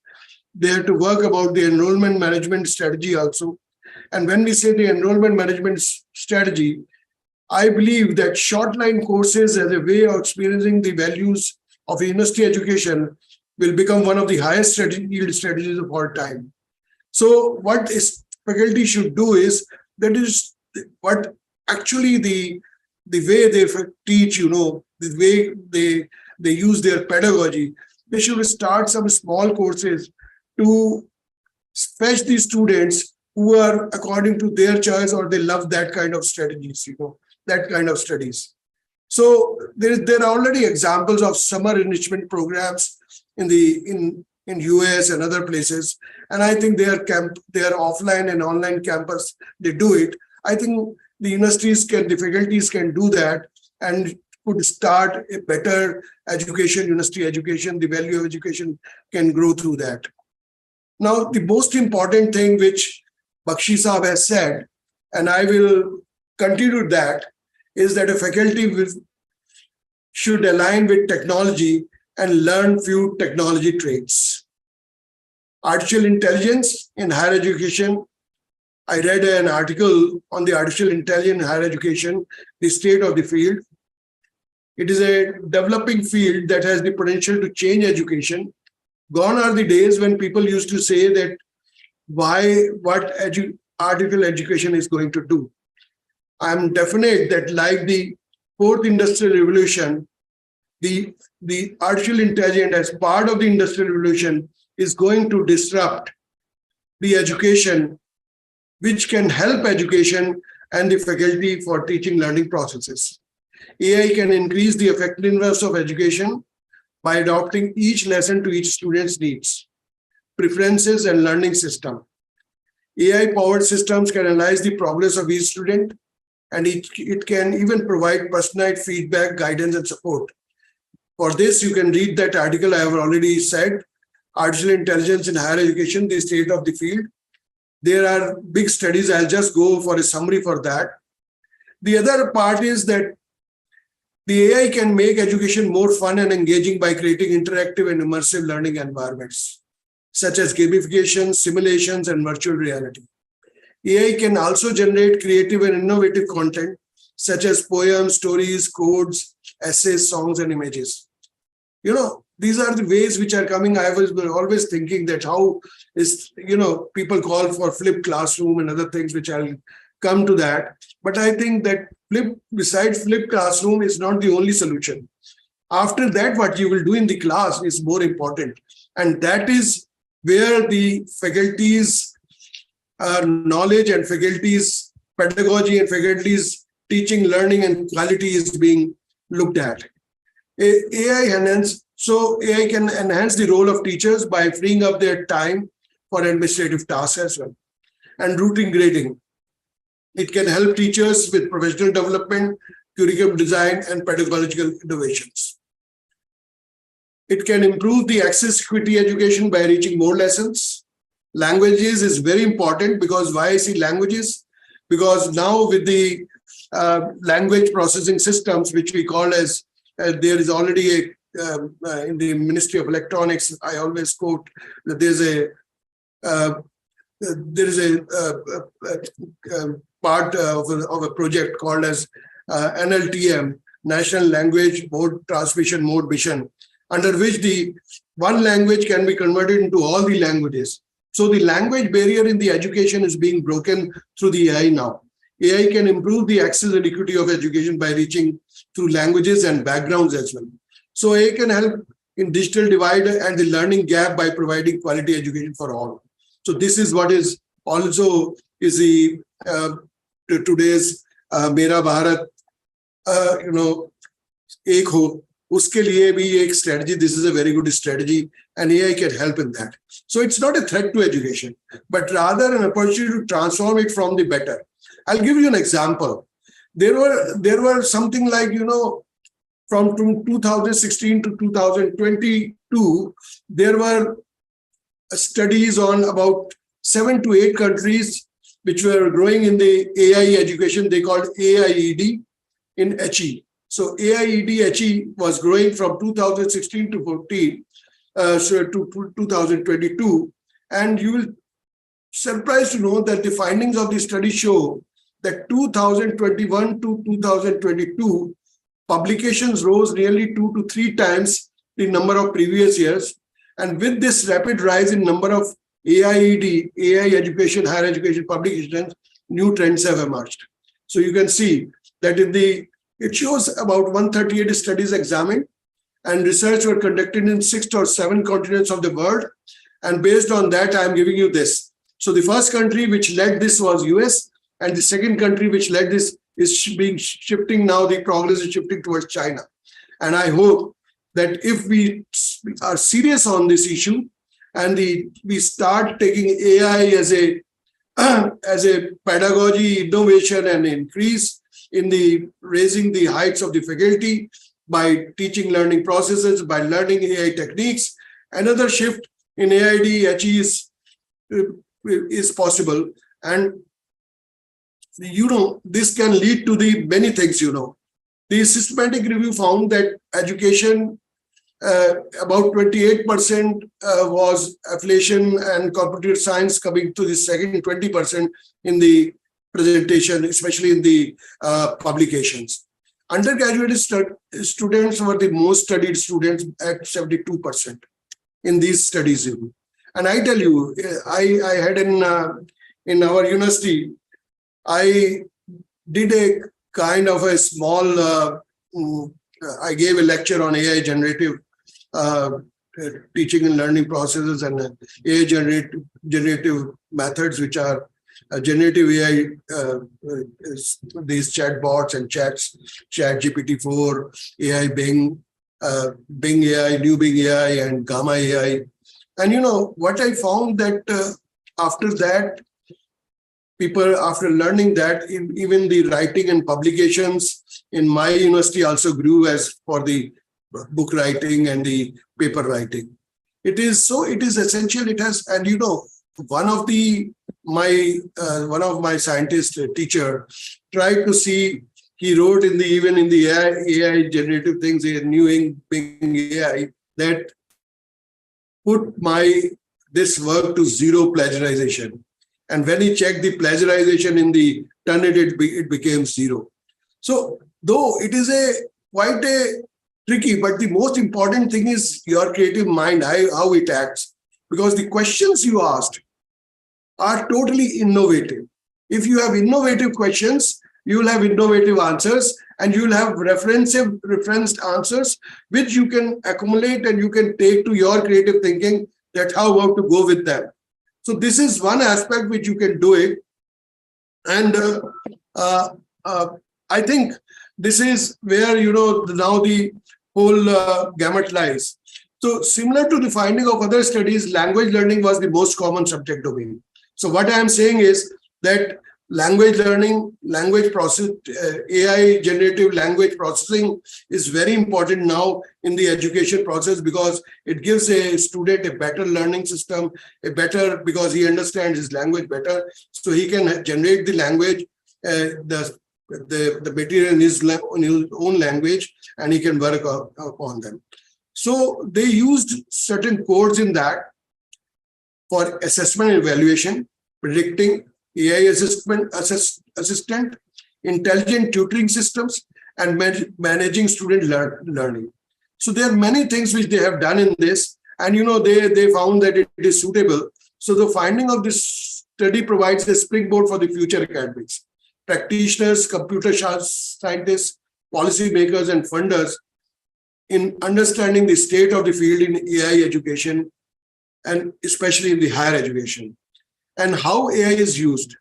they have to work about the enrollment management strategy also. And when we say the enrollment management strategy, I believe that short-line courses as a way of experiencing the values of university education will become one of the highest yield strategies of all time. So what faculty should do is, that is what actually the way they teach, the way they use their pedagogy, they should start some small courses to fetch the students who are according to their choice, or they love that kind of strategies, that kind of studies. So there are already examples of summer enrichment programs in US and other places, and I think they are offline and online campus. They do it. I think the the faculties can do that and could start a better education, university education. The value of education can grow through that. Now, the most important thing which Bakshi Saab has said, and I will continue that, is that a faculty should align with technology and learn few technology traits. Artificial intelligence in higher education. I read an article on the artificial intelligence in higher education, the state of the field. It is a developing field that has the potential to change education. Gone are the days when people used to say that what artificial education is going to do. I'm definite that, like the fourth industrial revolution, the artificial intelligence as part of the industrial revolution is going to disrupt the education, which can help education and the faculty for teaching learning processes. AI can increase the effectiveness of education by adopting each lesson to each student's needs, preferences, and learning system. AI-powered systems can analyze the progress of each student, and it can even provide personalized feedback, guidance, and support. For this, you can read that article I have already said, Artificial Intelligence in Higher Education, the State of the Field. There are big studies. I'll just go for a summary for that. The other part is that the AI can make education more fun and engaging by creating interactive and immersive learning environments, such as gamification, simulations, and virtual reality. AI can also generate creative and innovative content, such as poems, stories, codes, essays, songs, and images. These are the ways which are coming. I was always thinking that how is, people call for flipped classroom and other things, which I'll come to that. But I think that besides flipped classroom is not the only solution. After that, what you will do in the class is more important. And that is where the faculty's knowledge and faculty's pedagogy and faculty's teaching, learning, and quality is being looked at. AI enhanced So AI can enhance the role of teachers by freeing up their time for administrative tasks as well. And routing grading. It can help teachers with professional development, curriculum design, and pedagogical innovations. It can improve the access equity education by reaching more lessons. Languages is very important because why I see languages? Because now with the language processing systems, which we call as, there is already a, in the Ministry of Electronics, I always quote that there's a part of a project called as NLTM, National Language Mode Transmission Mode Mission, under which the one language can be converted into all the languages. So the language barrier in the education is being broken through the AI now. AI can improve the access and equity of education by reaching through languages and backgrounds as well. So AI can help in digital divide and the learning gap by providing quality education for all. So this is what is also is the today's Mera Bharat, Ek Ho, uske liye bhi ek strategy. This is a very good strategy, and AI can help in that. So it's not a threat to education, but rather an opportunity to transform it from the better. I'll give you an example. There were something like, from 2016 to 2022, there were studies on about 7 to 8 countries which were growing in the AI education. They called AIED in HE. So AIED HE was growing from 2016 to 14 to 2022. And you will be surprised to know that the findings of the study show that 2021 to 2022, publications rose nearly 2 to 3 times the number of previous years. And with this rapid rise in number of AIED, AI education, higher education publications, new trends have emerged. So you can see that it shows about 138 studies examined, and research were conducted in 6 or 7 continents of the world. And based on that, I'm giving you this. So the first country which led this was US, and the second country which led this is shifting now, the progress is shifting towards China. And I hope that if we are serious on this issue and we start taking AI as a pedagogy, innovation, and increase in the raising the heights of the faculty by teaching learning processes, by learning AI techniques, another shift in AIED HE is possible. And this can lead to the many things. The systematic review found that education, about 28% was affiliation and computer science, coming to the second 20% in the presentation, especially in the publications. Undergraduate students were the most studied students at 72% in these studies. And I tell you, I had in our university, I did a kind of a small, I gave a lecture on AI generative teaching and learning processes and AI generative methods, which are generative AI, these chatbots and chats, ChatGPT-4, AI Bing, Bing AI, New Bing AI, and Gamma AI. And what I found that after that, people, after learning that, even the writing and publications in my university also grew as for the book writing and the paper writing. It is essential. It has, and one of my scientist teacher tried to see, he wrote even in the AI generative things, New Bing AI, that put this work to 0 plagiarization. And when he checked the plagiarization in the Turnitin, it became 0. So though it is quite a tricky, but the most important thing is your creative mind, how it acts. Because the questions you asked are totally innovative. If you have innovative questions, you will have innovative answers, and you will have referenced answers, which you can accumulate and you can take to your creative thinking, that how to go with them. So this is one aspect which you can do it. And I think this is where, now the whole gamut lies. So similar to the finding of other studies, language learning was the most common subject domain. So what I am saying is that language learning, language process, AI generative language processing is very important now in the education process, because it gives a student a better learning system, because he understands his language better. So he can generate the language, the material in his own language, and he can work upon them. So they used certain codes in that for assessment and evaluation, predicting, AI assistant, intelligent tutoring systems, and managing student learning. So there are many things which they have done in this, and they found that it is suitable. So the finding of this study provides a springboard for the future academics. Practitioners, computer scientists, policymakers, and funders in understanding the state of the field in AI education, and especially in the higher education, and how AI is used.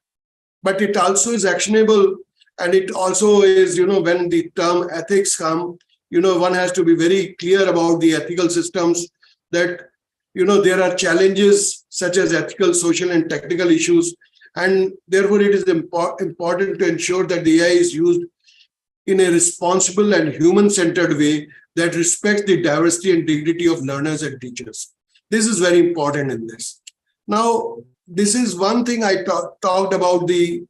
But it also is actionable, and it also is, when the term ethics come, one has to be very clear about the ethical systems, that, there are challenges such as ethical, social, and technical issues. And therefore, it is important to ensure that the AI is used in a responsible and human-centered way that respects the diversity and dignity of learners and teachers. This is very important in this. Now, this is one thing I talked about, the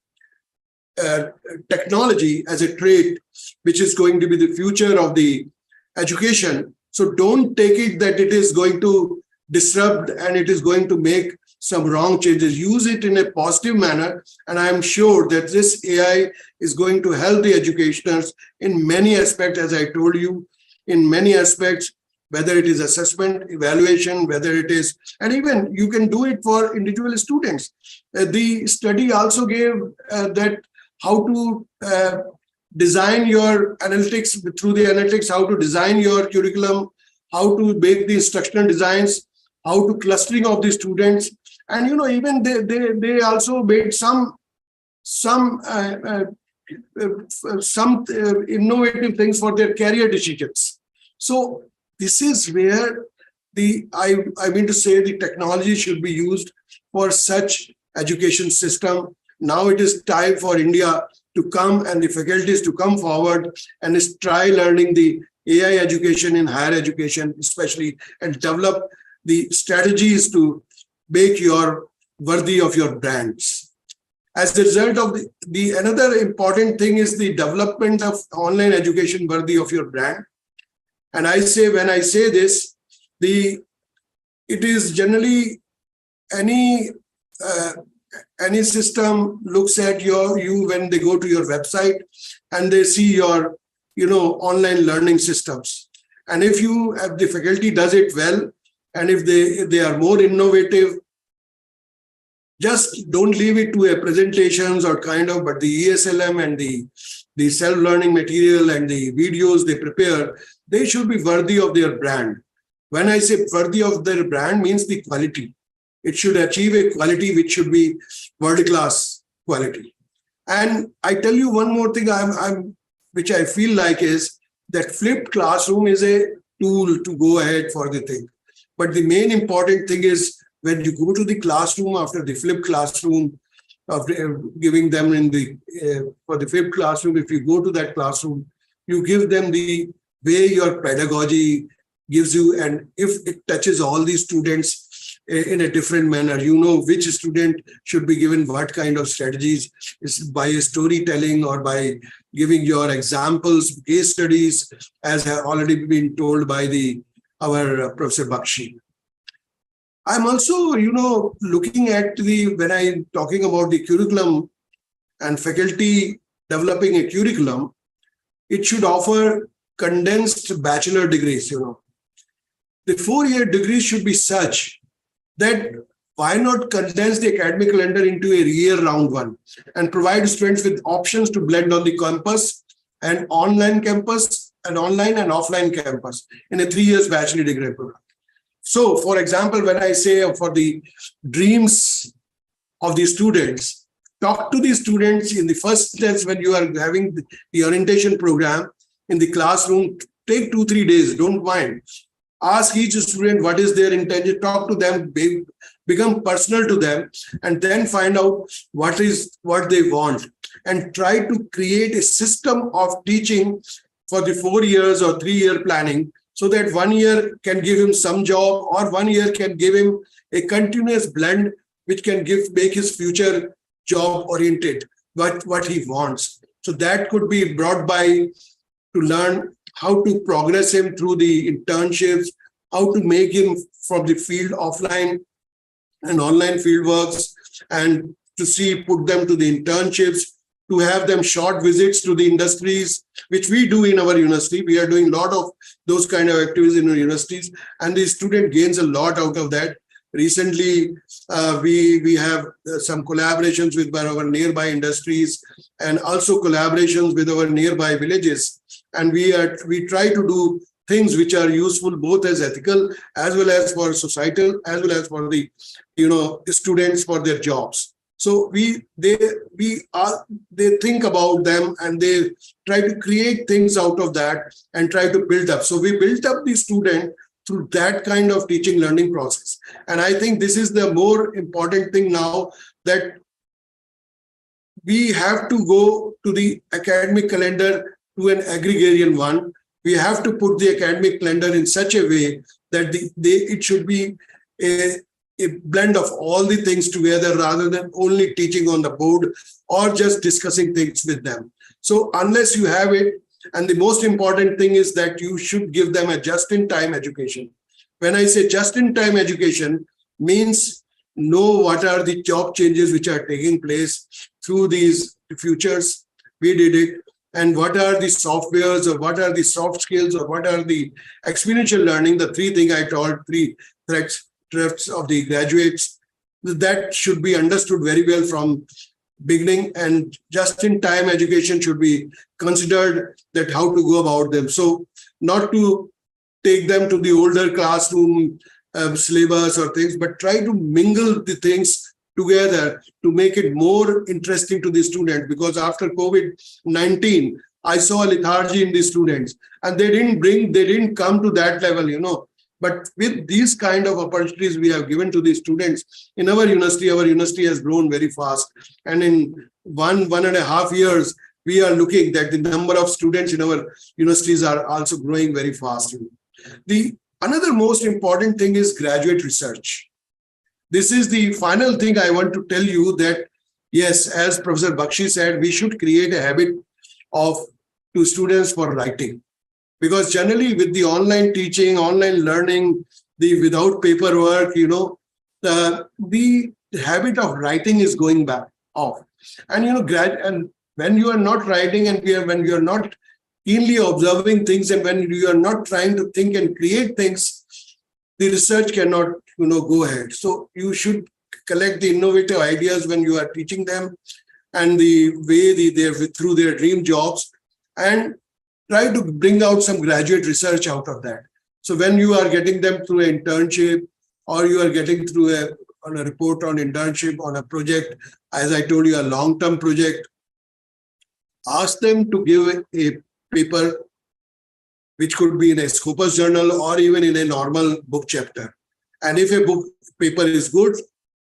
technology as a trait, which is going to be the future of the education. So don't take it that it is going to disrupt and it is going to make some wrong changes. Use it in a positive manner. And I am sure that this AI is going to help the educators in many aspects, as I told you, in many aspects, whether it is assessment, evaluation, whether it is, and even you can do it for individual students. The study also gave that how to design your analytics, through the analytics, how to design your curriculum, how to make the instructional designs, how to clustering of the students. And, even they also made some innovative things for their career decisions. So this is where I mean to say the technology should be used for such education system. Now it is time for India to come and the faculties to come forward and try learning the AI education in higher education, especially, and develop the strategies to make your worthy of your brands. As a result of the another important thing is the development of online education worthy of your brand. And I say, when I say this, it is generally any system looks at you when they go to your website and they see your online learning systems. And if the faculty does it well, and if they are more innovative, just don't leave it to a presentations or but the ESLM and the self-learning material and the videos they prepare, they should be worthy of their brand. When I say worthy of their brand, means the quality. It should achieve a quality which should be world-class quality. And I tell you one more thing, which I feel like is that flipped classroom is a tool to go ahead for the thing. But the main important thing is when you go to the classroom after the flipped classroom, after giving them for the flipped classroom, if you go to that classroom, you give them the way your pedagogy gives you, and if it touches all these students in a different manner, which student should be given what kind of strategies, is by storytelling or by giving your examples, case studies, as have already been told by our Professor Bakshi. I'm also, looking at when I'm talking about the curriculum and faculty developing a curriculum, it should offer condensed bachelor degrees, The 4-year degrees should be such that why not condense the academic calendar into a year-round one and provide students with options to blend on the campus and online campus and online and offline campus in a 3 years bachelor degree program. So, for example, when I say for the dreams of the students, talk to the students in the first instance when you are having the orientation program in the classroom. Take 2-3 days, don't mind. ask each student what is their intention, talk to them, become personal to them, and then find out what they want, and try to create a system of teaching for the 4 years or 3-year planning, so that 1 year can give him some job, or 1 year can give him a continuous blend which can make his future job oriented, what he wants. So that could be brought by to learn how to progress him through the internships, how to make him from the field offline and online field works, and to put them to the internships, to have them short visits to the industries, which we do in our university. We are doing a lot of those kind of activities in our universities, and the student gains a lot out of that. Recently, we have some collaborations with our nearby industries, and also collaborations with our nearby villages. And we try to do things which are useful both as ethical as well as for societal, as well as for the students for their jobs. So they think about them, and they try to create things out of that and try to build up. So we built up the student through that kind of teaching learning process. And I think this is the more important thing now, that we have to go to the academic calendar to an agrarian one. We have to put the academic calendar in such a way that it should be a blend of all the things together, rather than only teaching on the board or just discussing things with them. So unless you have it, and the most important thing is that you should give them a just-in-time education. When I say just-in-time education, means know what are the job changes which are taking place through these futures. We did it. And what are the softwares, or what are the soft skills, or what are the experiential learning, the 3 things I told, 3 threats of the graduates, that should be understood very well from beginning, and just-in-time education should be considered, that how to go about them. So not to take them to the older classroom syllabus or things, but try to mingle the things together to make it more interesting to the student. Because after COVID-19, I saw lethargy in the students, and they didn't come to that level, But with these kind of opportunities we have given to the students in our university has grown very fast. And in 1.5 years, we are looking that the number of students in our universities are also growing very fast. Another most important thing is graduate research. This is the final thing I want to tell you, that yes, as Professor Bakshi said, we should create a habit to students for writing. Because generally with the online teaching, online learning, without paperwork, the habit of writing is going back off. And and when you are not writing, and when you are not keenly observing things, and when you are not trying to think and create things, the research cannot go ahead. So you should collect the innovative ideas when you are teaching them, and the way they're through their dream jobs, and try to bring out some graduate research out of that. So when you are getting them through an internship, or you are getting through on a report on internship, on a project, as I told you, a long-term project, ask them to give a paper which could be in a Scopus journal or even in a normal book chapter. And if a book paper is good,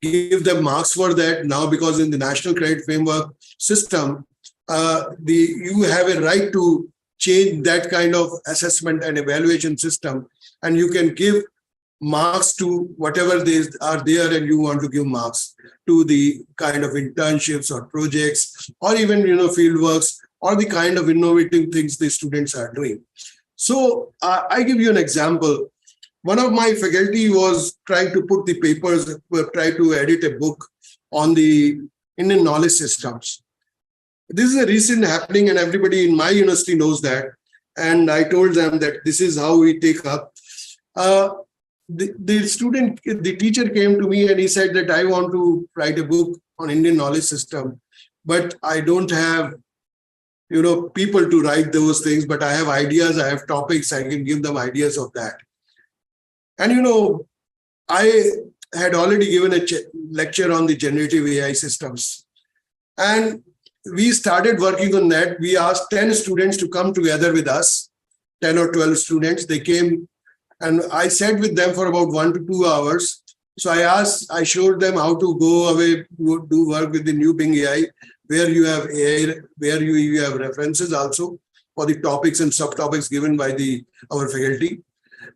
give them marks for that. Now, because in the National Credit Framework system, you have a right to change that kind of assessment and evaluation system, and you can give marks to whatever they are there, and you want to give marks to the kind of internships or projects, or even field works, or the kind of innovative things the students are doing. So I give you an example. One of my faculty was trying to put the papers, try to edit a book on the Indian knowledge systems. This is a recent happening, and everybody in my university knows that. And I told them that this is how we take up. The teacher came to me and he said that I want to write a book on Indian knowledge system, but I don't have, people to write those things, but I have ideas, I have topics, I can give them ideas of that. And, I had already given a lecture on the generative AI systems. And we started working on that. We asked 10 students to come together with us, 10 or 12 students. They came And I sat with them for about 1 to 2 hours. So I showed them how to go away, do work with the new Bing AI, where you have AI, where you have references also for the topics and subtopics given by our faculty.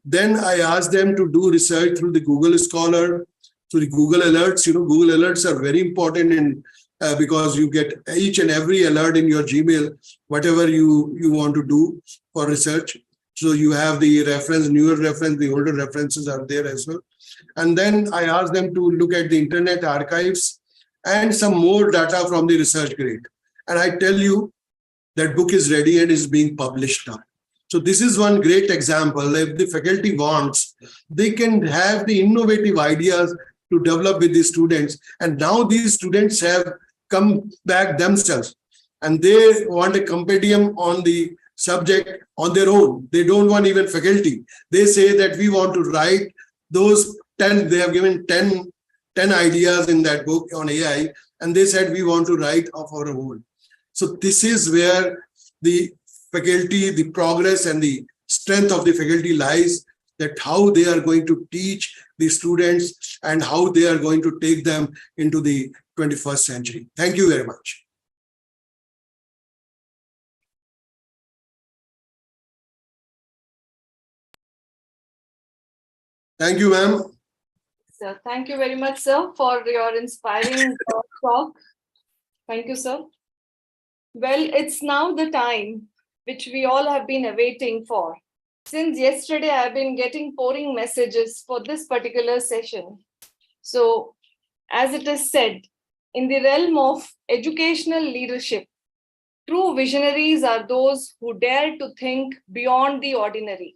Then I asked them to do research through the Google Scholar, through the Google Alerts. Google Alerts are very important because you get each and every alert in your Gmail, whatever you want to do for research. So you have the reference, newer reference, the older references are there as well. And then I asked them to look at the Internet Archives and some more data from the research grade. And I tell you, that book is ready and is being published now. So this is one great example. If the faculty wants, they can have the innovative ideas to develop with the students. And now these students have come back themselves and they want a compendium on the subject on their own. They don't want even faculty. They say that we want to write those 10, they have given 10 ideas in that book on AI, and they said we want to write of our own. So this is where the faculty, the progress and the strength of the faculty lies, that how they are going to teach the students and how they are going to take them into the 21st century. Thank you very much. Thank you, ma'am. Sir, thank you very much, sir, for your inspiring talk. Thank you, sir. Well, it's now the time which we all have been awaiting for. Since yesterday, I've been getting pouring messages for this particular session. So, as it is said, in the realm of educational leadership, true visionaries are those who dare to think beyond the ordinary,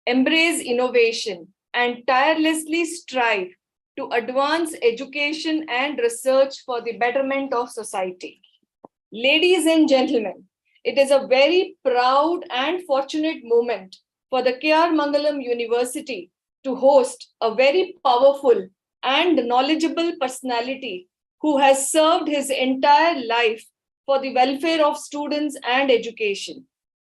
embrace innovation, and tirelessly strive to advance education and research for the betterment of society. Ladies and gentlemen, it is a very proud and fortunate moment for the K.R. Mangalam University to host a very powerful and knowledgeable personality who has served his entire life for the welfare of students and education.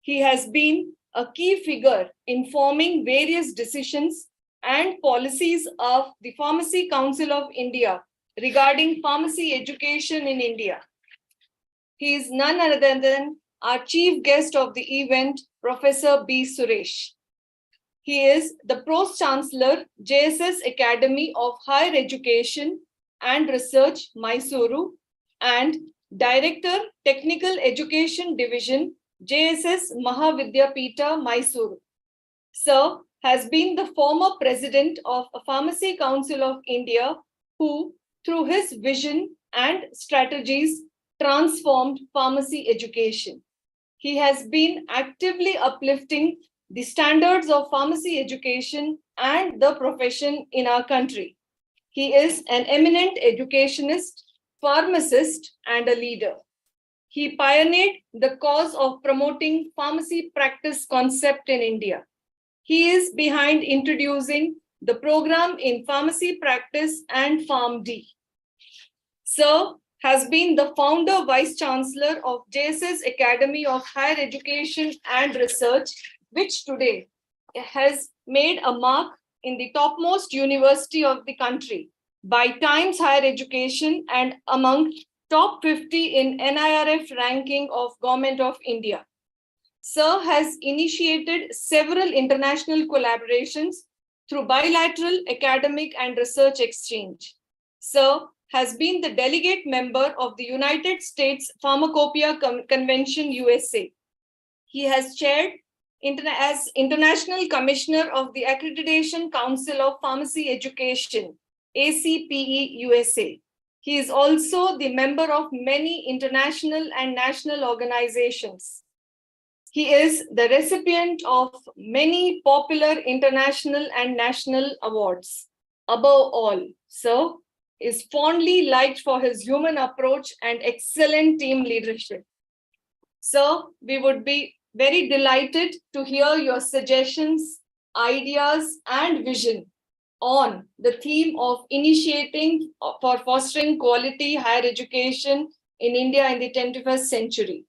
He has been a key figure in forming various decisions and policies of the Pharmacy Council of India regarding pharmacy education in India. He is none other than our chief guest of the event, Professor B. Suresh. He is the Pro-Chancellor, JSS Academy of Higher Education and Research, Mysuru, and Director, Technical Education Division, JSS Mahavidyapita, Mysuru. Sir has been the former president of a Pharmacy Council of India who, through his vision and strategies, transformed pharmacy education. He has been actively uplifting the standards of pharmacy education and the profession in our country. He is an eminent educationist, pharmacist, and a leader. He pioneered the cause of promoting pharmacy practice concept in India. He is behind introducing the program in pharmacy practice and PharmD. Sir has been the founder vice chancellor of JSS Academy of Higher Education and Research, which today has made a mark in the topmost university of the country by Times Higher Education and among top 50 in NIRF ranking of Government of India. Sir has initiated several international collaborations through bilateral academic and research exchange. Sir has been the delegate member of the United States Pharmacopoeia Convention, USA. He has chaired as International Commissioner of the Accreditation Council of Pharmacy Education, ACPE, USA. He is also the member of many international and national organizations. He is the recipient of many popular international and national awards. Above all, Sir is fondly liked for his human approach and excellent team leadership. Sir, we would be very delighted to hear your suggestions, ideas, and vision on the theme of initiating for fostering quality higher education in India in the 21st century,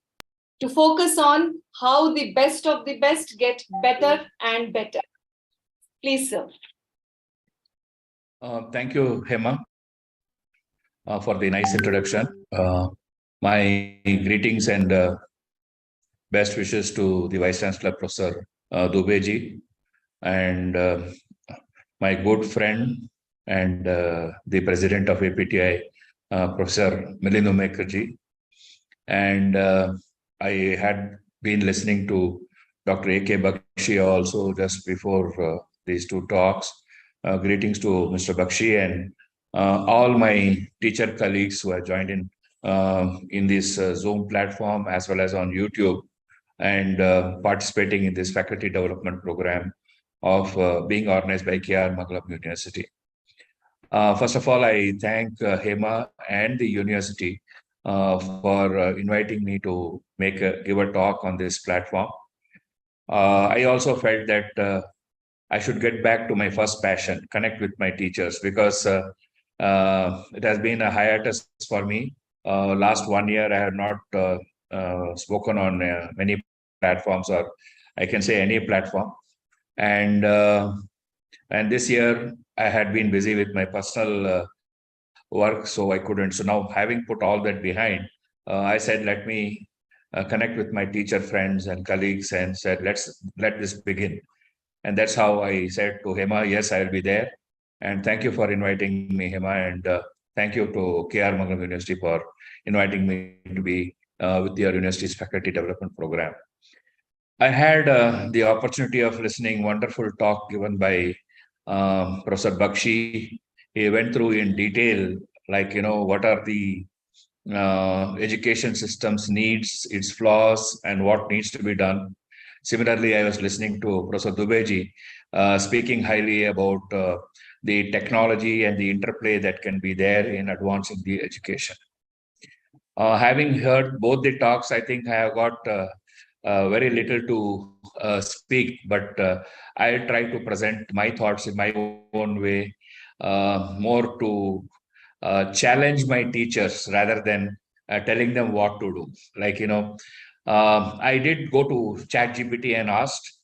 to focus on how the best of the best get better and better. Please, sir. Thank you, Hema, for the nice introduction. My greetings and best wishes to the Vice Chancellor, Professor Dubeji, and my good friend and the President of APTI, Professor Milind Mukherjee. And I had been listening to Dr. A.K. Bakshi also just before these two talks. Greetings to Mr. Bakshi and all my teacher colleagues who have joined in this Zoom platform as well as on YouTube and participating in this faculty development program of being organized by K.R. Mangalam University. First of all, I thank Hema and the university for inviting me to give a talk on this platform. I also felt that I should get back to my first passion, connect with my teachers, because it has been a hiatus for me. Last 1 year, I have not spoken on many platforms, or I can say any platform. And this year, I had been busy with my personal work, so I couldn't. So now, having put all that behind, I said, let me connect with my teacher friends and colleagues and said, let this begin. And that's how I said to Hema, yes, I will be there. And thank you for inviting me, Hema. And thank you to K.R. Mangalam University for inviting me to be with your university's faculty development program. I had the opportunity of listening wonderful talk given by Professor Bakshi. He went through in detail, like, what are the education system's needs, its flaws, and what needs to be done. Similarly, I was listening to Professor Dubeji speaking highly about the technology and the interplay that can be there in advancing the education. Having heard both the talks, I think I have got very little to speak, but I'll try to present my thoughts in my own way, more to challenge my teachers rather than telling them what to do. Like, I did go to ChatGPT and asked,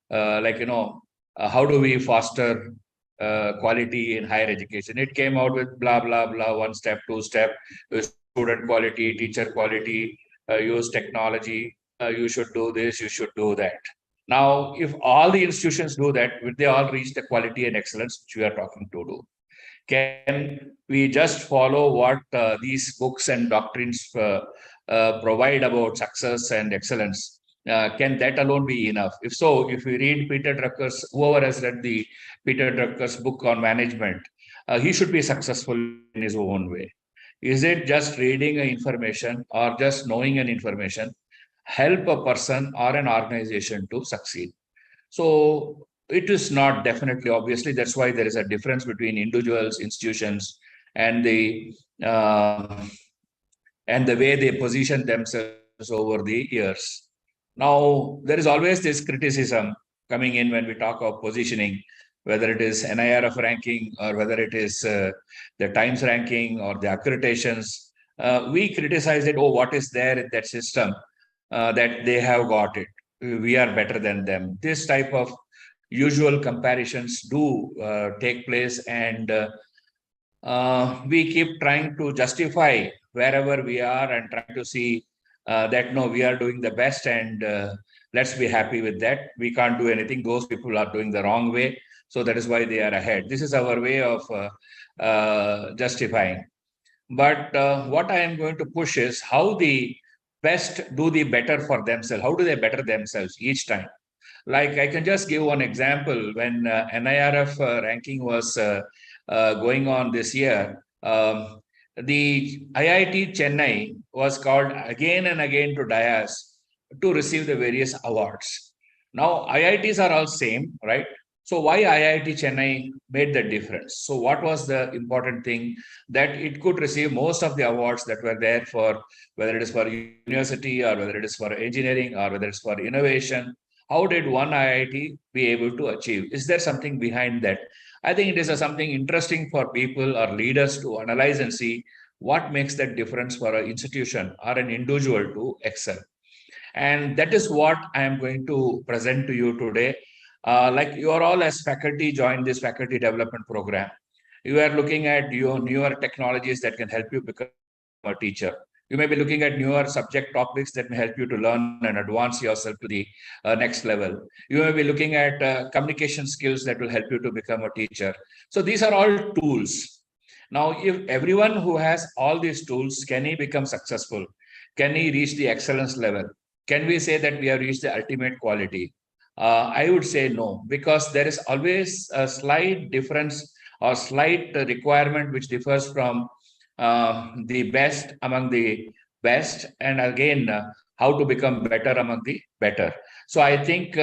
how do we foster quality in higher education? It came out with blah, blah, blah, 1 step, 2 step, student quality, teacher quality, use technology, you should do this, you should do that. Now, if all the institutions do that, will they all reach the quality and excellence which we are talking to do? Can we just follow what these books and doctrines provide about success and excellence? Can that alone be enough? If so, if we read Peter Drucker's, whoever has read the Peter Drucker's book on management, he should be successful in his own way. Is it just reading information or just knowing an information help a person or an organization to succeed? So it is not definitely, obviously, that's why there is a difference between individuals, institutions, and the way they position themselves over the years. Now, there is always this criticism coming in when we talk of positioning, whether it is NIRF ranking or whether it is the Times ranking or the accreditations. We criticize it, what is there in that system that they have got it. We are better than them. This type of usual comparisons do take place, and we keep trying to justify wherever we are and trying to see that no, we are doing the best, and let's be happy with that. We can't do anything. Those people are doing the wrong way, so that is why they are ahead. This is our way of justifying. But what I am going to push is how the best do the better for themselves. How do they better themselves each time? Like, I can just give one example. When NIRF ranking was going on this year, the IIT Chennai was called again and again to dais to receive the various awards. Now, IITs are all same, right? So why IIT Chennai made the difference? So what was the important thing? That it could receive most of the awards that were there for, whether it is for university or whether it is for engineering or whether it's for innovation. How did one IIT be able to achieve? Is there something behind that? I think it is something interesting for people or leaders to analyze and see what makes that difference for an institution or an individual to excel. And that is what I am going to present to you today. Like you are all as faculty joined this faculty development program. You are looking at your newer technologies that can help you become a teacher. You may be looking at newer subject topics that may help you to learn and advance yourself to the next level. You may be looking at communication skills that will help you to become a teacher. So these are all tools. Now, if everyone who has all these tools, can he become successful? Can he reach the excellence level? Can we say that we have reached the ultimate quality? I would say no, because there is always a slight difference or slight requirement which differs from the best among the best, and again, how to become better among the better. So I think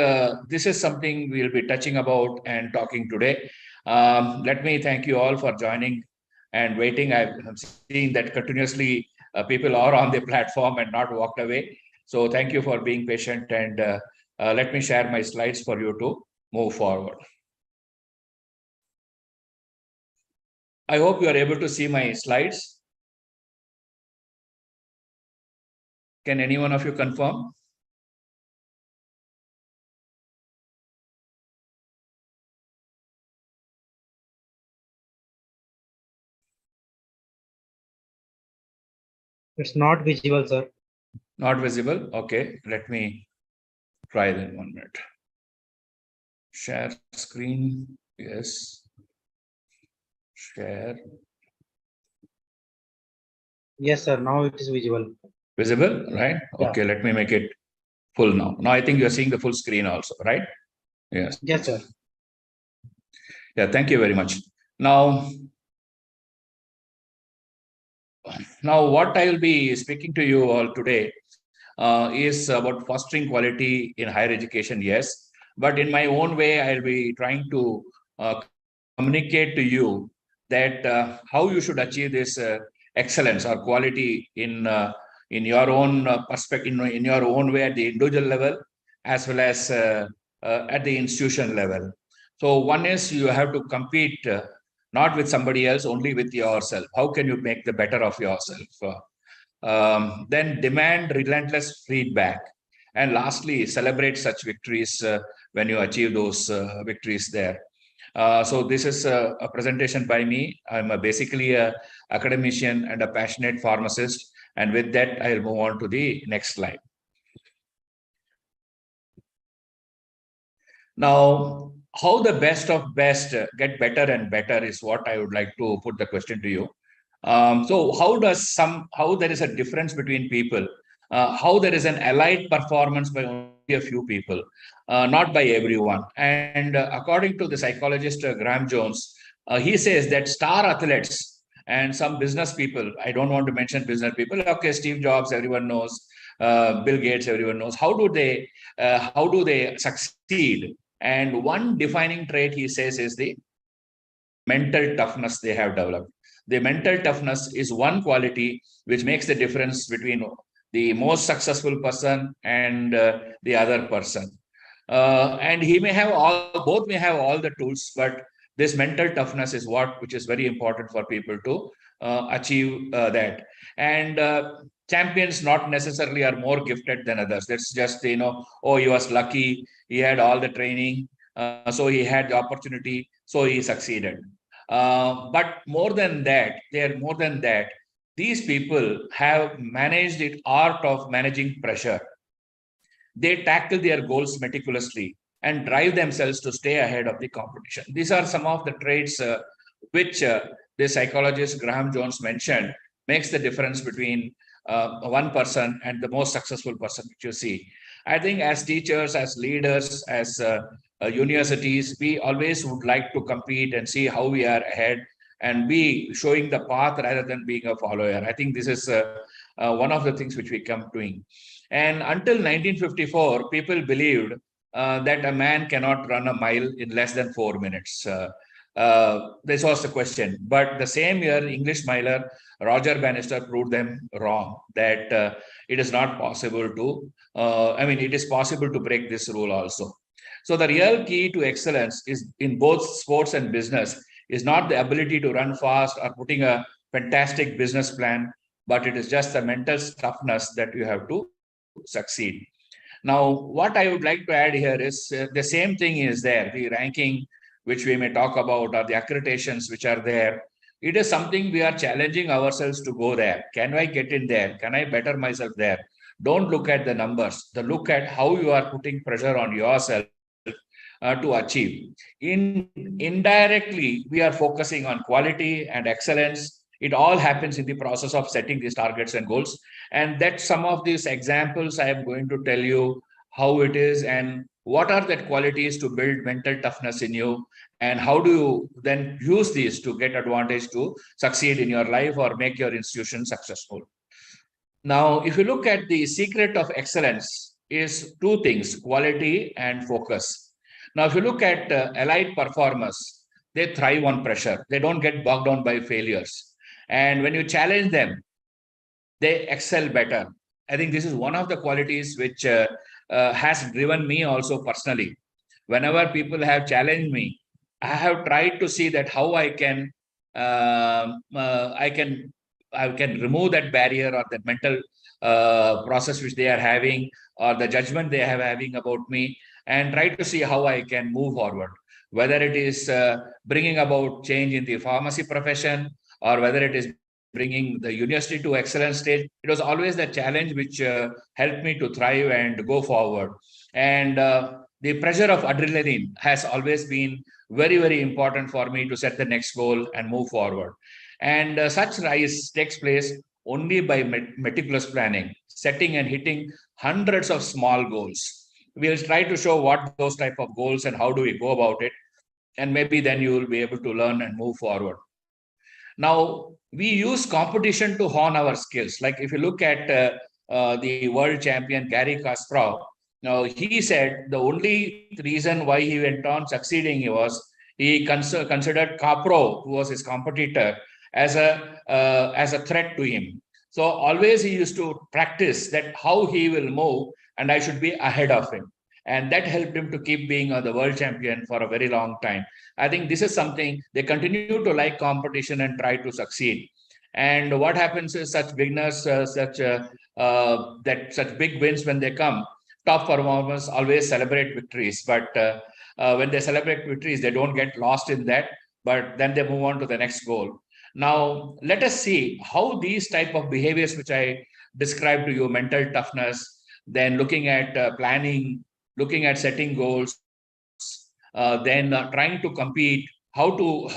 this is something we'll be touching about and talking today. Let me thank you all for joining and waiting. I'm seeing that continuously people are on the platform and not walked away. So thank you for being patient, and let me share my slides for you to move forward. I hope you are able to see my slides. Can any one of you confirm? It's not visible, sir. Not visible. Okay, let me try then 1 minute. Share screen. Yes. Share. Yes, sir. Now it is visible. Visible, right? Yeah. Okay, let me make it full now. Now I think you're seeing the full screen also, right? Yes. Yes, sir. Yeah, thank you very much. Now what I will be speaking to you all today is about fostering quality in higher education, yes. But in my own way, I'll be trying to communicate to you that how you should achieve this excellence or quality in your own perspective, in your own way at the individual level, as well as at the institution level. So one is you have to compete not with somebody else, only with yourself. How can you make the better of yourself? Then demand relentless feedback. And lastly, celebrate such victories when you achieve those victories there. So this is a presentation by me. I'm basically an academician and a passionate pharmacist. And with that, I'll move on to the next slide. Now, how the best of best get better and better is what I would like to put the question to you. So how there is a difference between people, how there is an allied performance by only a few people, not by everyone. And according to the psychologist Graham Jones, he says that star athletes and some business people, I don't want to mention business people, okay, Steve Jobs, everyone knows, Bill Gates, everyone knows, how do they succeed? And one defining trait, he says, is the mental toughness they have developed. The mental toughness is one quality which makes the difference between the most successful person and the other person. And he may have both may have all the tools, but this mental toughness is which is very important for people to achieve that. And champions not necessarily are more gifted than others. That's just, oh, he was lucky, he had all the training, so he had the opportunity, so he succeeded. But more than that, these people have managed the art of managing pressure. They tackle their goals meticulously and drive themselves to stay ahead of the competition. These are some of the traits which the psychologist Graham Jones mentioned makes the difference between one person and the most successful person which you see. I think as teachers, as leaders, as universities, we always would like to compete and see how we are ahead and be showing the path rather than being a follower. I think this is one of the things which we come doing. And until 1954, people believed that a man cannot run a mile in less than 4 minutes. This was the question. But the same year, English miler Roger Bannister proved them wrong, that it is not possible to, it is possible to break this rule also. So the real key to excellence is in both sports and business is not the ability to run fast or putting a fantastic business plan, but it is just the mental toughness that you have to succeed. Now, what I would like to add here is the same thing is there, the ranking, which we may talk about, or the accreditations which are there. It is something we are challenging ourselves to go there. Can I get in there? Can I better myself there? Don't look at the numbers. Look at how you are putting pressure on yourself to achieve. Indirectly, we are focusing on quality and excellence. It all happens in the process of setting these targets and goals. And that's some of these examples I am going to tell you how it is and what are the qualities to build mental toughness in you, and how do you then use these to get advantage to succeed in your life or make your institution successful. Now, if you look at the secret of excellence is two things, quality and focus. Now, if you look at elite performers, they thrive on pressure. They don't get bogged down by failures. And when you challenge them, they excel better. I think this is one of the qualities which has driven me also personally. Whenever people have challenged me, I have tried to see that how I can remove that barrier or that mental process which they are having, or the judgment they have having about me, and try to see how I can move forward. Whether it is bringing about change in the pharmacy profession, or whether it is bringing the university to excellence stage, it was always the challenge which helped me to thrive and go forward. And the pressure of adrenaline has always been very, very important for me to set the next goal and move forward. And such rise takes place only by meticulous planning, setting and hitting hundreds of small goals. We'll try to show what those type of goals and how do we go about it. And maybe then you will be able to learn and move forward. Now, we use competition to hone our skills. Like if you look at the world champion, Garry Kasparov, now he said the only reason why he went on succeeding was he considered Kasparov, who was his competitor, as a threat to him. So always he used to practice that how he will move and I should be ahead of him. And that helped him to keep being the world champion for a very long time. I think this is something they continue to like competition and try to succeed. And what happens is such beginners, such big wins when they come, top performers always celebrate victories. But when they celebrate victories, they don't get lost in that, but then they move on to the next goal. Now, let us see how these type of behaviors, which I described to you, mental toughness, then looking at planning, looking at setting goals, then trying to compete, how to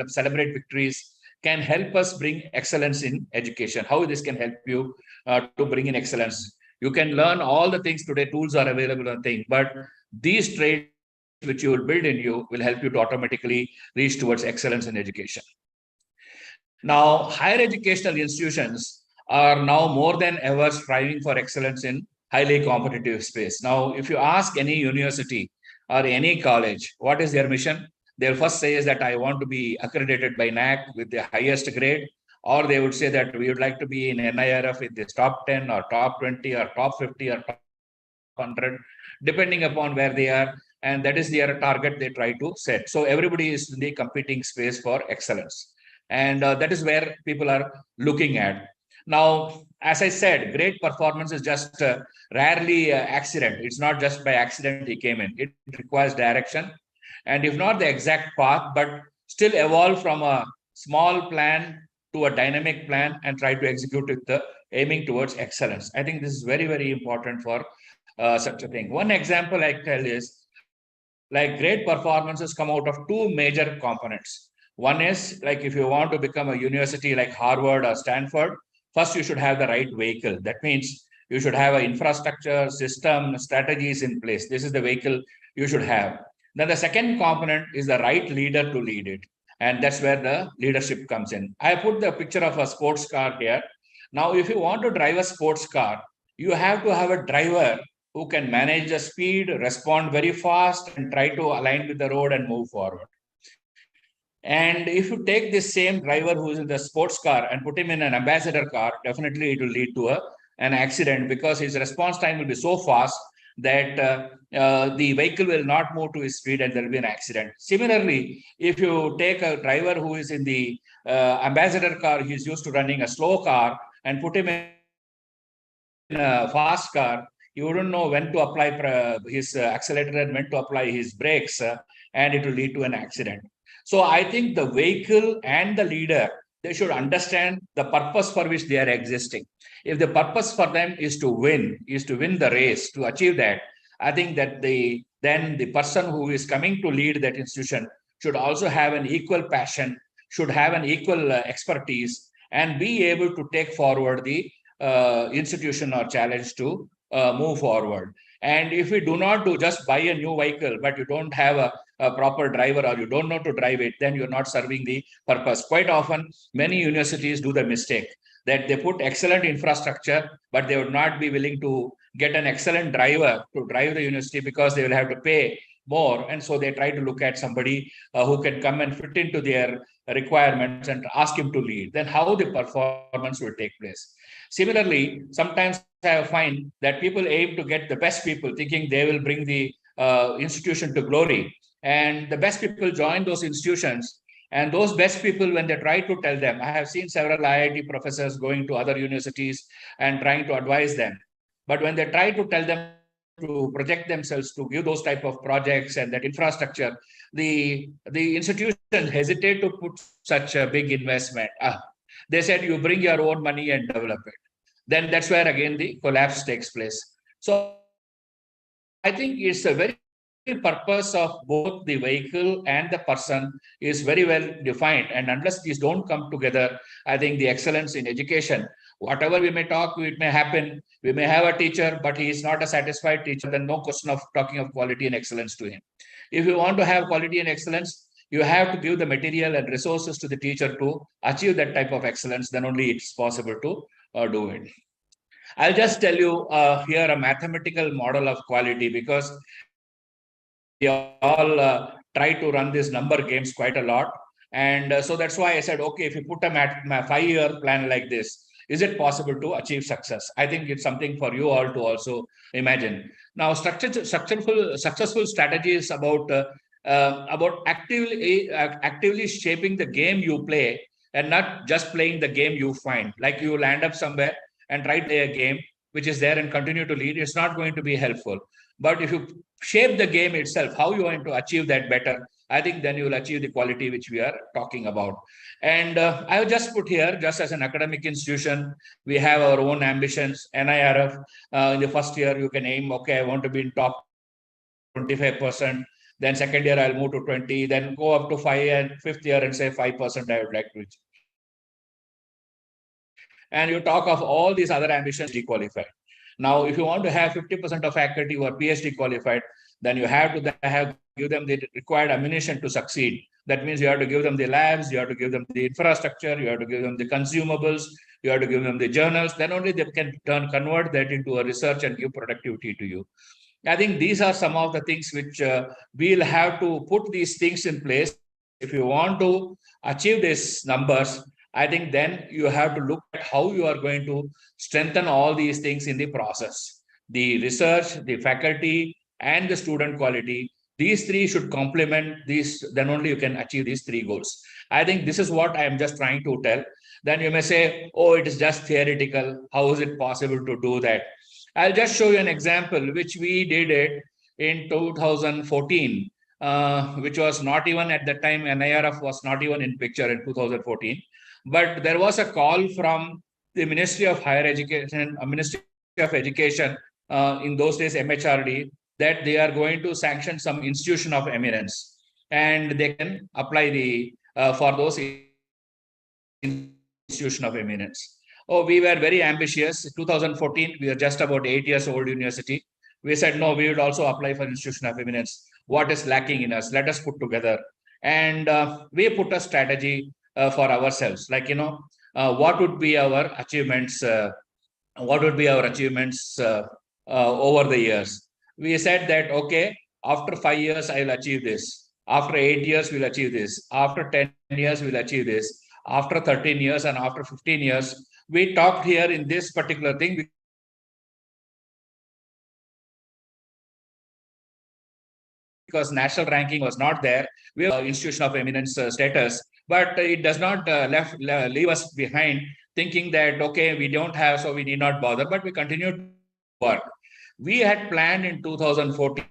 celebrate victories, can help us bring excellence in education. How this can help you to bring in excellence. You can learn all the things today, tools are available on things, but these traits which you will build in you will help you to automatically reach towards excellence in education. Now, higher educational institutions are now more than ever striving for excellence in highly competitive space. Now, if you ask any university or any college, what is their mission? They'll first say is that I want to be accredited by NAAC with the highest grade, or they would say that we would like to be in NIRF in this top 10 or top 20 or top 50 or top 100, depending upon where they are. And that is their target they try to set. So everybody is in the competing space for excellence. And that is where people are looking at. Now, as I said, great performance is just rarely accident. It's not just by accident he came in. It requires direction. And if not the exact path, but still evolve from a small plan to a dynamic plan and try to execute it, aiming towards excellence. I think this is very, very important for such a thing. One example I tell is, like, great performances come out of two major components. One is, like, if you want to become a university like Harvard or Stanford, first you should have the right vehicle. That means you should have an infrastructure, system, strategies in place. This is the vehicle you should have. Then the second component is the right leader to lead it. And that's where the leadership comes in. I put the picture of a sports car here. Now, if you want to drive a sports car, you have to have a driver who can manage the speed, respond very fast, and try to align with the road and move forward. And if you take this same driver who's in the sports car and put him in an ambassador car, definitely it will lead to an accident, because his response time will be so fast that the vehicle will not move to his speed and there will be an accident. Similarly, if you take a driver who is in the ambassador car, he's used to running a slow car, and put him in a fast car, He wouldn't know when to apply his accelerator and when to apply his brakes, and it will lead to an accident. So I think the vehicle and the leader, they should understand the purpose for which they are existing. If the purpose for them is to win the race, to achieve that, I think that then the person who is coming to lead that institution should also have an equal passion, should have an equal expertise, and be able to take forward the institution or challenge to move forward. And if we do not just buy a new vehicle, but you don't have a proper driver or you don't know to drive it, then you're not serving the purpose. Quite often, many universities do the mistake that they put excellent infrastructure, but they would not be willing to get an excellent driver to drive the university because they will have to pay more. And so they try to look at somebody who can come and fit into their requirements and ask him to lead. Then how the performance will take place. Similarly, sometimes I find that people aim to get the best people, thinking they will bring the institution to glory. And the best people join those institutions. And those best people, when they try to tell them, I have seen several IIT professors going to other universities and trying to advise them. But when they try to tell them to project themselves to give those type of projects and that infrastructure, the institution hesitate to put such a big investment. They said, you bring your own money and develop it. Then that's where again the collapse takes place. So I think it's a very purpose of both the vehicle and the person is very well defined. And unless these don't come together, I think the excellence in education, whatever we may talk, it may happen. We may have a teacher, but he is not a satisfied teacher. Then no question of talking of quality and excellence to him. If you want to have quality and excellence, you have to give the material and resources to the teacher to achieve that type of excellence. Then only it's possible to do it. I'll just tell you here a mathematical model of quality, because we all try to run these number games quite a lot. And so that's why I said, okay, if you put a 5-year plan like this, is it possible to achieve success? I think it's something for you all to also imagine. Now, successful strategies about actively shaping the game you play and not just playing the game you find. Like you will end up somewhere and try to play a game which is there and continue to lead. It's not going to be helpful. But if you shape the game itself, how you are going to achieve that better, I think then you will achieve the quality which we are talking about. And I have just put here, just as an academic institution, we have our own ambitions. NIRF, in the first year, you can aim, okay, I want to be in top 25%. Then second year, I'll move to 20, then go up to 5, and fifth year and say 5% I would like to reach. And you talk of all these other ambitions dequalified. Now, if you want to have 50% of faculty who are PhD qualified, then you have to give them the required ammunition to succeed. That means you have to give them the labs, you have to give them the infrastructure, you have to give them the consumables, you have to give them the journals. Then only they can convert that into a research and give productivity to you. I think these are some of the things which we'll have to put these things in place. If you want to achieve these numbers, I think then you have to look at how you are going to strengthen all these things in the process. The research, the faculty, and the student quality, these three should complement these, then only you can achieve these three goals. I think this is what I am just trying to tell. Then you may say, oh, it is just theoretical. How is it possible to do that? I'll just show you an example, which we did it in 2014, which was not even at the time, NIRF was not even in picture in 2014. But there was a call from the Ministry of Higher Education, Ministry of Education, in those days MHRD, that they are going to sanction some institution of eminence, and they can apply the for those institution of eminence. Oh, we were very ambitious. 2014, we were just about 8 years old university. We said, no, we would also apply for institution of eminence. What is lacking in us? Let us put together. And we put a strategy for ourselves, like, what would be our achievements? What would be our achievements over the years? We said that, okay, after 5 years, I will achieve this. After 8 years, we'll achieve this. After 10 years, we'll achieve this. After 13 years and after 15 years, we talked here in this particular thing because national ranking was not there. We have institution of eminence status, but it does not leave us behind thinking that, okay, we don't have, so we need not bother, but we continue to work. we had planned in 2014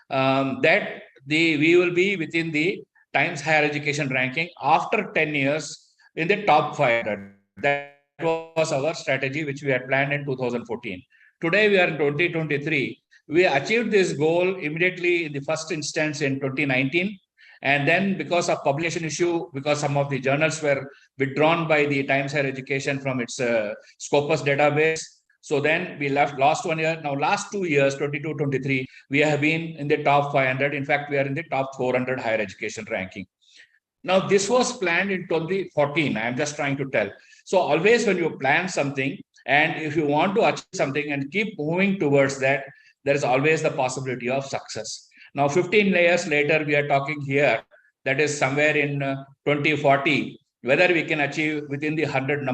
that we will be within the Times Higher Education ranking after 10 years in the top 500. That was our strategy, which we had planned in 2014. Today, we are in 2023. We achieved this goal immediately in the first instance in 2019. And then because of publication issue, because some of the journals were withdrawn by the Times Higher Education from its Scopus database. So then we lost 1 year. Now, last 2 years, 22, 23, we have been in the top 500. In fact, we are in the top 400 higher education ranking. Now, this was planned in 2014. I'm just trying to tell. So always when you plan something, and if you want to achieve something and keep moving towards that, there is always the possibility of success. Now, 15 years later, we are talking here, that is somewhere in 2040, whether we can achieve within the 100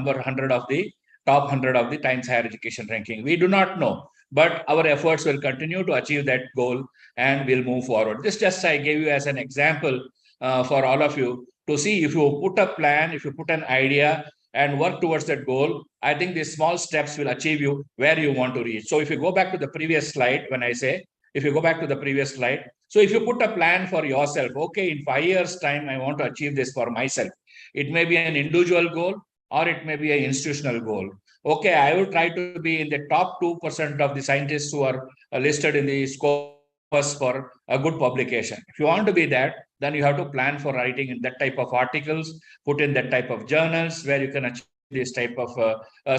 of the top 100 of the Times Higher Education ranking. We do not know, but our efforts will continue to achieve that goal and we'll move forward. This just I gave you as an example for all of you to see if you put a plan, if you put an idea and work towards that goal, I think these small steps will achieve you where you want to reach. So if you go back to the previous slide, when I say, if you go back to the previous slide, so if you put a plan for yourself, okay, in 5 years' time, I want to achieve this for myself. It may be an individual goal or it may be an institutional goal. Okay, I will try to be in the top 2% of the scientists who are listed in the Scopus for a good publication. If you want to be that, then you have to plan for writing in that type of articles, put in that type of journals where you can achieve this type of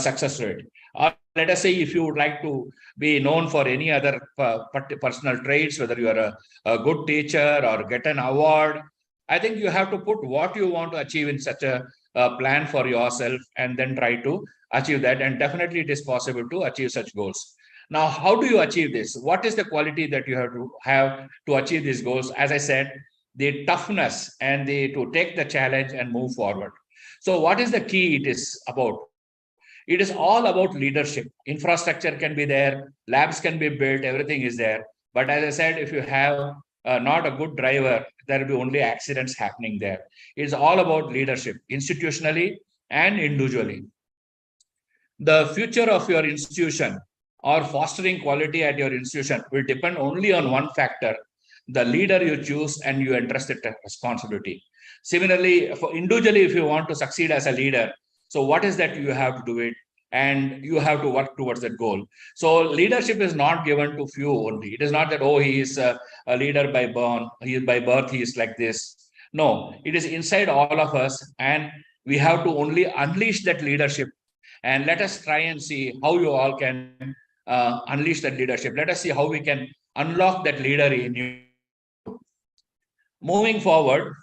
success rate. Or let us say if you would like to be known for any other personal traits, whether you are a good teacher or get an award, I think you have to put what you want to achieve in such a plan for yourself and then try to achieve that. And definitely it is possible to achieve such goals. Now, how do you achieve this? What is the quality that you have to achieve these goals? As I said, the toughness and to take the challenge and move forward. So what is the key it is about? It is all about leadership. Infrastructure can be there, labs can be built, everything is there. But as I said, if you have not a good driver, there will be only accidents happening there. It's all about leadership, institutionally and individually. The future of your institution or fostering quality at your institution will depend only on one factor, the leader you choose and you entrust the responsibility. Similarly, for individually, if you want to succeed as a leader, so what is that you have to do it and you have to work towards that goal. So leadership is not given to few only. It is not that, oh, he is a leader by birth, he is like this. No, it is inside all of us and we have to only unleash that leadership. And let us try and see how you all can unleash that leadership. Let us see how we can unlock that leader in you. Moving forward,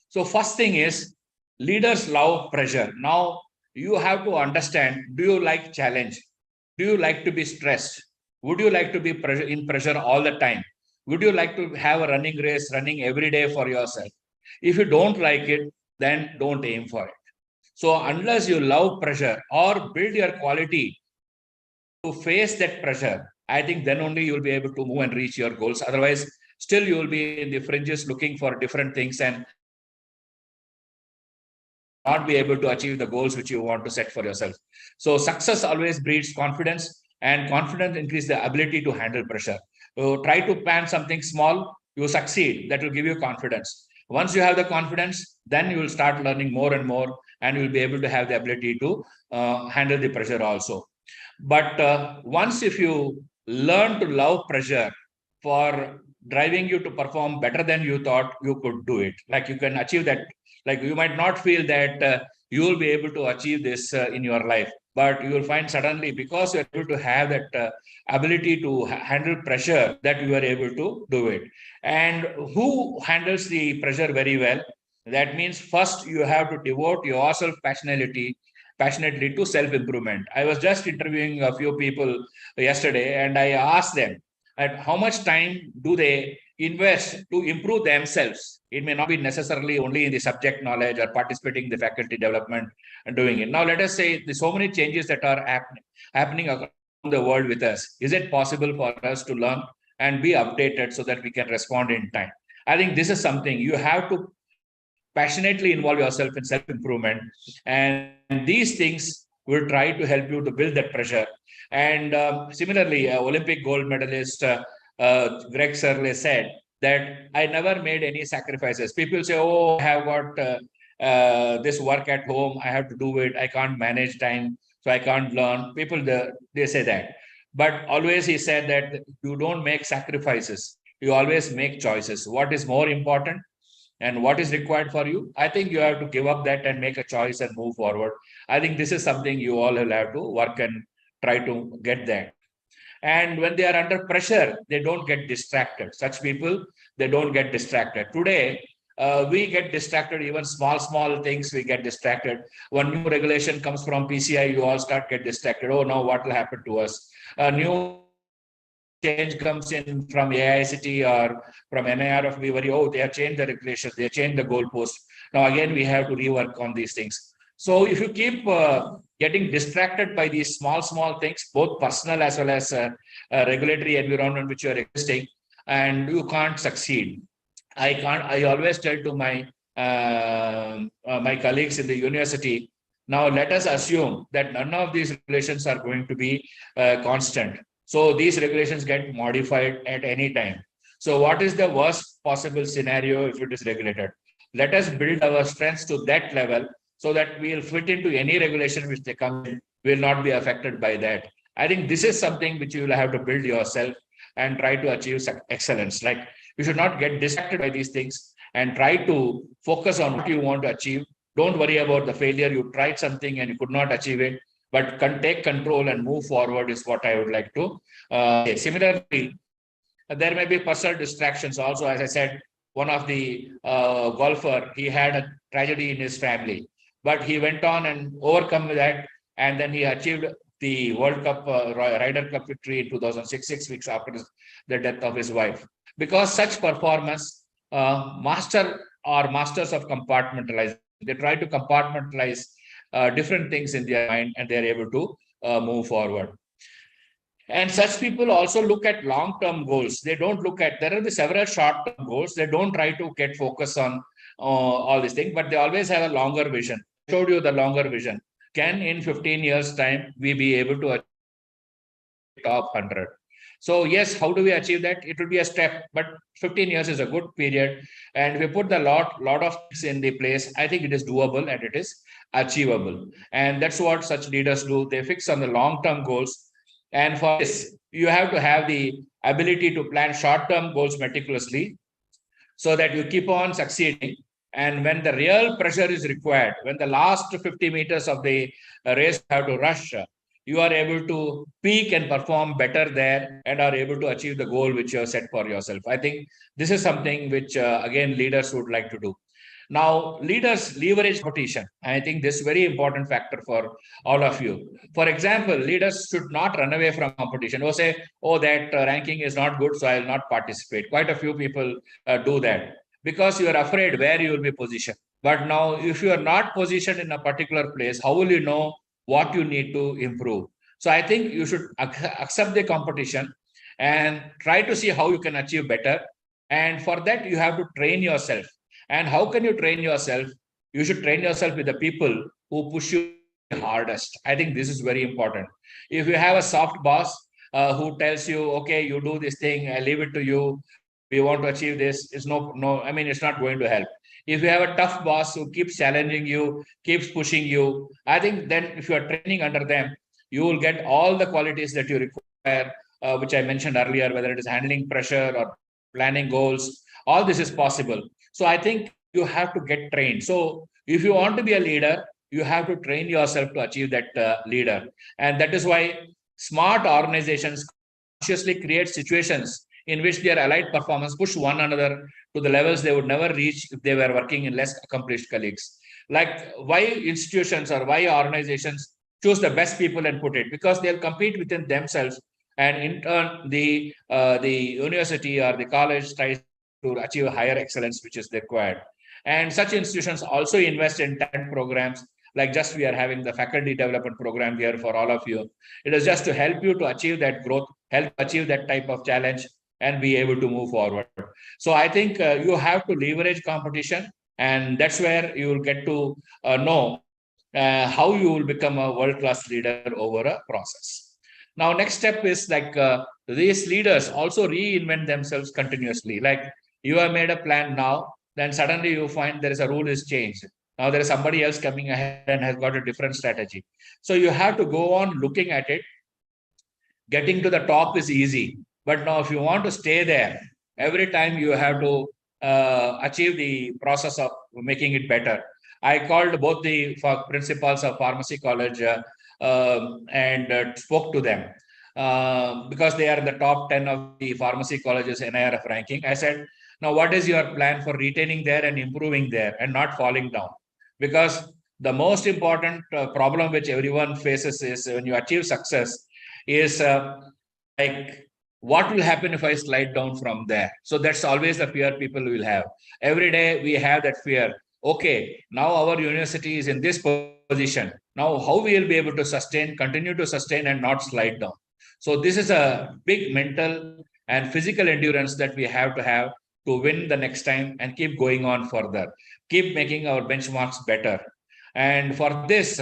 so first thing is leaders love pressure. Now you have to understand, do you like challenge? Do you like to be stressed? Would you like to be in pressure all the time? Would you like to have a running race running every day for yourself? If you don't like it, then don't aim for it. So unless you love pressure or build your quality to face that pressure, I think then only you'll be able to move and reach your goals. Otherwise, still you will be in the fringes looking for different things and not be able to achieve the goals which you want to set for yourself. So success always breeds confidence and confidence increases the ability to handle pressure. So try to plan something small, you succeed, that will give you confidence. Once you have the confidence, then you will start learning more and more and you will be able to have the ability to handle the pressure also. But once if you learn to love pressure for driving you to perform better than you thought you could do it, like you can achieve that. Like you might not feel that you will be able to achieve this in your life, but you will find suddenly because you're able to have that ability to handle pressure that you are able to do it. And who handles the pressure very well? That means first you have to devote yourself passionately to self-improvement. I was just interviewing a few people yesterday and I asked them at how much time do they invest to improve themselves. It may not be necessarily only in the subject knowledge or participating in the faculty development and doing it. Now, let us say there's so many changes that are happening around the world with us. Is it possible for us to learn and be updated so that we can respond in time? I think this is something you have to passionately involve yourself in self-improvement. And these things will try to help you to build that pressure. And similarly, Olympic gold medalist Greg Surley said that I never made any sacrifices. People say, oh, I have got this work at home, I have to do it, I can't manage time, so I can't learn. People, they say that. But always he said that you don't make sacrifices, you always make choices. What is more important and what is required for you? I think you have to give up that and make a choice and move forward. I think this is something you all will have to work and try to get that. And when they are under pressure, they don't get distracted. Such people, they don't get distracted. Today, we get distracted, even small things, we get distracted. One new regulation comes from PCI, you all start get distracted. Oh, now what will happen to us? A new change comes in from AICT or from NIRF, we worry, oh, they have changed the regulations, they have changed the goalpost. Now again, we have to rework on these things. So if you keep getting distracted by these small things, both personal as well as regulatory environment which you are existing, and you can't succeed. I always tell to my my colleagues in the university, now let us assume that none of these regulations are going to be constant. So these regulations get modified at any time. So what is the worst possible scenario if it is regulated? Let us build our strengths to that level so that we will fit into any regulation which they come in, will not be affected by that. I think this is something which you will have to build yourself and try to achieve excellence. Like, you should not get distracted by these things and try to focus on what you want to achieve. Don't worry about the failure. You tried something and you could not achieve it, but can take control and move forward is what I would like to say. Similarly, there may be personal distractions also. As I said, one of the golfer, he had a tragedy in his family, but he went on and overcome that, and then he achieved the World Cup Ryder Cup victory in 2006, 6 weeks after the death of his wife. Because such performance, masters of compartmentalizing. They try to compartmentalize different things in their mind, and they are able to move forward. And such people also look at long-term goals. They don't look at, there are several short-term goals. They don't try to get focus on all these things, but they always have a longer vision. I showed you the longer vision. Can in 15 years time, we be able to achieve top 100? So yes, how do we achieve that? It will be a step, but 15 years is a good period. And we put the lot of things in the place. I think it is doable and it is achievable. And that's what such leaders do. They fix on the long-term goals. And for this, you have to have the ability to plan short-term goals meticulously so that you keep on succeeding. And when the real pressure is required, when the last 50 meters of the race have to rush, you are able to peak and perform better there and are able to achieve the goal which you have set for yourself. I think this is something which, again, leaders would like to do. Now, leaders leverage competition. I think this is a very important factor for all of you. For example, leaders should not run away from competition or say, oh, that ranking is not good, so I will not participate. Quite a few people do that because you are afraid where you will be positioned. But now, if you are not positioned in a particular place, how will you know what you need to improve? So I think you should accept the competition and try to see how you can achieve better. And for that, you have to train yourself. And how can you train yourself? You should train yourself with the people who push you hardest. I think this is very important. If you have a soft boss who tells you, okay, you do this thing, I leave it to you, we want to achieve this, it's it's not going to help. If you have a tough boss who keeps challenging you, keeps pushing you, I think then if you are training under them, you will get all the qualities that you require, which I mentioned earlier, whether it is handling pressure or planning goals, all this is possible. So I think you have to get trained. So if you want to be a leader, you have to train yourself to achieve that leader. And that is why smart organizations consciously create situations in which their allied performance push one another to the levels they would never reach if they were working in less accomplished colleagues. Like, why institutions or why organizations choose the best people and put it? Because they'll compete within themselves, and in turn, the university or the college tries to achieve higher excellence, which is required. And such institutions also invest in talent programs, like just we are having the faculty development program here for all of you. It is just to help you to achieve that growth, help achieve that type of challenge, and be able to move forward. So I think you have to leverage competition, and that's where you will get to know how you will become a world-class leader over a process. Now, next step is like these leaders also reinvent themselves continuously. Like you have made a plan now, then suddenly you find there is a rule is changed. Now there is somebody else coming ahead and has got a different strategy. So you have to go on looking at it. Getting to the top is easy, but now if you want to stay there, every time you have to achieve the process of making it better. I called both the principals of pharmacy college and spoke to them because they are in the top 10 of the pharmacy colleges NIRF ranking. I said, now what is your plan for retaining there and improving there and not falling down? Because the most important problem which everyone faces is when you achieve success is like, what will happen if I slide down from there? So that's always the fear people will have. Every day we have that fear. Okay, now our university is in this position. Now how we will be able to continue to sustain and not slide down? So this is a big mental and physical endurance that we have to win the next time and keep going on further, keep making our benchmarks better. And for this,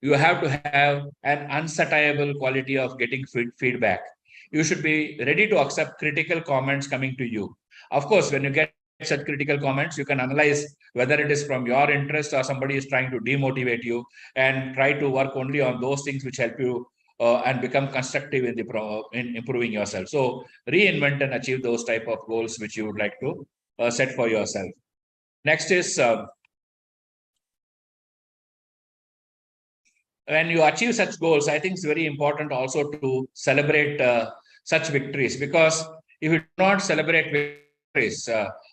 you have to have an unsatiable quality of getting feedback. You should be ready to accept critical comments coming to you. Of course, when you get such critical comments, you can analyze whether it is from your interest or somebody is trying to demotivate you, and try to work only on those things which help you and become constructive in improving yourself. So reinvent and achieve those type of goals which you would like to set for yourself. Next is when you achieve such goals, I think it's very important also to celebrate such victories, because if you do not celebrate victories,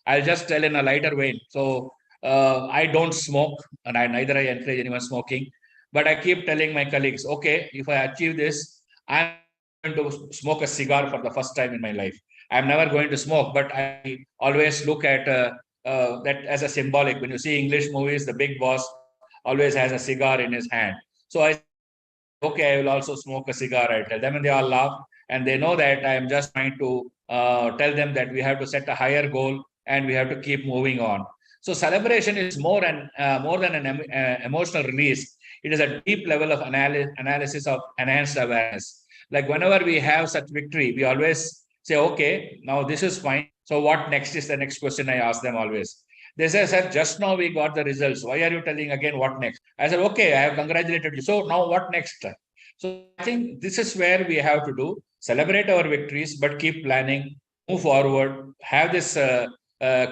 I'll just tell in a lighter vein. So I don't smoke, and neither I encourage anyone smoking, but I keep telling my colleagues, okay, if I achieve this, I'm going to smoke a cigar for the first time in my life. I'm never going to smoke, but I always look at that as a symbolic. When you see English movies, the big boss always has a cigar in his hand. So I, okay, I will also smoke a cigar. I tell them, and they all laugh, and they know that I am just trying to tell them that we have to set a higher goal and we have to keep moving on. So celebration is more than an emotional release. It is a deep level of analysis of enhanced awareness. Like whenever we have such victory, we always say, okay, now this is fine. So what next is the next question I ask them always. They say, sir, just now we got the results. Why are you telling again what next? I said, okay, I have congratulated you. So now what next? So I think this is where we have to do, celebrate our victories, but keep planning, move forward, have this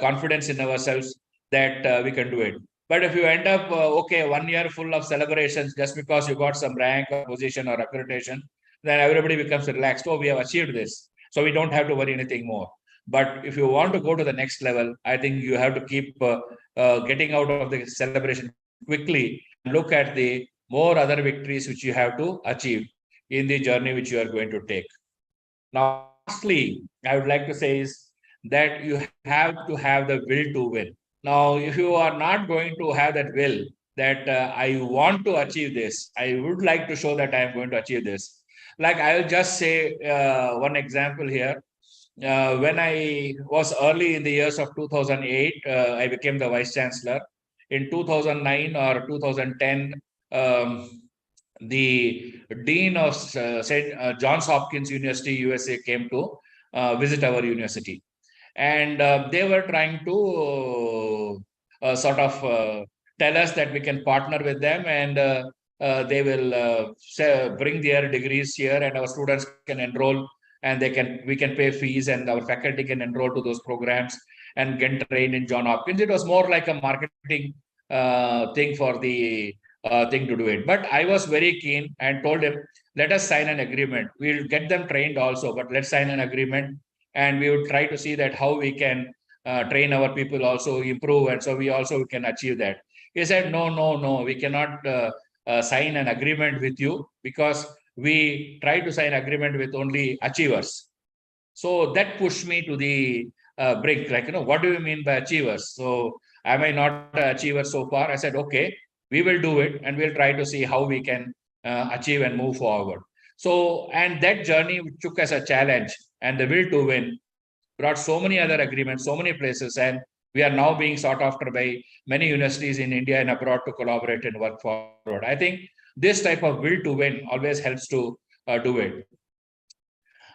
confidence in ourselves that we can do it. But if you end up, okay, 1 year full of celebrations just because you got some rank or position or accreditation, then everybody becomes relaxed. Oh, we have achieved this. So we don't have to worry anything more. But if you want to go to the next level, I think you have to keep getting out of the celebration quickly. Look at the more other victories which you have to achieve in the journey which you are going to take. Now, lastly, I would like to say is that you have to have the will to win. Now, if you are not going to have that will, that I want to achieve this, I would like to show that I am going to achieve this. Like I will just say one example here. When I was early in the years of 2008, I became the Vice Chancellor. In 2009 or 2010, the Dean of St. Johns Hopkins University, USA came to visit our university. And they were trying to sort of tell us that we can partner with them, and they will bring their degrees here, and our students can enroll, and we can pay fees, and our faculty can enroll to those programs and get trained in Johns Hopkins. It was more like a marketing thing for the thing to do it. But I was very keen and told him, let us sign an agreement. We'll get them trained also, but let's sign an agreement, and we would try to see that how we can train our people also improve, and so we also can achieve that. He said, no, we cannot sign an agreement with you, because we try to sign agreement with only achievers. So that pushed me to the brink, like, what do you mean by achievers? So am I not an achiever so far? I said, okay, we will do it, and we'll try to see how we can achieve and move forward. So, and that journey took as a challenge, and the will to win brought so many other agreements, so many places, and we are now being sought after by many universities in India and abroad to collaborate and work forward. I think this type of will to win always helps to do it.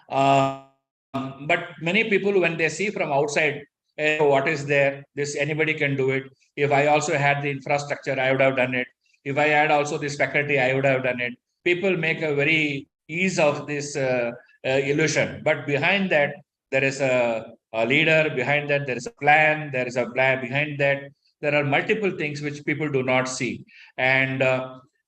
But many people, when they see from outside, what is there? This anybody can do it. If I also had the infrastructure, I would have done it. If I had also this faculty, I would have done it. People make a very ease of this illusion. But behind that, there is a leader. Behind that, there is a plan. There is a plan behind that. There are multiple things which people do not see. And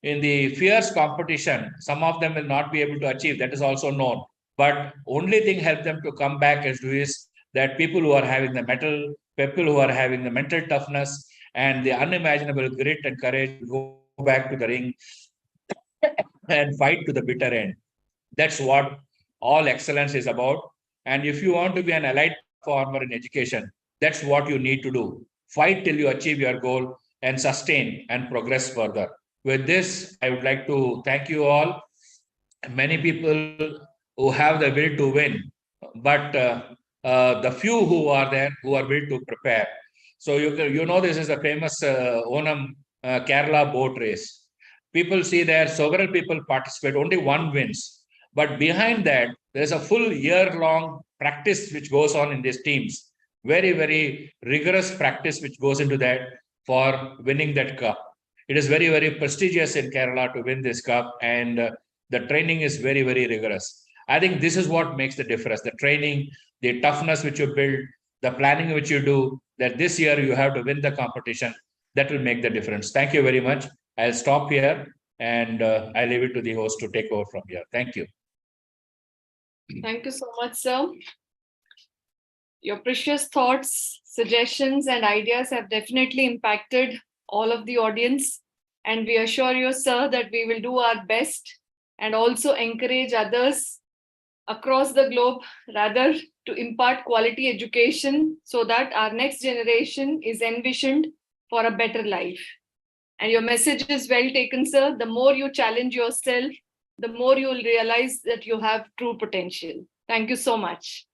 in the fierce competition, some of them will not be able to achieve. That is also known. But only thing help them to come back is that people who are having the mettle, people who are having the mental toughness and the unimaginable grit and courage go back to the ring and fight to the bitter end. That's what all excellence is about. And if you want to be an elite performer in education, that's what you need to do. Fight till you achieve your goal and sustain and progress further. With this, I would like to thank you all. Many people who have the will to win, but the few who are there who are will to prepare. So you know this is a famous Onam Kerala boat race. People see there several people participate, only one wins. But behind that, there's a full year-long practice which goes on in these teams. Very, very rigorous practice which goes into that for winning that cup. It is very, very prestigious in Kerala to win this cup, and the training is very, very rigorous. I think this is what makes the difference. The training, the toughness which you build, the planning which you do, that this year you have to win the competition, that will make the difference. Thank you very much. I'll stop here and I leave it to the host to take over from here. Thank you. Thank you so much, sir. Your precious thoughts, suggestions, and ideas have definitely impacted all of the audience. And we assure you, sir, that we will do our best and also encourage others across the globe, rather, to impart quality education so that our next generation is envisioned for a better life. And your message is well taken, sir. The more you challenge yourself, the more you will realize that you have true potential. Thank you so much.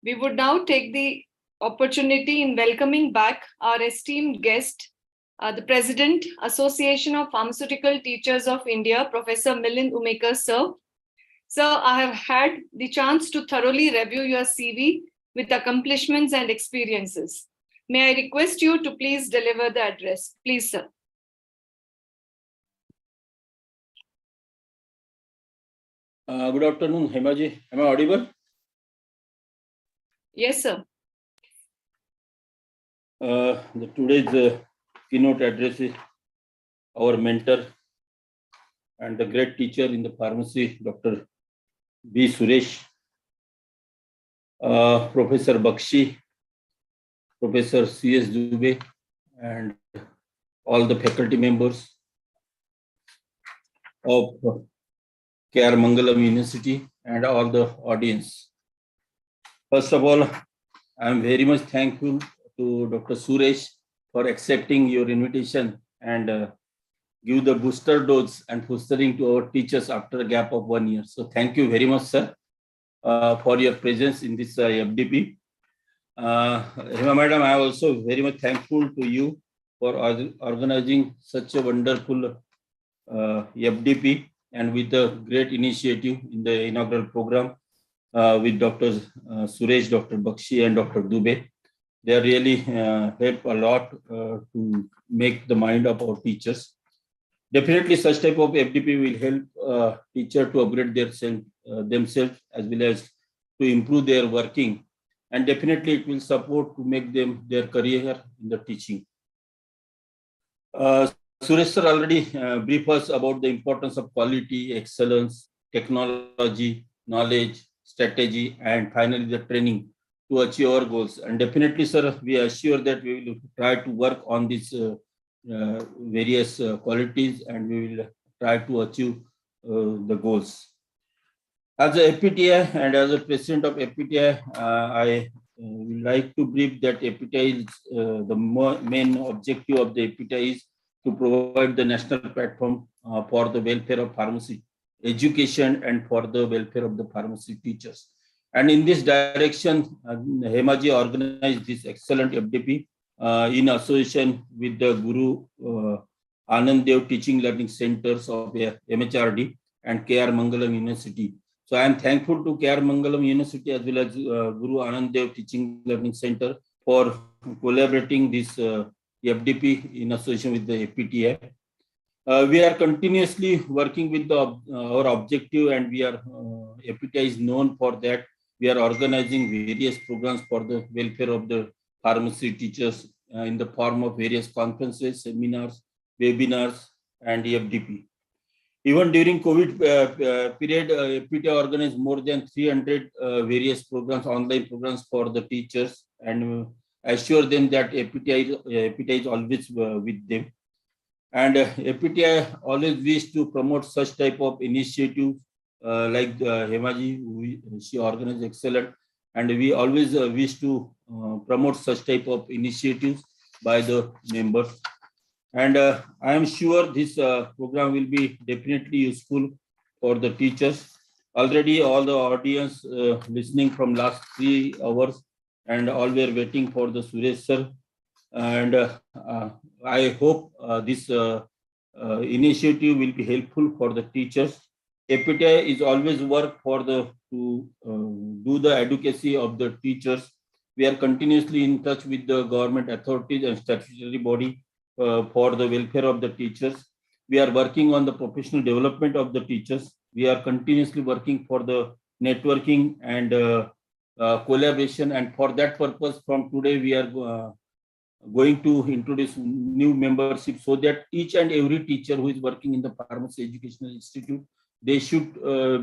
We would now take the opportunity in welcoming back our esteemed guest, the President, Association of Pharmaceutical Teachers of India, Professor Milind Umekar, sir. Sir, I have had the chance to thoroughly review your CV with accomplishments and experiences. May I request you to please deliver the address? Please, sir. Good afternoon, Hemaji. Am I audible? Yes, sir. Today's keynote address is our mentor and the great teacher in the pharmacy, Dr. B. Suresh, Professor Bakshi, Professor C.S. Dubey, and all the faculty members of K.R. Mangalam University and all the audience. First of all, I am very much thankful to Dr. Suresh for accepting your invitation and give the booster dose and boostering to our teachers after a gap of 1 year. So thank you very much, sir, for your presence in this FDP. Hema Madam, I am also very much thankful to you for organizing such a wonderful FDP and with a great initiative in the inaugural program with Dr. Suresh, Dr. Bakshi, and Dr. Dubey. They really help a lot to make the mind of our teachers. Definitely, such type of FDP will help teacher to upgrade themselves as well as to improve their working, and definitely it will support to make them their career in the teaching. Suresh sir already briefed us about the importance of quality, excellence, technology, knowledge, strategy, and finally the training to achieve our goals. And definitely, sir, we assure that we will try to work on these various qualities and we will try to achieve the goals. As a FPTI and as a president of FPTI, I would like to brief that FPTI is the main objective of the FPTI is to provide the national platform for the welfare of pharmacy education and for the welfare of the pharmacy teachers. And in this direction, Hemaji organized this excellent FDP in association with the Guru Anand Dev Teaching Learning Centers of MHRD and KR Mangalam University. So I am thankful to KR Mangalam University as well as Guru Anand Dev Teaching Learning Center for collaborating this FDP in association with the APTI. We are continuously working with our objective, and we are APTI is known for that. We are organizing various programs for the welfare of the pharmacy teachers in the form of various conferences, seminars, webinars, and FDP. Even during COVID period, APTI organized more than 300 various programs, online programs for the teachers, and assure them that APTI is always with them. And APTI always wish to promote such type of initiatives like Hemaji, she organized excellent, and we always wish to promote such type of initiatives by the members. And I am sure this program will be definitely useful for the teachers. Already all the audience listening from last 3 hours, and all were waiting for the Suresh sir. And I hope this initiative will be helpful for the teachers. APTI is always work for to do the advocacy of the teachers. We are continuously in touch with the government authorities and statutory body for the welfare of the teachers. We are working on the professional development of the teachers. We are continuously working for the networking and collaboration. And for that purpose, from today, we are going to introduce new membership so that each and every teacher who is working in the Pharmacy Educational Institute, they should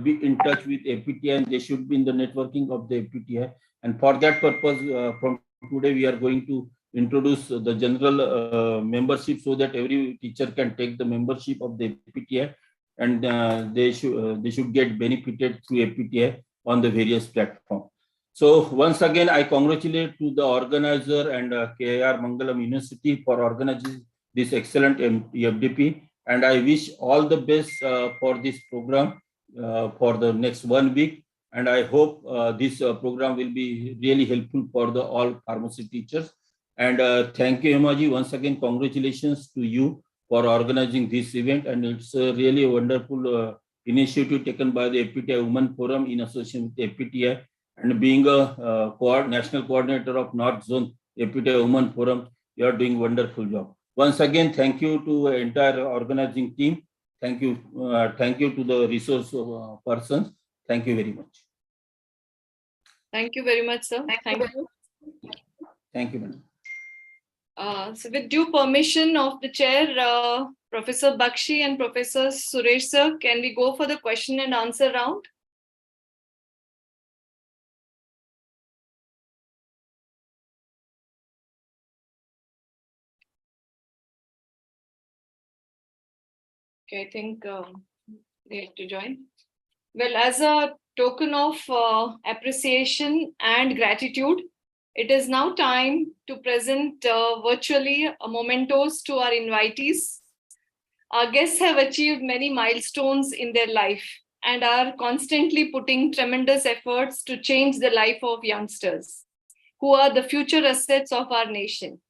be in touch with APTI, and they should be in the networking of the APTI. And for that purpose, from today, we are going to introduce the general membership so that every teacher can take the membership of the APTI, and they should get benefited through APTI on the various platforms. So once again, I congratulate to the organizer and KR Mangalam University for organizing this excellent FDP, and I wish all the best for this program for the next 1 week. And I hope this program will be really helpful for the all pharmacy teachers. And thank you, Hemaji. Once again, congratulations to you for organizing this event. And it's really a wonderful initiative taken by the APTI Women Forum in association with APTI. And being a national coordinator of North Zone APTI Women Forum, you are doing a wonderful job. Once again, thank you to the entire organizing team. Thank you to the resource persons. Thank you very much. Thank you very much, sir. Thank you. Thank you, madam. So with due permission of the chair, Professor Bakshi and Professor Suresh sir, can we go for the question and answer round? Okay, I think they have to join. Well, as a token of appreciation and gratitude, it is now time to present virtually mementos to our invitees. Our guests have achieved many milestones in their life and are constantly putting tremendous efforts to change the life of youngsters, who are the future assets of our nation.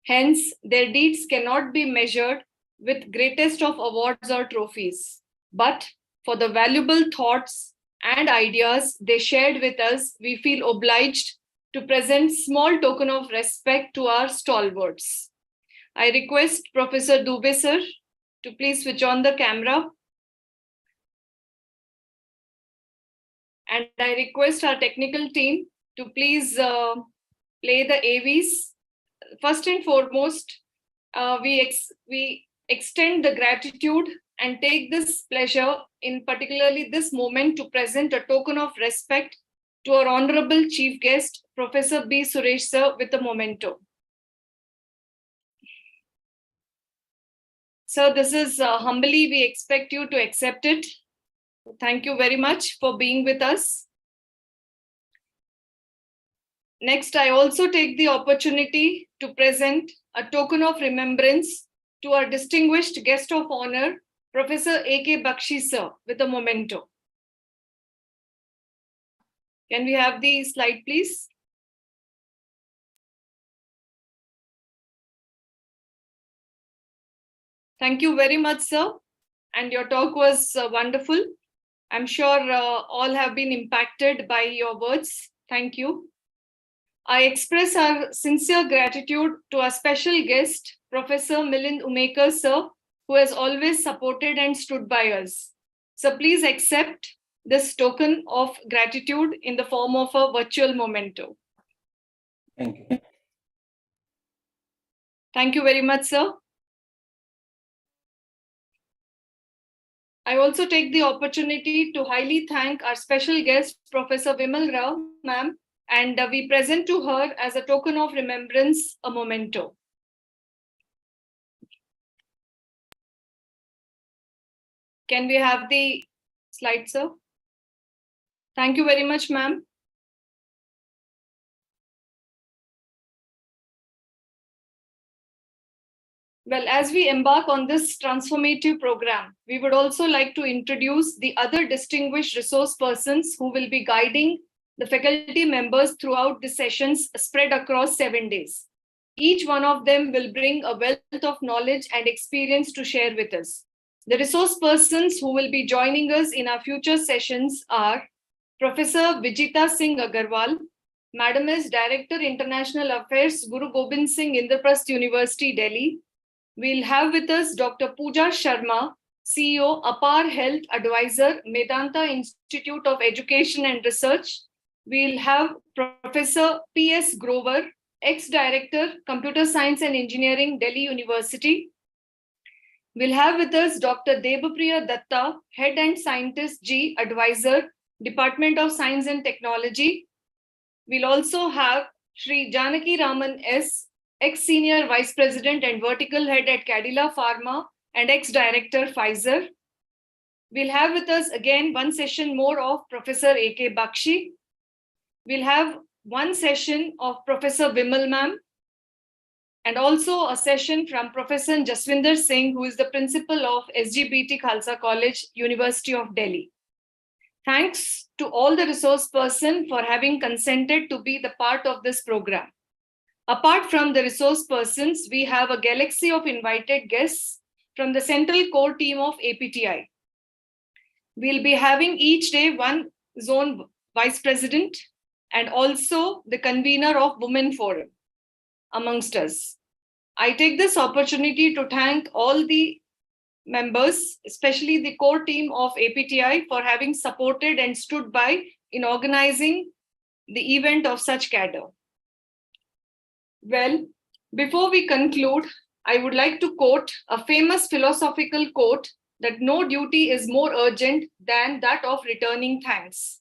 Hence, their deeds cannot be measured with greatest of awards or trophies, but for the valuable thoughts and ideas they shared with us, we feel obliged to present small token of respect to our stalwarts. I request Professor Dubey sir to please switch on the camera. And I request our technical team to please play the AVs. First and foremost, we extend the gratitude and take this pleasure in particularly this moment to present a token of respect to our honorable chief guest, Professor B. Suresh sir, with a memento. Sir, this is humbly, we expect you to accept it. Thank you very much for being with us. Next, I also take the opportunity to present a token of remembrance to our distinguished guest of honor, Professor A.K. Bakshi sir, with a memento. Can we have the slide, please? Thank you very much, sir. And your talk was wonderful. I'm sure all have been impacted by your words. Thank you. I express our sincere gratitude to our special guest, Professor Milind Umekar, sir, who has always supported and stood by us. So please accept this token of gratitude in the form of a virtual memento. Thank you. Thank you very much, sir. I also take the opportunity to highly thank our special guest, Professor Vimal Rao, ma'am, and we present to her as a token of remembrance a memento. Can we have the slide, sir? Thank you very much, ma'am. Well, as we embark on this transformative program, we would also like to introduce the other distinguished resource persons who will be guiding the faculty members throughout the sessions spread across 7 days. Each one of them will bring a wealth of knowledge and experience to share with us. The resource persons who will be joining us in our future sessions are Professor Vijita Singh Agarwal. Madam is Director International Affairs, Guru Gobind Singh Indraprasth University, Delhi. We'll have with us Dr. Pooja Sharma, CEO, Apar Health Advisor, Medanta Institute of Education and Research. We'll have Professor P.S. Grover, ex-director, Computer Science and Engineering, Delhi University. We'll have with us Dr. Debapriya Datta, Head and Scientist G, Advisor, Department of Science and Technology. We'll also have Shri Janaki Raman S., ex-senior vice president and vertical head at Cadila Pharma and ex-director Pfizer. We'll have with us again one session more of Professor A.K. Bakshi. We'll have one session of Professor Vimal ma'am, and also a session from Professor Jaswinder Singh, who is the principal of SGBT Khalsa College, University of Delhi. Thanks to all the resource persons for having consented to be the part of this program. Apart from the resource persons, we have a galaxy of invited guests from the central core team of APTI. We'll be having each day one zone vice president and also the convener of Women Forum amongst us. I take this opportunity to thank all the members, especially the core team of APTI, for having supported and stood by in organizing the event of such cadre. Well, before we conclude, I would like to quote a famous philosophical quote that no duty is more urgent than that of returning thanks.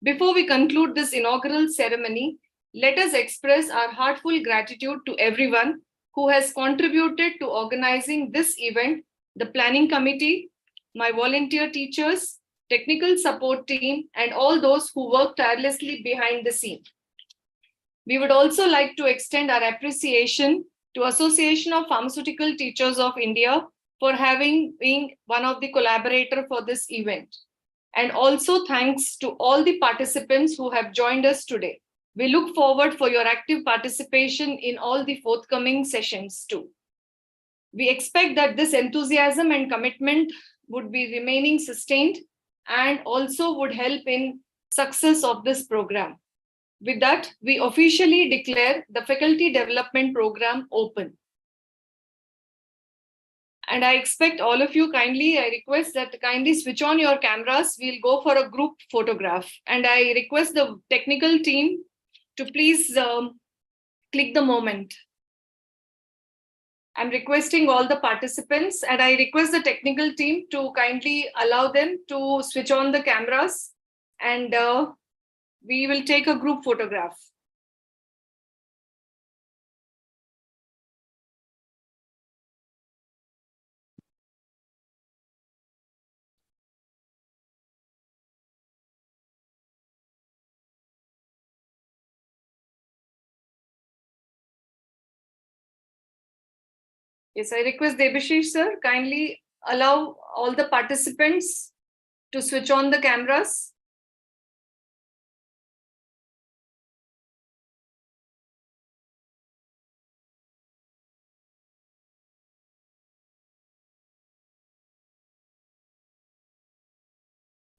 Before we conclude this inaugural ceremony, let us express our heartfelt gratitude to everyone who has contributed to organizing this event, the planning committee, my volunteer teachers, technical support team, and all those who work tirelessly behind the scene. We would also like to extend our appreciation to Association of Pharmaceutical Teachers of India for having been one of the collaborators for this event. And also thanks to all the participants who have joined us today. We look forward for your active participation in all the forthcoming sessions too. We expect that this enthusiasm and commitment would be remaining sustained and also would help in success of this program. With that, we officially declare the Faculty Development Program open. And I expect all of you I request that kindly switch on your cameras. We'll go for a group photograph. And I request the technical team to please click the moment. I'm requesting all the participants, and I request the technical team to kindly allow them to switch on the cameras, and we will take a group photograph. Yes, I request Debashish sir, kindly allow all the participants to switch on the cameras.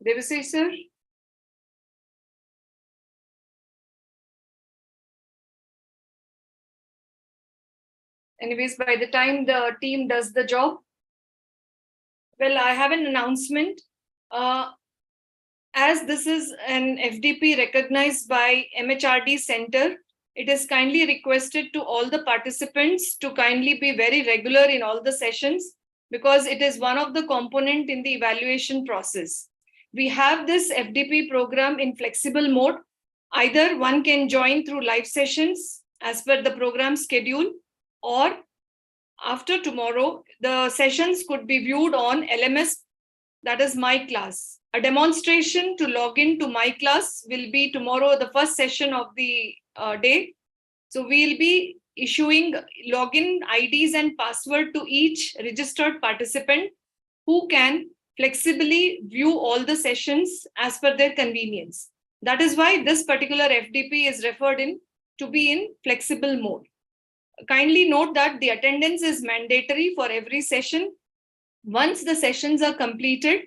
Devasis sir? Anyways, by the time the team does the job, well, I have an announcement. As this is an FDP recognized by MHRD Center, it is kindly requested to all the participants to kindly be very regular in all the sessions, because it is one of the component in the evaluation process. We have this FDP program in flexible mode. Either one can join through live sessions as per the program schedule, or after tomorrow, the sessions could be viewed on LMS, that is My Class. A demonstration to log in to My Class will be tomorrow, the first session of the day. So we'll be issuing login IDs and password to each registered participant who can flexibly view all the sessions as per their convenience. That is why this particular FDP is referred in to be in flexible mode. Kindly note that the attendance is mandatory for every session. Once the sessions are completed,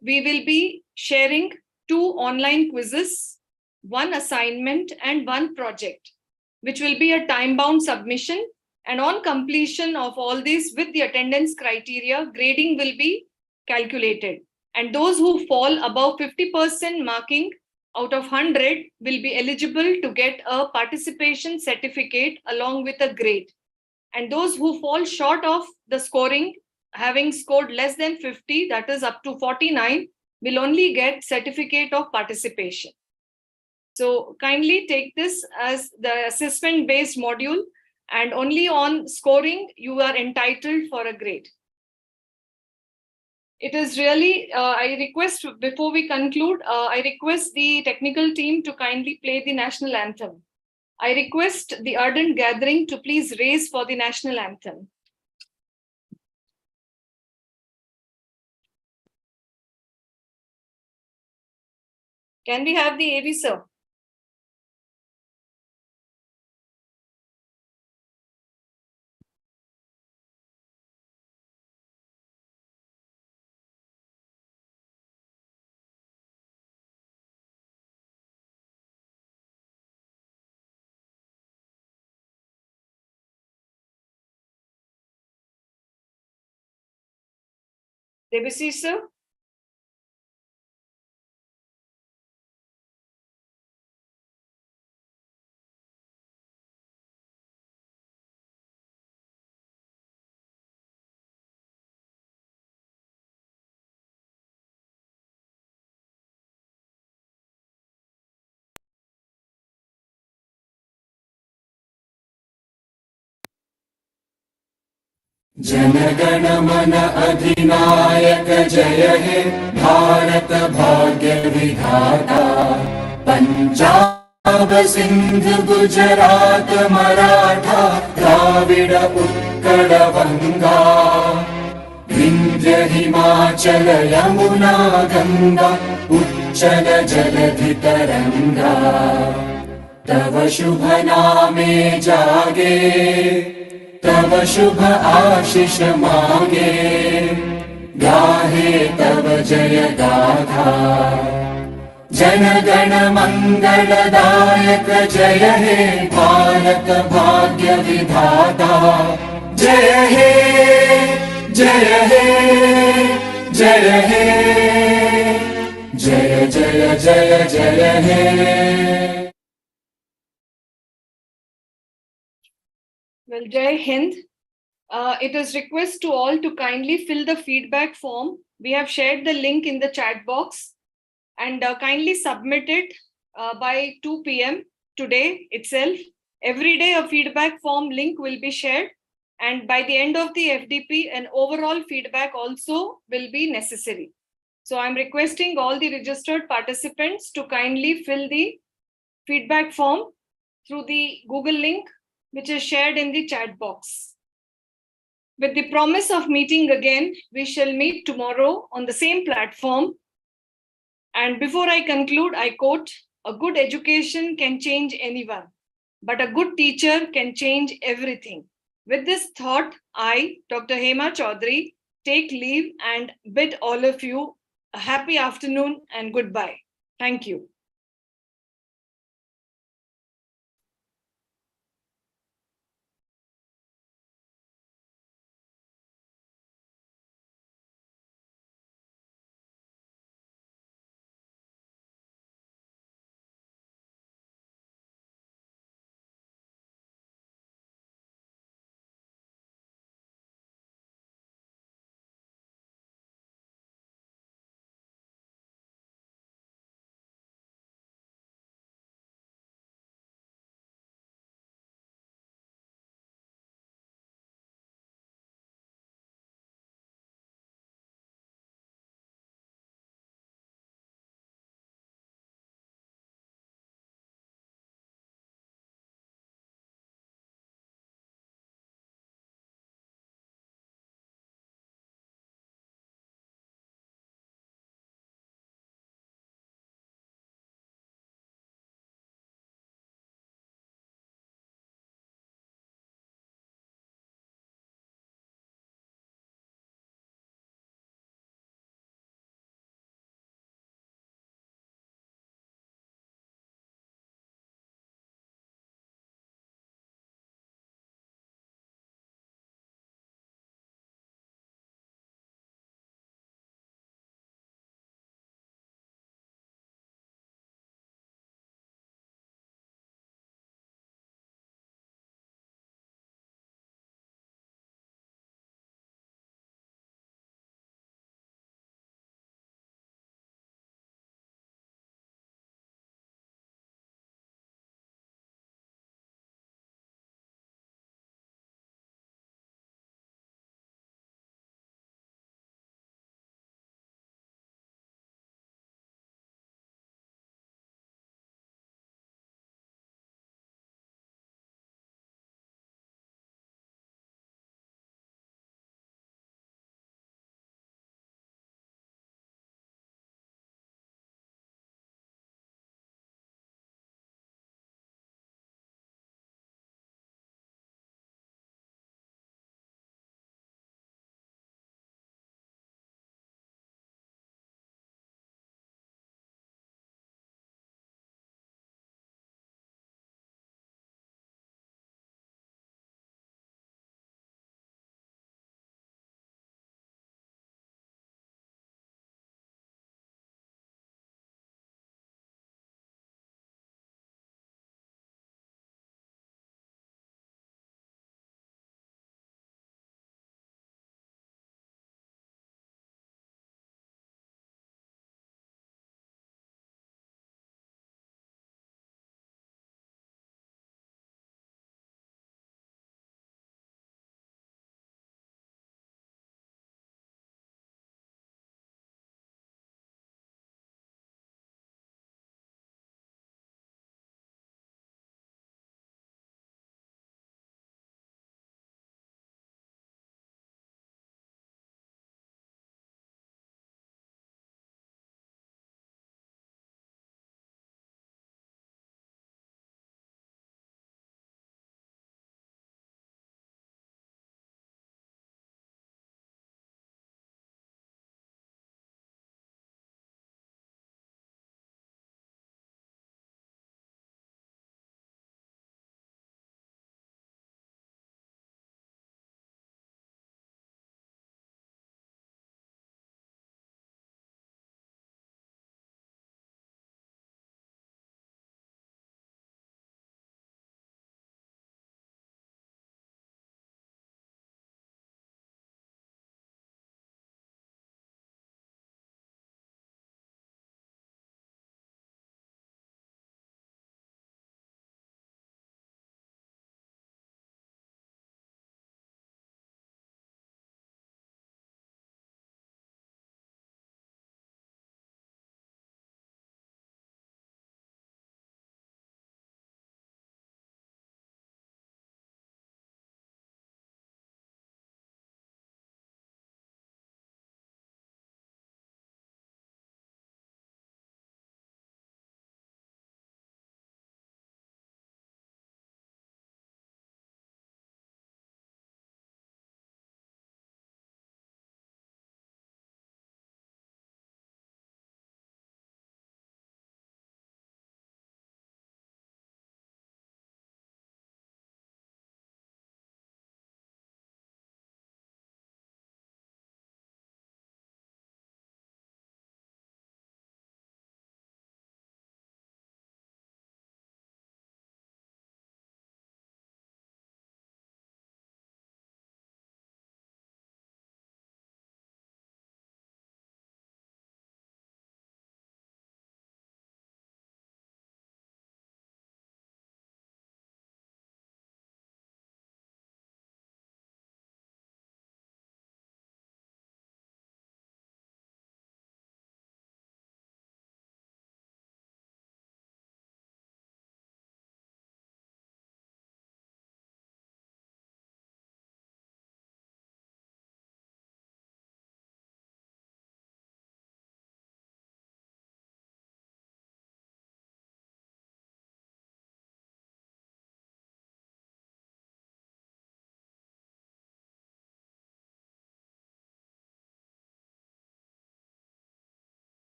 we will be sharing 2 online quizzes, 1 assignment and 1 project, which will be a time-bound submission. And on completion of all these with the attendance criteria, grading will be calculated. And those who fall above 50% marking out of 100 will be eligible to get a participation certificate along with a grade. And those who fall short of the scoring, having scored less than 50, that is up to 49, will only get certificate of participation. So kindly take this as the assessment-based module, and only on scoring you are entitled for a grade. It is really, I request, before we conclude, I request the technical team to kindly play the national anthem. I request the ardent gathering to please raise for the national anthem. Can we have the AV, sir? Devasis, sir? जनगण मन अधिनायक जय हे भारत भाग्य विधाता पंजाब सिंध गुजरात मराठा द्राविड उत्कल गंगा विंध्य हिमाचल यमुना गंगा उच्चल जलधि तरंगा तव शुभ नामे जागे तव शुभ आशीष मांगे गाहे तव जय गाथा जन गण मंगलदायक जय हे भारत भाग्य विधाता जय हे जय हे जय हे जय जय जय जय हे। Well, Jai Hind. It is request to all to kindly fill the feedback form. We have shared the link in the chat box, and kindly submit it by 2 p.m. today itself. Every day a feedback form link will be shared, and by the end of the FDP, an overall feedback also will be necessary. So I'm requesting all the registered participants to kindly fill the feedback form through the Google link, which is shared in the chat box. With the promise of meeting again, we shall meet tomorrow on the same platform. And before I conclude, I quote, "A good education can change anyone, but a good teacher can change everything." With this thought, I, Dr. Hema Chaudhary, take leave and bid all of you a happy afternoon and goodbye. Thank you.